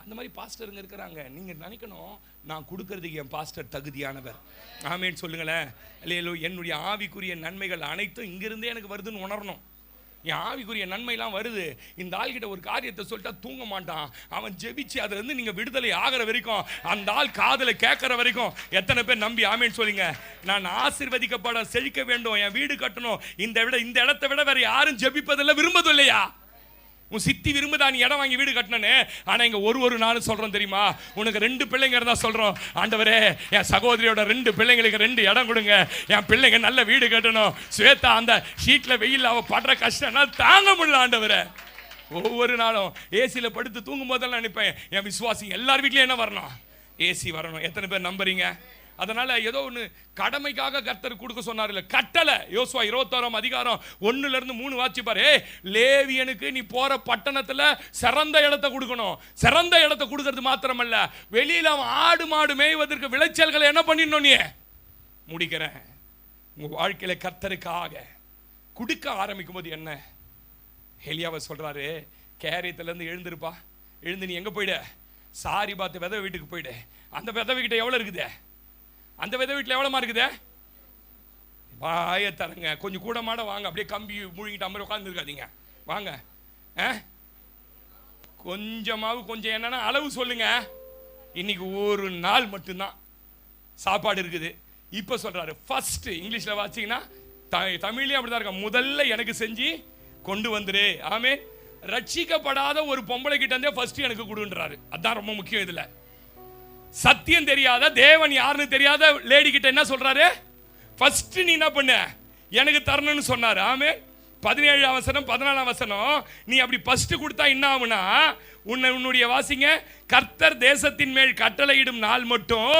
அந்த மாதிரி பாஸ்டருங்க இருக்கிறாங்க. நீங்கள் நினைக்கணும் நான் கொடுக்கறதுக்கு என் பாஸ்டர் தகுதியானவர். ஆமேன்னு சொல்லுங்களேன். லேலோ. என்னுடைய ஆவிக்குரிய நன்மைகள் அனைத்தும் இங்கிருந்தே எனக்கு வருதுன்னு உணரணும். என் ஆவிக்குரிய நன்மைலாம் வருது. இந்த ஆள்கிட்ட ஒரு காரியத்தை சொல்லிட்டா தூங்க மாட்டான். அவன் ஜெபிச்சு அதுல இருந்து நீங்க விடுதலை ஆகிற வரைக்கும், அந்த ஆள் காதல கேட்கற வரைக்கும் எத்தனை பேர் நம்பி ஆமேன்னு சொல்லுங்க? நான் ஆசீர்வதிக்கப்பட, செழிக்க வேண்டும், என் வீடு கட்டணும், இந்த இடத்தை விட வேற யாரும் ஜெபிப்பதில்லை, விரும்பதும் இல்லையா? உன் சித்தி விரும்புதா நீ இடம் வாங்கி வீடு கட்டணே? ஆனா இங்க ஒரு நாளும் சொல்றோம் தெரியுமா, உனக்கு 2 பிள்ளைங்க இருந்தா சொல்றோம், ஆண்டவரே என் சகோதரியோட 2 பிள்ளைங்களுக்கு 2 இடம் கொடுங்க, என் பிள்ளைங்க நல்ல வீடு கட்டணும். ஸ்வேதா அந்த ஷீட்ல வெயில் அவ படுற கஷ்டம் தாங்க முடியல ஆண்டவரே. ஒவ்வொரு நாளும் ஏசியில படுத்து தூங்கும் போதெல்லாம் நினைப்பேன், என் விசுவாசி எல்லார் வீட்லயும் என்ன வரணும், ஏசி வரணும். எத்தனை பேர் நம்புறீங்க? அதனால ஏதோ ஒன்று கடமைக்காக கர்த்தர் கொடுக்க சொன்னார் இல்லை, கட்டளை. யோசுவா 21:1-3 வாட்சி பாரு. லேவியனுக்கு நீ போற பட்டணத்துல சிறந்த இடத்தை கொடுக்கணும். சிறந்த இடத்தை கொடுக்கறது மாத்திரமல்ல, வெளியில அவன் ஆடு மாடு மேய்வதற்கு விளைச்சல்களை என்ன பண்ணிடணும் நீ முடிக்கிறேன். உங்க வாழ்க்கையில கர்த்தருக்காக கொடுக்க ஆரம்பிக்கும் போது என்ன, எலியாவை சொல்றாரு, கேரியத்துல இருந்து எழுந்திருப்பா, எழுந்து நீ எங்க போயிட, சாரி பார்த்து விதவை வீட்டுக்கு போயிடு. அந்த விதவை கிட்ட எவ்வளவு இருக்குது, அந்த வித வீட்டில் எவ்வளோமா இருக்குது, வாய தரங்க, கொஞ்சம் கூட மாட வாங்க, அப்படியே கம்பி முழுங்கிட்டு அம்மரி உட்காந்துருக்காதீங்க, வாங்க. கொஞ்சமாவது கொஞ்சம் என்னன்னா அளவு சொல்லுங்க. இன்னைக்கு ஒரு நாள் மட்டும்தான் சாப்பாடு இருக்குது. இப்போ சொல்றாரு ஃபர்ஸ்ட், இங்கிலீஷில் வாசிங்கன்னா தமிழ்லேயே அப்படிதான் இருக்க, முதல்ல எனக்கு செஞ்சு கொண்டு வந்துரு. ஆமே. ரட்சிக்கப்படாத ஒரு பொம்பளை கிட்ட இருந்தே ஃபர்ஸ்ட் எனக்கு கொடுன்றாரு. அதான் ரொம்ப முக்கியம். இதுல சத்தியம் தெரியாத, தேவன் யாருன்னு தெரியாத லேடி கிட்ட என்ன சொல்றாரு, ஃபர்ஸ்ட் நீ என்ன பண்ண, எனக்கு தரணும்னு சொன்னாரு. ஆமே. 17ஆம் வசனம் 14ஆம் வசனம், நீ அப்படி ஃபர்ஸ்ட் கொடுத்தா என்ன ஆகுனா, உன்னுடைய வாசிங்க, கர்த்தர் தேசத்தின் மேல் கட்டளையிடும் நாள் மட்டும்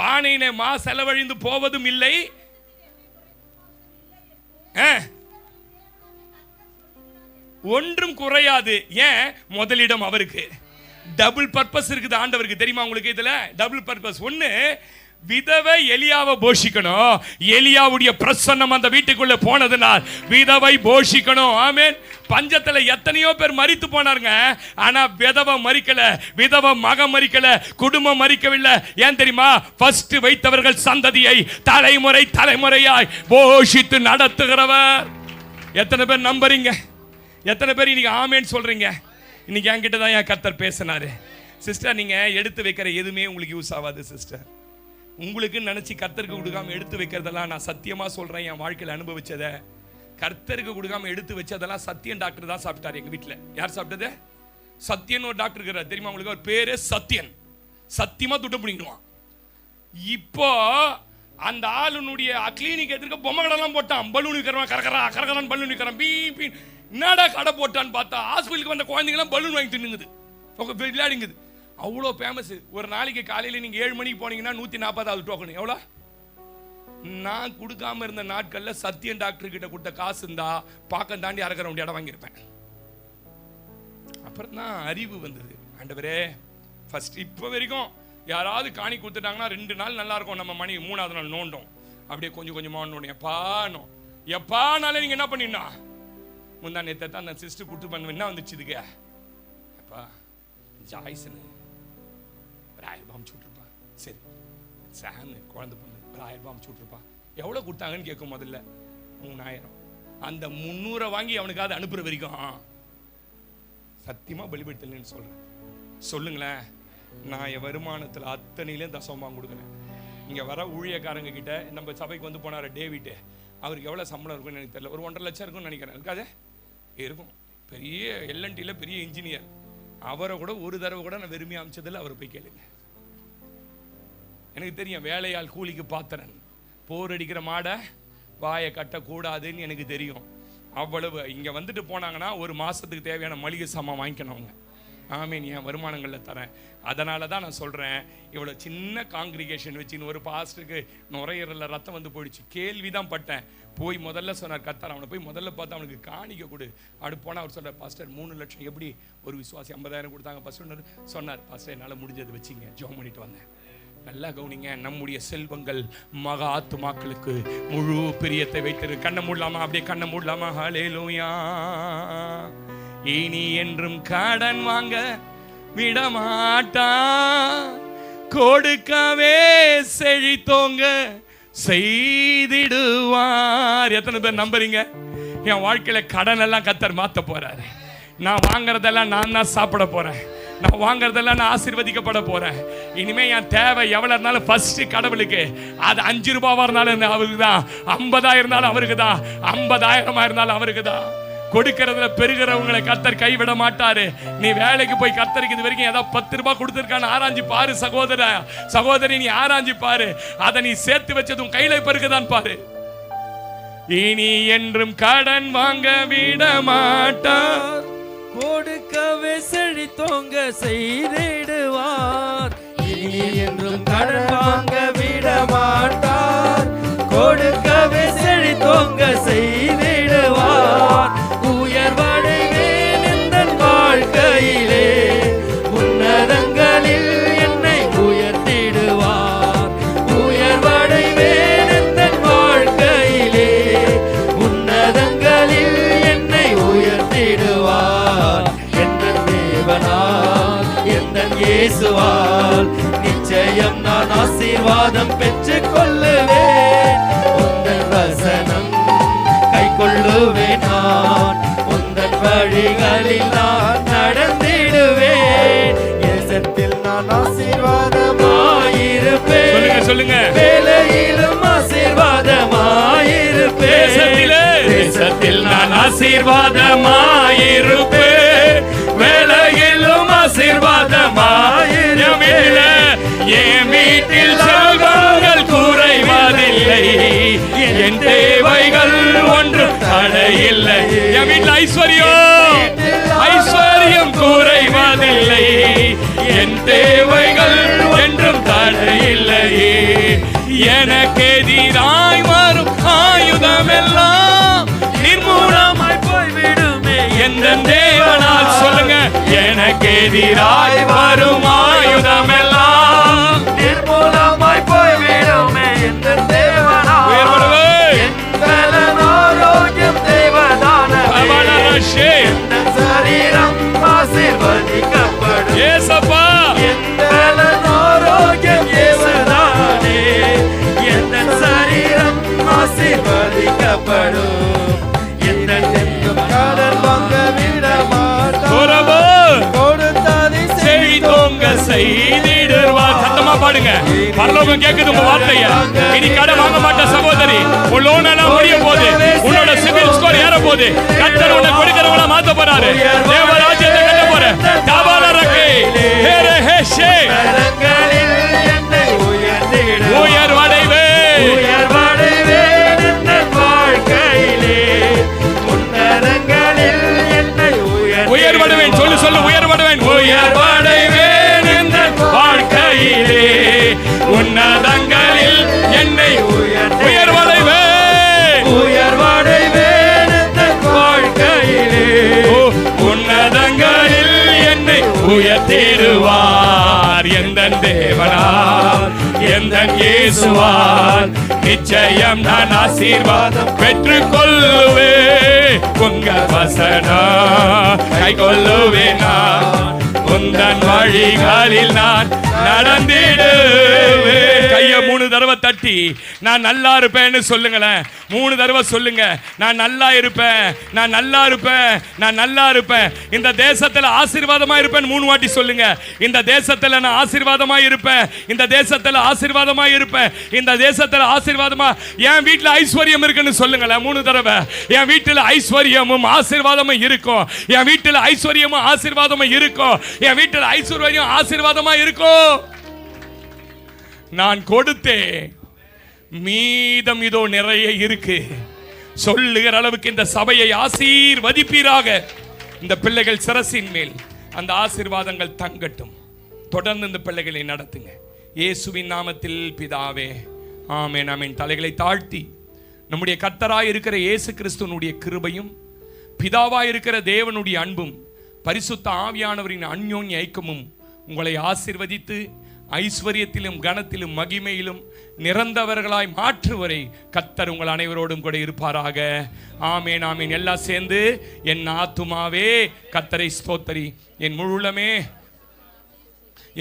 பானையிலே மா செலவழிந்து போவதும் இல்லை, ஒன்றும் குறையாது. ஏன்? முதலிடம் அவருக்கு. டபுள் பர்பஸ் இருக்குது ஆண்டவருக்கு, தெரியுமா உங்களுக்கு? இதுல டபுள் பர்பஸ். ஒன்னு, விதவை எலியாவை போஷிக்கணும், எலியாவுடைய பிரசன்னம் அந்த வீட்டுக்குள்ள போனதுனால் விதவை போஷிக்கணும். ஆமென். பஞ்சத்துல எத்தனையோ பேர் மரித்து போனாருங்க, ஆனா விதவை மரிக்கல, விதவை மகன் மரிக்கல, குடும்பம் மரிக்கவில்லை. ஏன் தெரியுமா? ஃபர்ஸ்ட் வைத்தவர்கள் சந்ததியை தலைமுறை தலைமுறையாய் போஷித்து நடத்துகிறவர். எத்தனை பேர் நம்புறீங்க? எத்தனை பேர் இன்னைக்கு ஆமேன்னு சொல்றீங்க? இன்னைக்கு என்கிட்ட தான் என் கர்த்தர் பேசினாரு. சிஸ்டர், நீங்க எடுத்து வைக்கிற எதுவுமே உங்களுக்கு யூஸ் ஆகாது சிஸ்டர். உங்களுக்கு நினைச்சு கர்த்தருக்கு கொடுக்காம எடுத்து வைக்கிறதெல்லாம், நான் சத்தியமா சொல்றேன், என் வாழ்க்கையில் அனுபவிச்சத. கர்த்தருக்கு கொடுக்காம எடுத்து வச்சதெல்லாம் சத்தியன் டாக்டர் தான் சாப்பிட்டாரு எங்க வீட்டில். யார் சாப்பிட்டது? சத்தியன் ஒரு டாக்டர் இருக்கிறார், தெரியுமா உங்களுக்கு? ஒரு பேரு சத்தியன். சத்தியமா துட்ட பிடிக்குவான். இப்போ அந்த ஆளுனுடைய கிளினிக் எதிர்க்க பொம்மை கடைலாம் போட்டான், பலூன் விற்கிறவன் கரகரான் பலூன் விற்கிறான், பீ என்னடா கடை போட்டான்னு பார்த்தா ஹாஸ்பிட்டலுக்கு வந்த குழந்தைங்களாம் பலூன் வாங்கி தின்னுங்குது, விளையாடுங்குது. அவ்வளோ ஃபேமஸ். ஒரு நாளைக்கு காலையில் நீங்கள் 7 மணிக்கு போனீங்கன்னா 140 டோக்கன். எவ்வளோ? நான் கொடுக்காம இருந்த நாட்களில் சத்தியன் டாக்டர் கிட்ட கொடுத்த காசு இருந்தா பார்க்க தாண்டி அறக்கிற வேண்டிய இடம் வாங்கியிருப்பேன். அப்புறம் தான் அறிவு வந்தது. ஆண்டவரே ஃபர்ஸ்ட் இப்போ வரைக்கும் யாராவது காணி கொடுத்துட்டாங்கன்னா 2 நாள் நல்லா இருக்கும், நம்ம மணி 3ஆவது நாள் நோண்டோம், அப்படியே கொஞ்சம் கொஞ்சமாக நோண்டும். எப்பானாலே நீங்கள் என்ன பண்ணினா, முந்தா நேற்று தான் அந்த சிஸ்டர் கொடுத்து பண்ண என்ன வந்துச்சு இதுக்கு, அப்பா ஜாய்ஸ்னு ஒரு 1000 ரூபாய் அமுச்சு விட்ருப்பா. சரி, சாமு குழந்தை பொண்ணு ஒரு 1000 ரூபாய் அமுச்சு விட்ருப்பா. எவ்வளோ கொடுத்தாங்கன்னு கேட்கும். முதல்ல 3000. அந்த 300 வாங்கி அவனுக்காவது அனுப்புற வரைக்கும் சத்தியமா பலிபடுத்தலன்னு சொல்றேன். சொல்லுங்களேன். நான் என் வருமானத்தில் அத்தனையிலையும் தசமமாக கொடுக்குறேன். இங்கே வர ஊழியக்காரங்க கிட்ட நம்ம சபைக்கு வந்து போனார் டேவிட்டு, அவருக்கு எவ்வளோ சம்பளம் இருக்குன்னு எனக்கு தெரியல, ஒரு 1.5 லட்சம் இருக்குன்னு நினைக்கிறேன். இருக்காதே இருக்கும். பெரிய எல்என்டியில் பெரிய இன்ஜினியர். அவரை கூட ஒரு தடவை கூட நான் விரும்பி அமைச்சதில்லை. அவரை போய் கேளுங்க. எனக்கு தெரியும் வேலையால் கூலிக்கு பாத்திரன், போர் அடிக்கிற மாடை வாயை கட்டக்கூடாதுன்னு எனக்கு தெரியும். அவ்வளவு இங்கே வந்துட்டு போனாங்கன்னா ஒரு மாதத்துக்கு தேவையான மளிகை சாமான் வாங்கிக்கணும் அவங்க. ஆமீன். என் வருமானங்களில் தரேன். அதனால தான் நான் சொல்கிறேன், இவ்வளோ சின்ன காங்கிரிகேஷன் வச்சுன்னு ஒரு பாஸ்டருக்கு நுரையீரலில் ரத்தம் வந்து போயிடுச்சு. கேள்வி தான் பட்டேன். போய் முதல்ல சொன்னார் கத்தார், அவனை போய் முதல்ல பார்த்து அவனுக்கு காணிக்க கொடு. அப்படி போனால் அவர் சொல்கிறார், பாஸ்டர் 3 லட்சம் எப்படி ஒரு விசுவாசி 50,000 கொடுத்தாங்க பாஸ்டர் சொன்னார். பாஸ்டர் என்னால் முடிஞ்சது வச்சிங்க, ஜோம் பண்ணிட்டு வந்தேன். நல்லா கவனிங்க, நம்முடைய செல்வங்கள் மகா ஆத்துமாக்களுக்கு முழு பிரியத்தை வைத்திரு. கண்ணை மூடலாமா? அப்படியே கண்ணை மூடலாமா? ஹல்லேலூயா. இனி என்றும் கடன் வாங்க விடமாட்டா, கொடுக்கவே செழித்தோங்க செய்திடுவார். எத்தனை பேர் நம்புறீங்க? என் வாழ்க்கையில கடன் எல்லாம் கர்த்தர் மாத்த போறாரு. நான் வாங்குறதெல்லாம் நான் தான் சாப்பிட போறேன். நான் வாங்குறதெல்லாம் நான் ஆசீர்வதிக்கப்பட போறேன். இனிமே என் தேவை எவ்வளவு இருந்தாலும் ஃபர்ஸ்ட் கடவுளுக்கு. அது 5 ரூபாவா இருந்தாலும் அவருக்கு தான், 50,000 இருந்தாலும் அவருக்கு தான், 50,000 இருந்தாலும் அவருக்கு தான். கொடுக்கறதுல பெருகிறவங்களை கர்த்தர் கைவிட மாட்டாரு. நீ வேலைக்கு போய் கர்த்தருக்கு இது வரைக்கும் ஏதாவது 10 ரூபாய் கொடுத்துருக்கான்னு ஆராய்ச்சி பாரு சகோதர சகோதரி, நீ ஆராய்ச்சி பாரு. அதை நீ சேர்த்து வச்சதும் கையில பெருக்குதான் பாரு. இனி என்றும் கடன் வாங்க விட மாட்டார், கொடுக்கவே செழித்தோங்க செய்திடுவார். இனி என்றும் கடன் வாங்க விட மாட்டார், கொடுக்கவே செழித்தோங்க செய்திடுவார். உயர்வடைவேன் எந்தன் வாழ்க்கையிலே, உன்னதங்களில் என்னை உயர்த்திடுவார். உயர்வடைவேன் எந்தன் வாழ்க்கையிலே, உன்னதங்களில் என்னை உயர்த்திடுவார். எந்தன் தேவனால் எந்தன் இயேசுவால் நிச்சயம் நான் ஆசீர்வாதம் பெற்றுக் கொள்ளுவேன். உந்தன் வசனம் கை கொள்ளுவேன், நான் உந்தன் வழிகளில் நான் நடந்திடுவேன். தேசத்தில் நான் ஆசீர்வாதமாயிருப்பேன். சொல்லுங்க சொல்லுங்க. வேலையிலும் ஆசீர்வாதமாயிருப்பேன். தேசத்தில் நான் ஆசீர்வாதமாயிருப்பேன். வேலையிலும் ஆசீர்வாதமாயிருப்பேன். என் வீட்டில் செல்வங்கள் குறைவதில்லை, என் தேவைகள் ஒன்று தடையில்லை. என் வீட்டில் ஐஸ்வர்யம் குறைவதில்லை, என் தேவைகள் என்றும் தடையில்லையே. எனக்கு எதிராய் வரும் ஆயுதம் எல்லாம் நிர்மூலமாய் போய்விடுமே எந்த தேவனால். சொல்லுங்க, எனக்கு எதிராய் வரும் ஆயுதம் எல்லாம் நிர்மூலமாய் போய்விடுமே எந்த தேவனால். ஆரோக்கியம் தேவதானவே, சரீரம் ஆசீர்வதிக்கப்படும். ஏசப்பா, எந்த ஆரோக்கியம் இயேசுதானே, எந்த சரீரம் ஆசீர்வதிக்கப்படும். எந்த கடன் வாங்க விட மாட்டார், கொடுத்ததை செய்தோங்க செய்திடுவார். சத்தமா பாடுங்க. பரலோகம் கேக்குது உங்க வார்த்தைய. இனி கடன் வாங்க மாட்ட சகோதரி, உன் லோன் எல்லாம் முடிய போது, உன்னோட சிவில் ஸ்கோர் ஏற போது, கர்த்தர் உன்னை கொடுக்கிறவங்கள மாத்த போறாரு. தேவராஜ்யத்தை கட்ட போற தாபாலரக்கே ஹேரே ஹேஷே உயர்வடைவே வாழ்க்கையிலே, உன்னதங்களில் என்னை உயர்வடைவேன். சொல்லு சொல்லு, உயர்வடைவேன். உயர்வடைவேன் இந்த வாழ்க்கையிலே, உன்னதங்களில் என்னை உயர்வடைவேன். உயர்வடைவேன் இந்த வாழ்க்கையிலே, உன்னதங்களில் என்னை உயர்த்திடுவார். எந்தன் தேவனால் எந்தன் இயேசுவால் நிச்சயம் நான் ஆசீர்வாதம் பெற்றுக் கொள்ளுவேன். உங்க வசனம் கை கொள்ளுவேன் நான், உந்தன் வழிகளில் நான் நடந்திடுவேன். கைய 3 தடவை தட்டி நான் நல்லா இருப்பேன்னு சொல்லுங்களேன். 3 தடவை சொல்லுங்க. நான் நல்லா இருப்பேன், நான் நல்லா இருப்பேன், நான் நல்லா இருப்பேன். இந்த தேசத்துல ஆசீர்வாதமா இருப்பேன் 3 வாட்டி சொல்லுங்க. இந்த தேசத்துல நான் ஆசீர்வாதமா இருப்பேன், இந்த தேசத்துல ஆசீர்வாதமா இருப்பேன், இந்த தேசத்துல ஆசீர்வாதமா. என் வீட்டுல ஐஸ்வர்யம் இருக்குன்னு சொல்லுங்களேன் 3 தடவை. என் வீட்டுல ஐஸ்வர்யமும் ஆசீர்வாதமும் இருக்கும். என் வீட்டுல ஐஸ்வர்யமும் ஆசீர்வாதமும் இருக்கும். என் வீட்டுல ஐஸ்வர்யம் ஆசீர்வாதமா இருக்கும். நான் கொடுத்தேன், மீதம் இதோ நிறைய இருக்கு சொல்லுகிற அளவுக்கு இந்த சபையை ஆசீர்வதிப்பீராக. இந்த பிள்ளைகள் சிரசின் மேல் அந்த ஆசீர்வாதங்கள் தங்கட்டும். தொடர்ந்து இந்த பிள்ளைகளை நடத்துங்க இயேசுவின் நாமத்தில் பிதாவே, ஆமென் ஆமென். தலைகளை தாழ்த்தி நம்முடைய கர்த்தராய் இருக்கிற இயேசு கிறிஸ்துவனுடைய கிருபையும், பிதாவாய் இருக்கிற தேவனுடைய அன்பும், பரிசுத்த ஆவியானவரின் அந்யோன்ய ஐக்கியமும் உங்களை ஆசீர்வதித்து ஐஸ்வர்யத்திலும் கனத்திலும் மகிமையிலும் நிறந்தவர்களாய் மாற்றுவரை கர்த்தர் உங்கள் அனைவரோடும் கூட இருப்பாராக. ஆமென் ஆமென். எல்லாம் சேர்ந்து என் ஆத்துமாவே கர்த்தரை ஸ்தோத்தரி, என் முழுலமே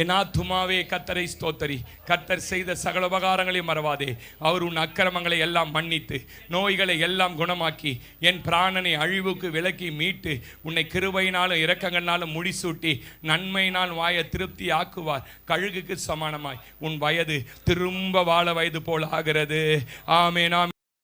என் ஆத்துமாவே கர்த்தரை ஸ்தோத்தரி. கர்த்தர் செய்த சகல உபகாரங்களையும் மறவாதே. அவர் உன் அக்கிரமங்களை எல்லாம் மன்னித்து நோய்களை எல்லாம் குணமாக்கி என் பிராணனை அழிவுக்கு விலக்கி மீட்டு உன்னை கிருபையினாலும் இரக்கங்களாலும் முடிசூட்டி நன்மையினால் வாய திருப்தி ஆக்குவார். கழுகுக்கு சமானமாய் உன் வயது திரும்ப வாழ வயது போல் ஆகிறது. ஆமென் ஆமென்.